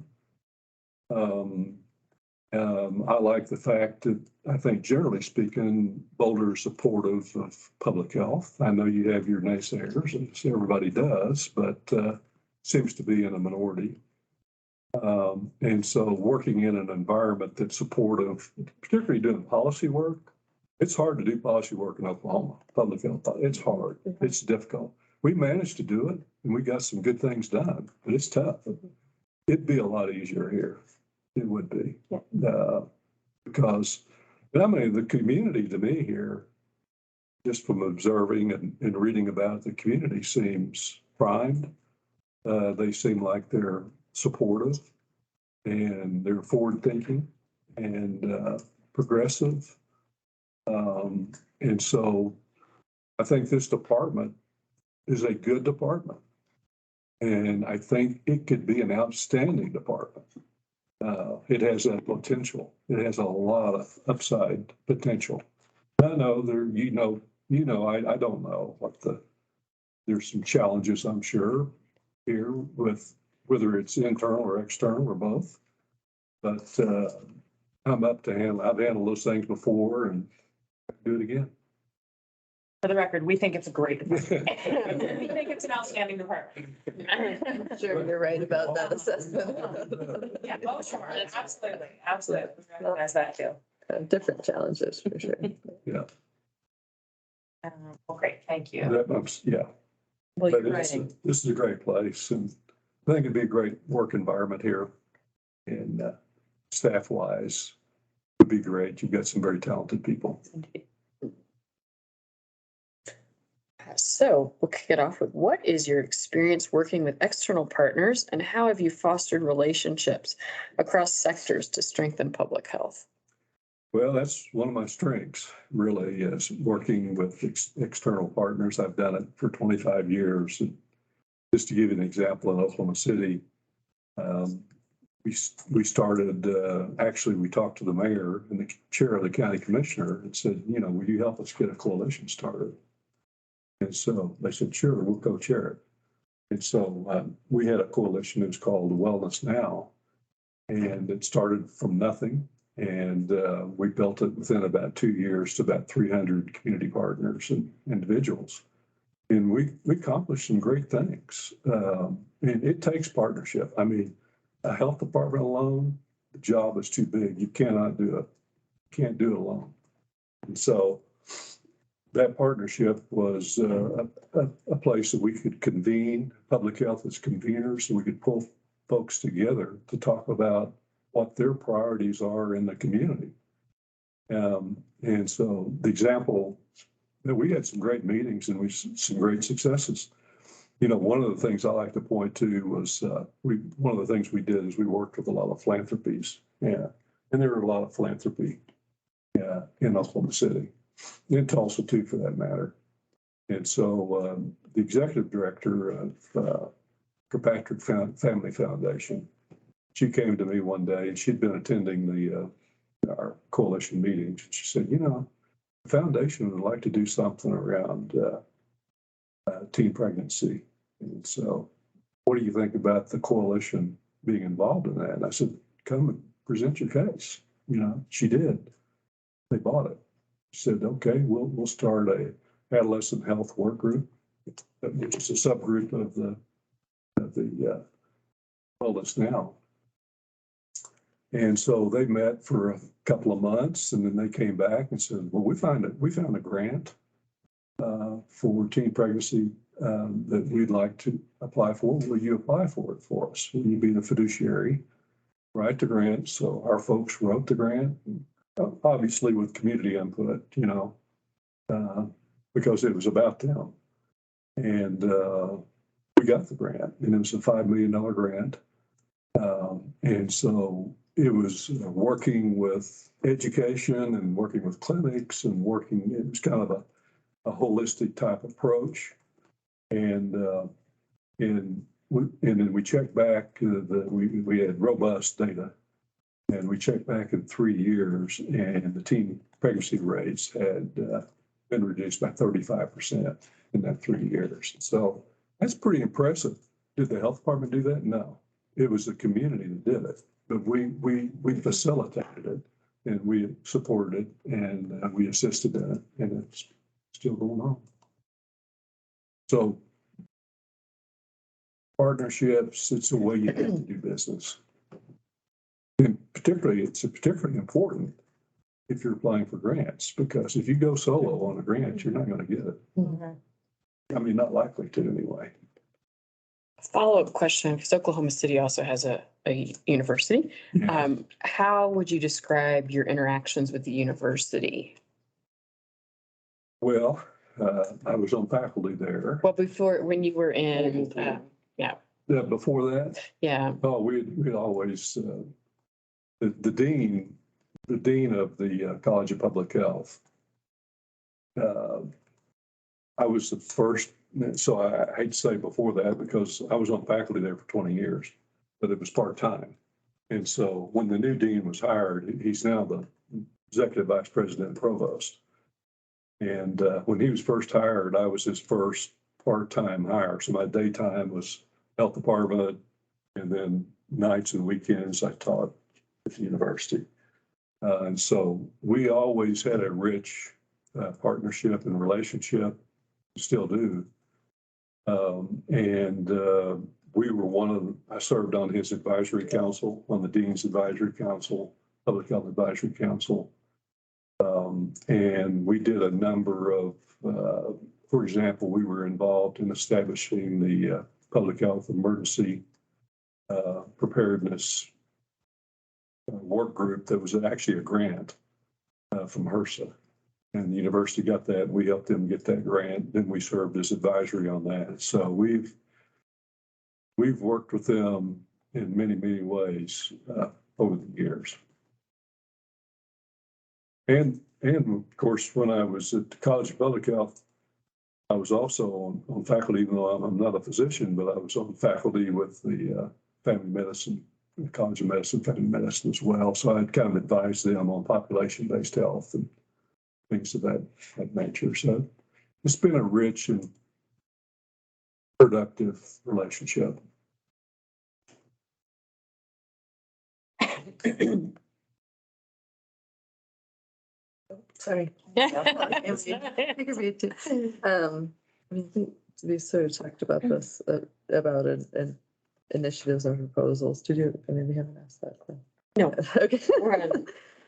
I like the fact that I think generally speaking, Boulder is supportive of public health. I know you have your naysayers, as everybody does, but seems to be in a minority. And so working in an environment that's supportive, particularly doing policy work, it's hard to do policy work in Oklahoma, public health. It's hard. It's difficult. We managed to do it and we got some good things done, but it's tough. It'd be a lot easier here. It would be. Yeah. Because, the community to me here, just from observing and reading about the community seems primed. They seem like they're supportive and they're forward thinking and progressive. And so I think this department is a good department. And I think it could be an outstanding department. It has that potential. It has a lot of upside potential. I know there, I don't know there's some challenges, I'm sure, here with whether it's internal or external or both. But I'm up to handle, I've handled those things before and do it again. For the record, we think it's a great department. We think it's an outstanding department. I'm sure you're right about that assessment. Yeah, oh, sure, absolutely, absolutely. Recognize that too. Different challenges for sure. Yeah. Well, great, thank you. Yeah. Well, But you're this right. is a great place, and I think it'd be a great work environment here. And staff wise, would be great. You've got some very talented people. So we'll kick it off with, what is your experience working with external partners and how have you fostered relationships across sectors to strengthen public health? Well, that's one of my strengths, really, is working with external partners. I've done it for 25 years. And just to give you an example, in Oklahoma City, we started, actually, we talked to the mayor and the chair of the county commissioner and said, will you help us get a coalition started? And so they said, sure, we'll co-chair it. And so we had a coalition, it was called Wellness Now. And it started from nothing. And we built it within about 2 years to about 300 community partners and individuals. And we accomplished some great things. And it takes partnership. I mean, a health department alone, the job is too big. You cannot do it. You can't do it alone. And so that partnership was a place that we could convene public health as conveners, so we could pull folks together to talk about what their priorities are in the community. And so the example that we had some great meetings and some great successes. One of the things I like to point to was one of the things we did is we worked with a lot of philanthropies. Yeah. And there were a lot of philanthropy in Oklahoma City, in Tulsa too, for that matter. And so the executive director of Kirkpatrick Family Foundation, she came to me one day and she'd been attending our coalition meetings. She said, the foundation would like to do something around teen pregnancy. And so what do you think about the coalition being involved in that? And I said, come and present your case. She did. They bought it. She said, okay, we'll start a adolescent health work group, which is a subgroup of the Wellness Now. And so they met for a couple of months, and then they came back and said, well, we found a grant for teen pregnancy that we'd like to apply for. Will you apply for it for us? Will you be the fiduciary? Write the grant. So our folks wrote the grant, obviously with community input, because it was about them. And we got the grant, and it was a $5 million grant. And so it was working with education and working with clinics and it was kind of a holistic type approach. And then we checked back, we had robust data, and we checked back in 3 years, and the teen pregnancy rates had been reduced by 35% in that 3 years. So that's pretty impressive. Did the health department do that? No. It was the community that did it, but we facilitated it and we supported it and we assisted in it, and it's still going on. So partnerships, it's a way you have to do business. And it's particularly important if you're applying for grants, because if you go solo on a grant, you're not going to get it. Mm-hmm. I mean, not likely to anyway. Follow-up question, because Oklahoma City also has a university. Yeah. How would you describe your interactions with the university? Well, I was on faculty there. Well, when you were in, Yeah, before that, yeah. oh, we'd always, the dean of the College of Public Health. I was the first, so I hate to say before that because I was on faculty there for 20 years, but it was part-time. And so when the new dean was hired, he's now the executive vice president and provost. And when he was first hired, I was his first part-time hire. So my daytime was health department, and then nights and weekends I taught at the university. And so we always had a rich partnership and relationship, still do. We were I served on his advisory council, on the dean's advisory council, public health advisory council. And we did a number of, for example, we were involved in establishing the public health emergency preparedness work group that was actually a grant from HRSA. And the university got that, and we helped them get that grant. Then we served as advisory on that. So we've worked with them in many, many ways over the years. And of course, when I was at the College of Public Health, I was also on faculty, even though I'm not a physician, but I was on faculty with the family medicine, the College of Medicine, family medicine as well. So I'd kind of advised them on population-based health and things of that nature. So it's been a rich and productive relationship. Sorry. I think we sort of talked about this, about an initiatives and proposals. We haven't asked that question. No. Okay.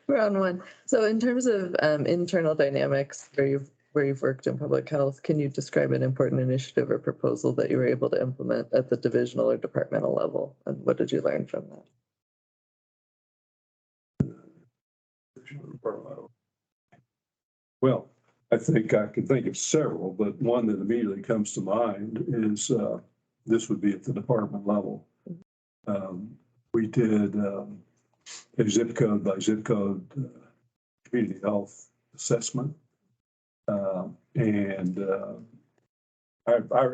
We're on one. So in terms of internal dynamics, where you've worked in public health, can you describe an important initiative or proposal that you were able to implement at the divisional or departmental level? And what did you learn from that? Well, I think I can think of several, but one that immediately comes to mind is this would be at the department level. We did a zip code by zip code community health assessment.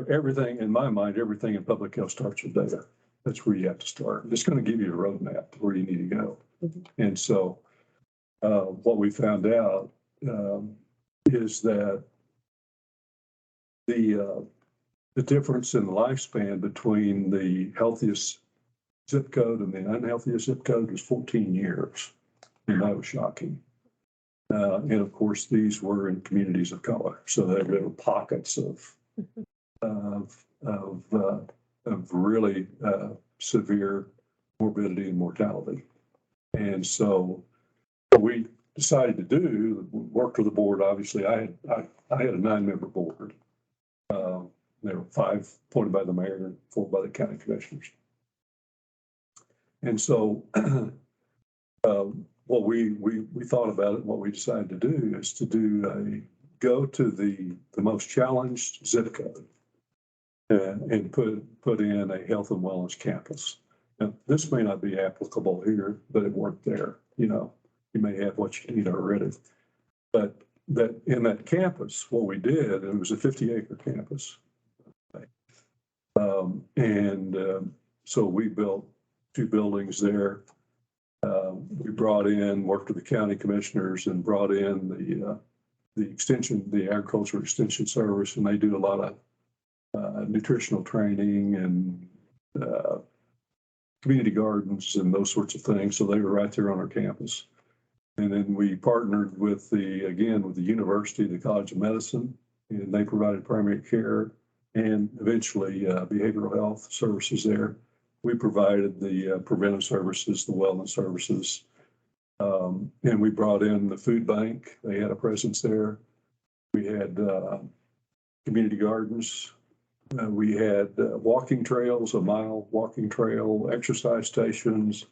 Everything in my mind, everything in public health starts with data. That's where you have to start. It's going to give you a roadmap to where you need to go. Mm-hmm. And so what we found out is that the difference in the lifespan between the healthiest zip code and the unhealthiest zip code was 14 years. And that was shocking. And of course, these were in communities of color. So there were pockets of really severe morbidity and mortality. And so what we decided to do, worked with the board, obviously. I had a 9-member board. There were 5 appointed by the mayor and 4 by the county commissioners. And so what we thought about it, what we decided to do is to go to the most challenged zip code and put in a health and wellness campus. Now, this may not be applicable here, but it worked there. You may have what you need already. But that in that campus, what we did, it was a 50-acre campus. So we built 2 buildings there. We worked with the county commissioners and brought in the agricultural extension service, and they do a lot of nutritional training and community gardens and those sorts of things. So they were right there on our campus. And then we partnered with the university, the College of Medicine, and they provided primary care and eventually behavioral health services there. We provided the preventive services, the wellness services, and we brought in the food bank. They had a presence there. We had community gardens. We had walking trails, a mile walking trail, exercise stations.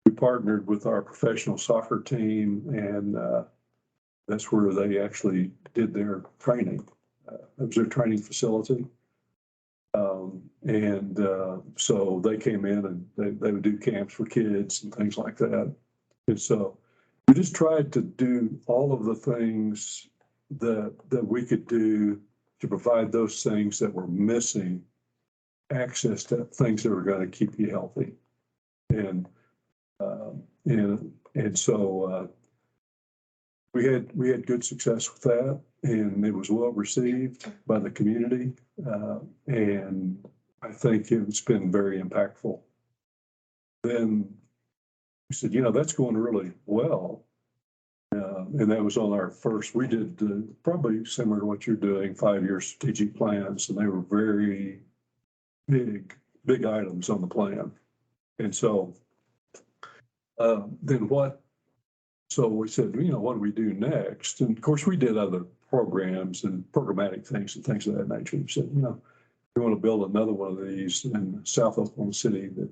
We partnered with our professional soccer team, and that's where they actually did their training. It was their training facility. So they came in and they would do camps for kids and things like that. And so we just tried to do all of the things that we could do to provide those things that were missing access to things that were going to keep you healthy. And And so we had good success with that, and it was well received by the community. And I think it's been very impactful. Then we said, that's going really well. And that was on our first, we did probably similar to what you're doing, 5-year strategic plans, and they were very big items on the plan. And so then so we said, what do we do next? And of course, we did other programs and programmatic things and things of that nature. We said, we want to build another one of these in South Oklahoma City that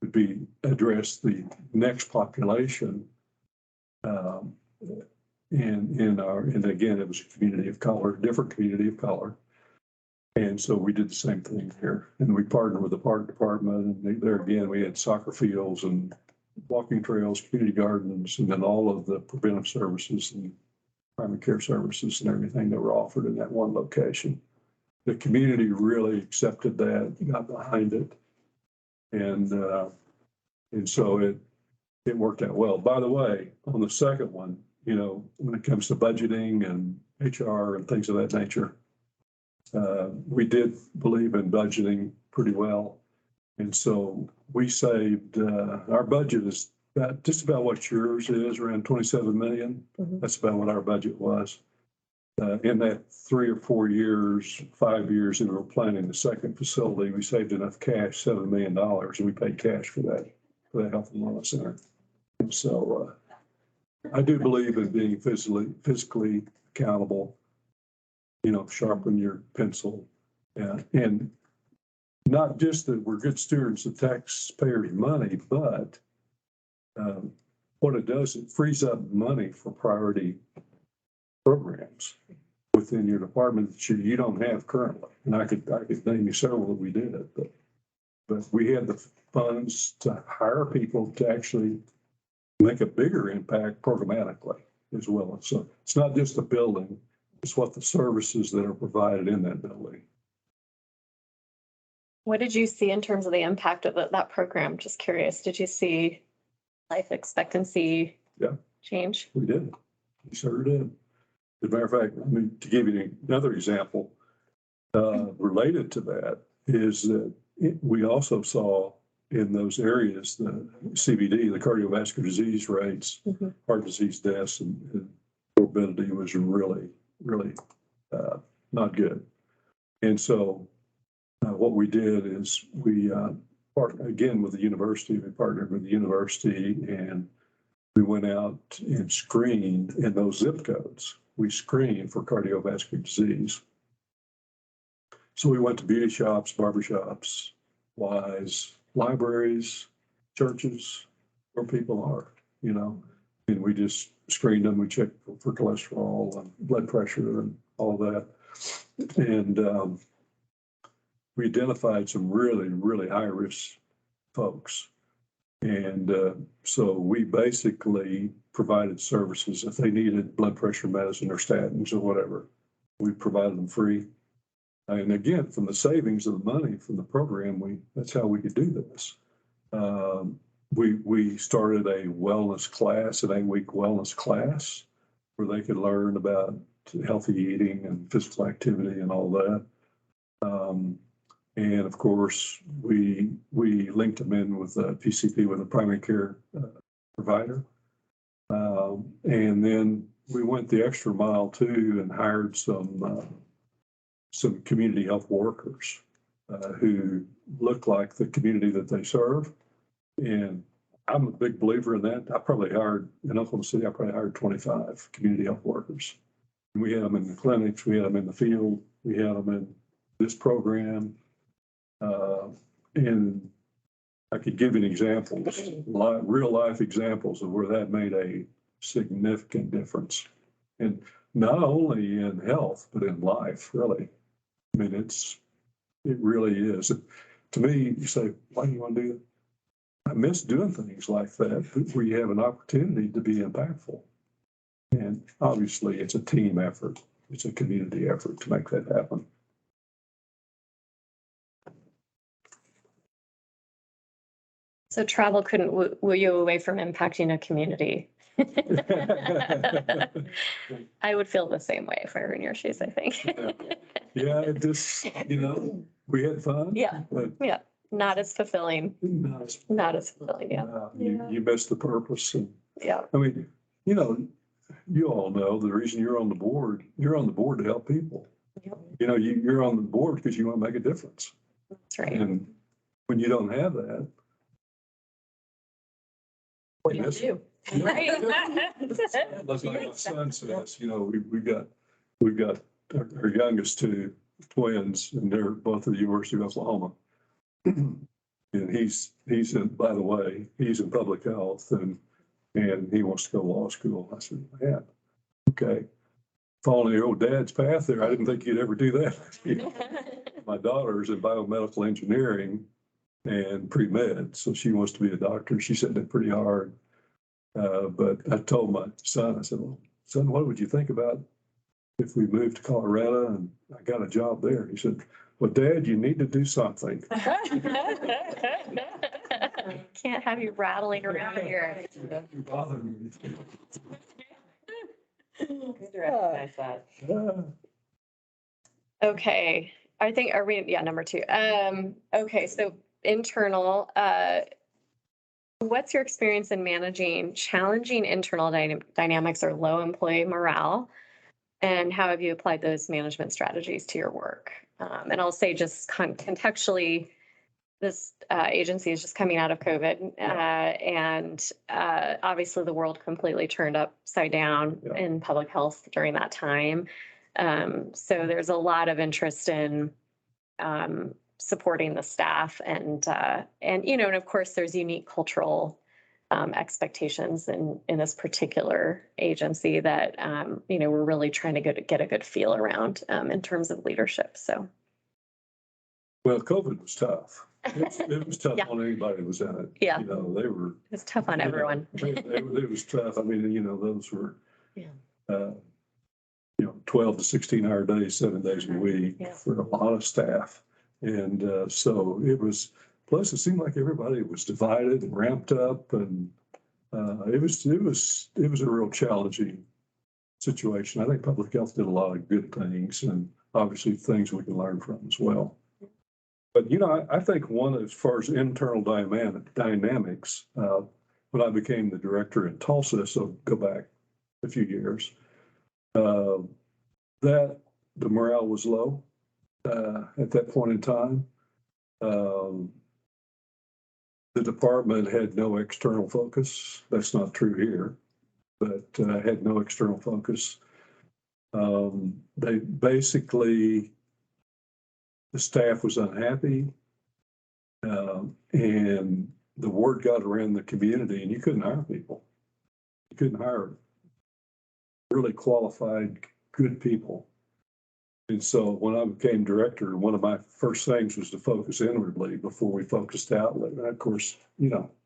would address the next population. And again, it was a community of color, different community of color. And so we did the same thing here, and we partnered with the park department, and there again, we had soccer fields and walking trails, community gardens, and then all of the preventive services and primary care services and everything that were offered in that one location. The community really accepted that, got behind it. And so it worked out well. By the way, on the second one, when it comes to budgeting and HR and things of that nature, we did believe in budgeting pretty well. And so we saved, our budget is just about what yours is, around 27 million. Mhm. That's about what our budget was. In that 3 or 4 years, 5 years that we were planning the second facility, we saved enough cash, $7 million, and we paid cash for that health and wellness center. And so I do believe in being physically accountable, sharpen your pencil, and not just that we're good stewards of taxpayers' money, but what it does, it frees up money for priority programs within your department that you don't have currently. And I could name you several that we did, but we had the funds to hire people to actually make a bigger impact programmatically as well. So it's not just the building, it's what the services that are provided in that building. What did you see in terms of the impact of that program? Just curious, did you see life expectancy change? We did. We sure did. As a matter of fact, to give you another example related to that is that we also saw in those areas, the CVD, the cardiovascular disease rates, heart disease deaths, and morbidity was really not good. And so what we did is we partnered again with the university. We partnered with the university, and we went out and screened in those zip codes. We screened for cardiovascular disease. So we went to beauty shops, barbershops, libraries, churches, where people are, and we just screened them. We checked for cholesterol and blood pressure and all that. And we identified some really high risk folks. And so we basically provided services. If they needed blood pressure medicine or statins or whatever, we provided them free. And again, from the savings of the money from the program, that's how we could do this. We started a wellness class, an 8-week wellness class, where they could learn about healthy eating and physical activity and all that. And of course, we linked them in with a PCP, with a primary care provider. And then we went the extra mile too and hired some community health workers who look like the community that they serve. And I'm a big believer in that. In Oklahoma City, I probably hired 25 community health workers. And we had them in the clinics, we had them in the field, we had them in this program. And I could give you examples, real life examples of where that made a significant difference. And not only in health, but in life, really. I mean, it really is. To me, you say, why do you want to do it? I miss doing things like that, where you have an opportunity to be impactful. And obviously, it's a team effort. It's a community effort to make that happen. So travel couldn't woo you away from impacting a community. I would feel the same way if I were in your shoes, I think. Yeah, it just, we had fun. Yeah. But Yeah, not as fulfilling, not as fulfilling, yeah. You missed the purpose. And Yeah. I mean, you know, you all know the reason you're on the board to help people. Yep. You're on the board because you want to make a difference. That's right. And when you don't have that. What do you do? Right. Like my son says, we've got our youngest two twins, and they're both at the University of Oklahoma. And he's in, by the way, he's in public health and he wants to go to law school. I said, man, okay. Following your old dad's path there, I didn't think you'd ever do that. My daughter's in biomedical engineering and pre-med, so she wants to be a doctor. She said that pretty hard. But I told my son, I said, well, son, what would you think about if we moved to Colorado and I got a job there? He said, well, Dad, you need to do something. Can't have you rattling around here. You bother me. Good to recognize that. Okay, are we, yeah, number two. Okay, so internal, what's your experience in managing challenging internal dynamics or low employee morale? And how have you applied those management strategies to your work? And I'll say just contextually, this agency is just coming out of COVID, and obviously the world completely turned upside down in public health during that time. So there's a lot of interest in supporting the staff, and of course there's unique cultural expectations in this particular agency that we're really trying to get a good feel around in terms of leadership. So. Well, COVID was tough. It was tough on anybody that was in it. Yeah. They were. It was tough on everyone. It was tough. I mean, those were, 12 to 16-hour days, 7 days a week for a lot of staff. And so it was, plus it seemed like everybody was divided and ramped up, and it was a real challenging situation. I think public health did a lot of good things, and obviously things we can learn from as well. But, I think as far as internal dynamics, when I became the director in Tulsa, so go back a few years, that the morale was low at that point in time. The department had no external focus. That's not true here, but had no external focus. They basically, the staff was unhappy, and the word got around the community, and you couldn't hire people. You couldn't hire really qualified, good people. And so when I became director, one of my first things was to focus inwardly before we focused outward. And of course,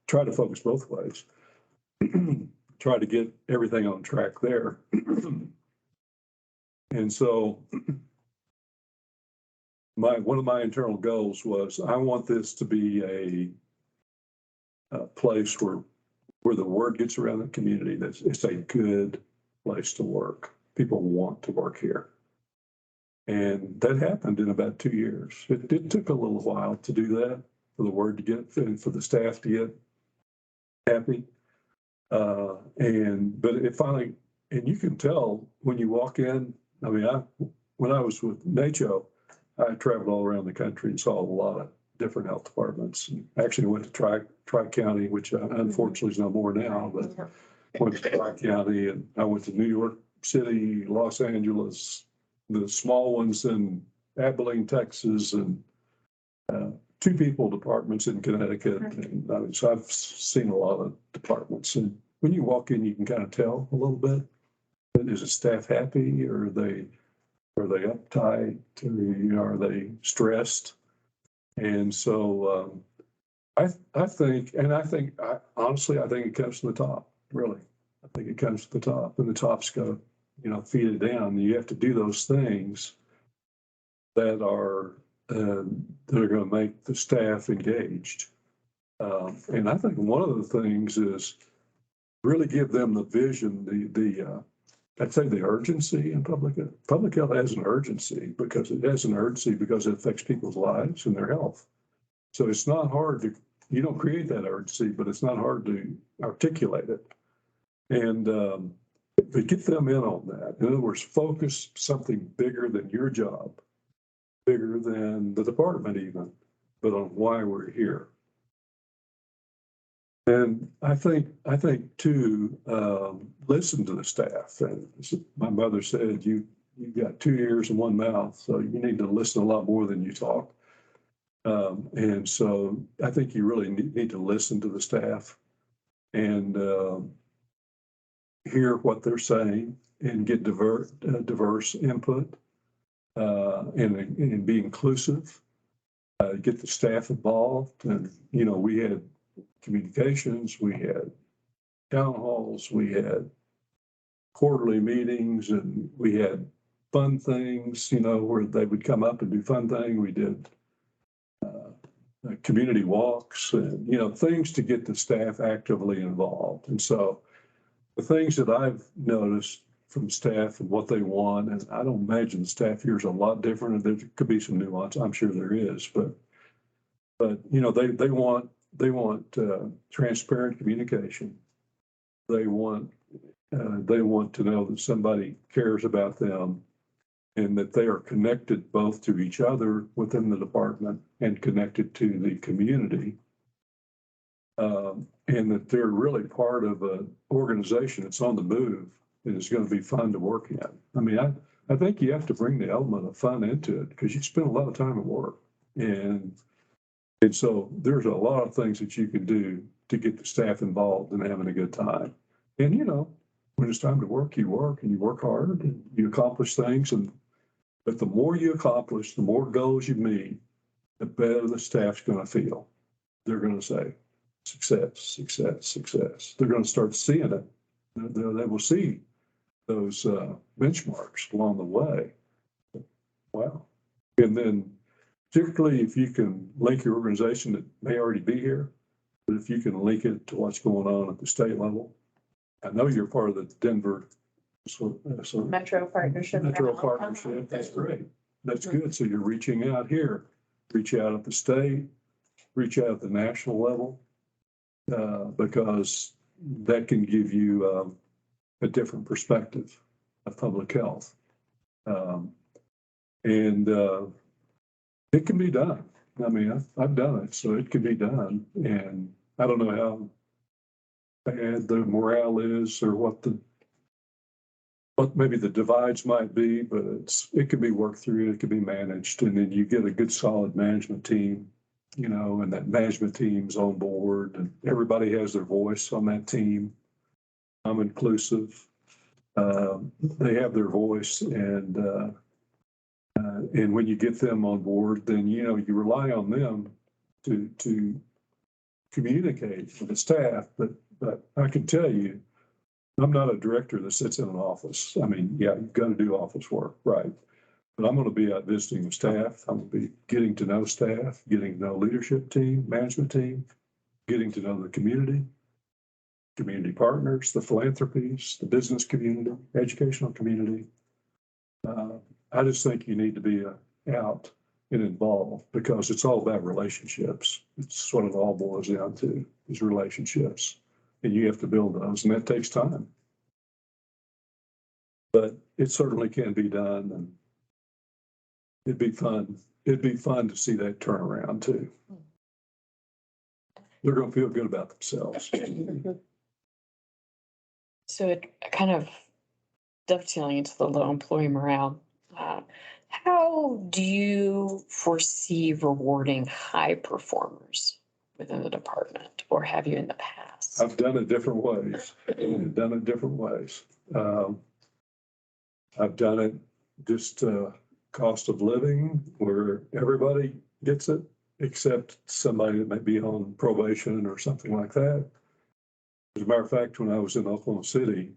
try to focus both ways. Try to get everything on track there. And so one of my internal goals was, I want this to be a place where the word gets around the community that it's a good place to work. People want to work here. And that happened in about 2 years. It took a little while to do that, for the word to get, and for the staff to get happy. But it finally, and you can tell when you walk in. I mean, when I was with NACHO, I traveled all around the country and saw a lot of different health departments. And actually went to Tri-County, which unfortunately is no more now, but went to Tri-County, and I went to New York City, Los Angeles, the small ones in Abilene, Texas, and 2 people departments in Connecticut. And so I've seen a lot of departments. And when you walk in, you can kind of tell a little bit. Is the staff happy, or are they uptight, or are they stressed? And so I think honestly, I think it comes from the top, really. I think it comes from the top, and the top's got to, feed it down. You have to do those things that are going to make the staff engaged. And I think one of the things is really give them the vision, I'd say the urgency in public health has an urgency because it affects people's lives and their health. So it's not hard you don't create that urgency, but it's not hard to articulate it. And, but get them in on that. In other words, focus something bigger than your job, bigger than the department even, but on why we're here. And I think too, listen to the staff. And my mother said, you got 2 ears and 1 mouth, so you need to listen a lot more than you talk. And so I think you really need to listen to the staff and hear what they're saying and get diverse input and be inclusive. Get the staff involved. And, you know, we had communications, we had town halls, we had quarterly meetings, and we had fun things, you know, where they would come up and do fun things. We did community walks and, you know, things to get the staff actively involved. And so the things that I've noticed from staff and what they want, and I don't imagine the staff here is a lot different, and there could be some nuance, I'm sure there is, but you know, they want transparent communication. They want to know that somebody cares about them and that they are connected both to each other within the department and connected to the community. And that they're really part of an organization that's on the move and is going to be fun to work in. I mean, I think you have to bring the element of fun into it because you spend a lot of time at work. And so there's a lot of things that you can do to get the staff involved and having a good time. And, you know, when it's time to work, you work and you work hard and you accomplish things. But the more you accomplish, the more goals you meet, the better the staff's going to feel. They're going to say, success, success, success. They're going to start seeing it. They will see those benchmarks along the way. Wow. And then particularly if you can link your organization that may already be here, but if you can link it to what's going on at the state level. I know you're part of the Denver Metro Partnership. That's great. That's good. So you're reaching out here, reach out at the state, reach out at the national level, because that can give you a different perspective of public health. And it can be done. I mean, I've done it, so it can be done. And I don't know how bad the morale is or what maybe the divides might be, but it can be worked through, it can be managed, and then you get a good solid management team, you know, and that management team's on board and everybody has their voice on that team. I'm inclusive. They have their voice, and when you get them on board, then, you know, you rely on them to communicate with the staff. But I can tell you, I'm not a director that sits in an office. I mean, yeah, you've got to do office work, right? But I'm going to be out visiting the staff. I'm going to be getting to know staff, getting to know leadership team, management team, getting to know the community partners, the philanthropies, the business community, educational community. I just think you need to be out and involved because it's all about relationships. It's what it all boils down to is relationships. And you have to build those, and that takes time. But it certainly can be done, and it'd be fun. It'd be fun to see that turnaround too. They're going to feel good about themselves. So it kind of dovetailing into the low employee morale. How do you foresee rewarding high performers within the department, or have you in the past? I've done it different ways. I've done it just cost of living where everybody gets it except somebody that may be on probation or something like that. As a matter of fact, when I was in Oklahoma City,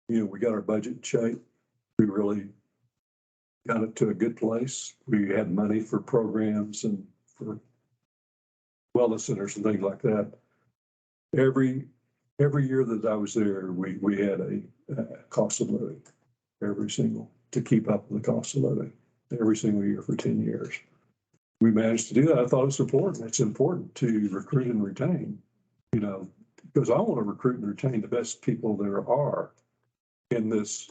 you know, we got our budget in shape. We really got it to a good place. We had money for programs and for wellness centers and things like that. Every year that I was there, we had a cost of living, to keep up with the cost of living, every single year for 10 years. We managed to do that. I thought it's important. It's important to recruit and retain, because I want to recruit and retain the best people there are in this,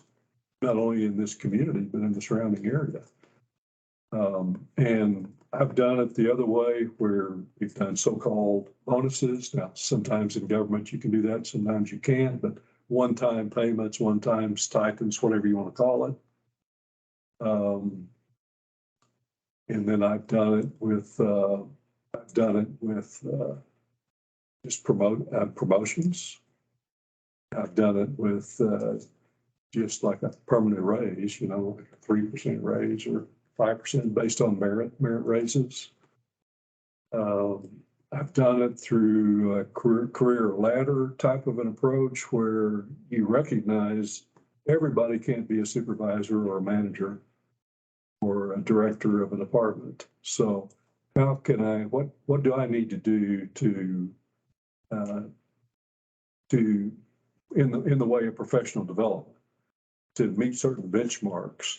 not only in this community, but in the surrounding area. And I've done it the other way where we've done so-called bonuses. Now, sometimes in government you can do that, sometimes you can't, but one-time payments, one-time stipends, whatever you want to call it. And then I've done it with just promotions. I've done it with just like a permanent raise, like a 3% raise or 5% based on merit raises. I've done it through a career ladder type of an approach where you recognize everybody can't be a supervisor or a manager or a director of a department. So how can what do I need to do in the way of professional development to meet certain benchmarks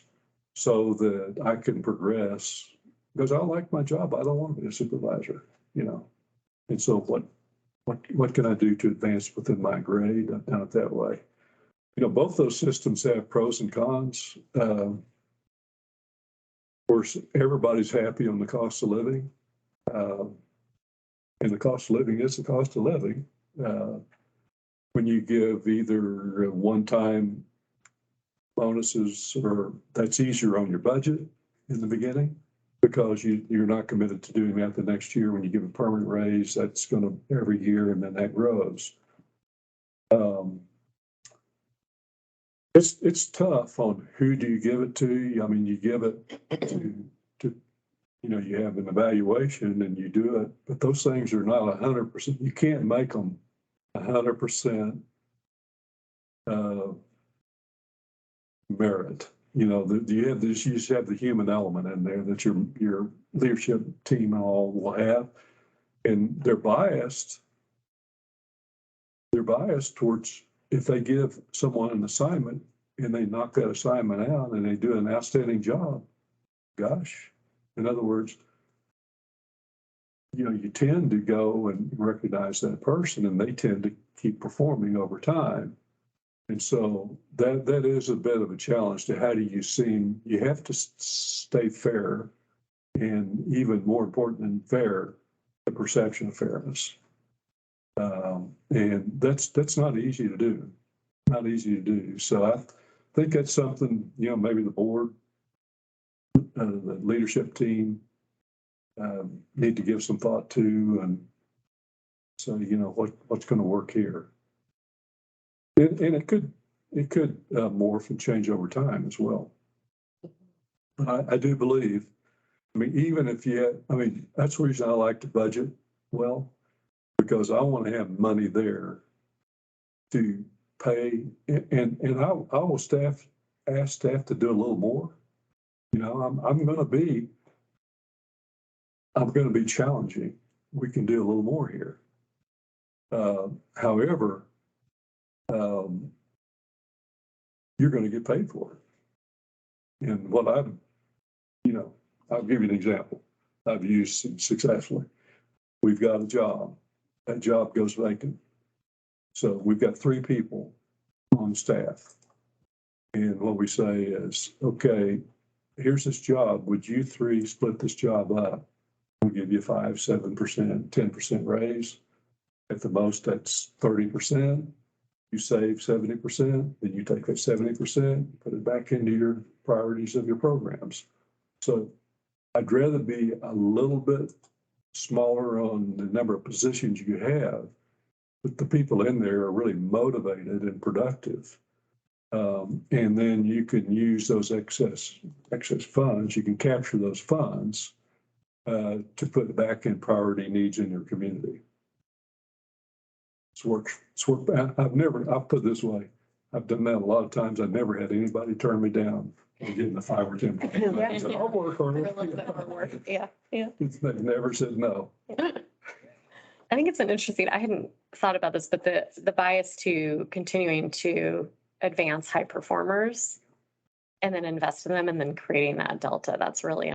so that I can progress? Because I like my job. I don't want to be a supervisor, And so what can I do to advance within my grade? I've done it that way. Both those systems have pros and cons. Of course, everybody's happy on the cost of living. And the cost of living is the cost of living. When you give either one-time bonuses, or that's easier on your budget in the beginning because you're not committed to doing that the next year. When you give a permanent raise, that's going to every year, and then that grows. It's tough on who do you give it to. I mean, you give it to you have an evaluation and you do it, but those things are not 100%. You can't make them 100% merit. You just have the human element in there that your leadership team all will have, and they're biased. They're biased towards, if they give someone an assignment and they knock that assignment out and they do an outstanding job, gosh, in other words, you tend to go and recognize that person, and they tend to keep performing over time. And so that is a bit of a challenge to how do you have to stay fair, and even more important than fair, the perception of fairness. And that's not easy to do, So I think that's something, maybe the board, the leadership team need to give some thought to, and so, what's going to work here. And it could morph and change over time as well. But I do believe, even if that's the reason I like to budget well, because I want to have money there to pay, and I will ask staff to do a little more. I'm going to be challenging. We can do a little more here. However, you're going to get paid for it. And I'll give you an example I've used successfully. We've got a job. That job goes vacant. So we've got 3 people on staff. And what we say is, okay, here's this job. Would you 3 split this job up? We'll give you 5, 7%, 10% raise. At the most, that's 30%. You save 70%, then you take that 70%, put it back into your priorities of your programs. So I'd rather be a little bit smaller on the number of positions you have, but the people in there are really motivated and productive. And then you can use those excess funds, you can capture those funds to put back in priority needs in your community. It's worked. I'll put it this way. I've done that a lot of times. I've never had anybody turn me down and getting the 5 or 10%. I said, I'll work on it. A little bit more work. Yeah. They've never said no. I think it's an interesting, I hadn't thought about this, but the bias to continuing to advance high performers and then invest in them and then creating that delta, that's really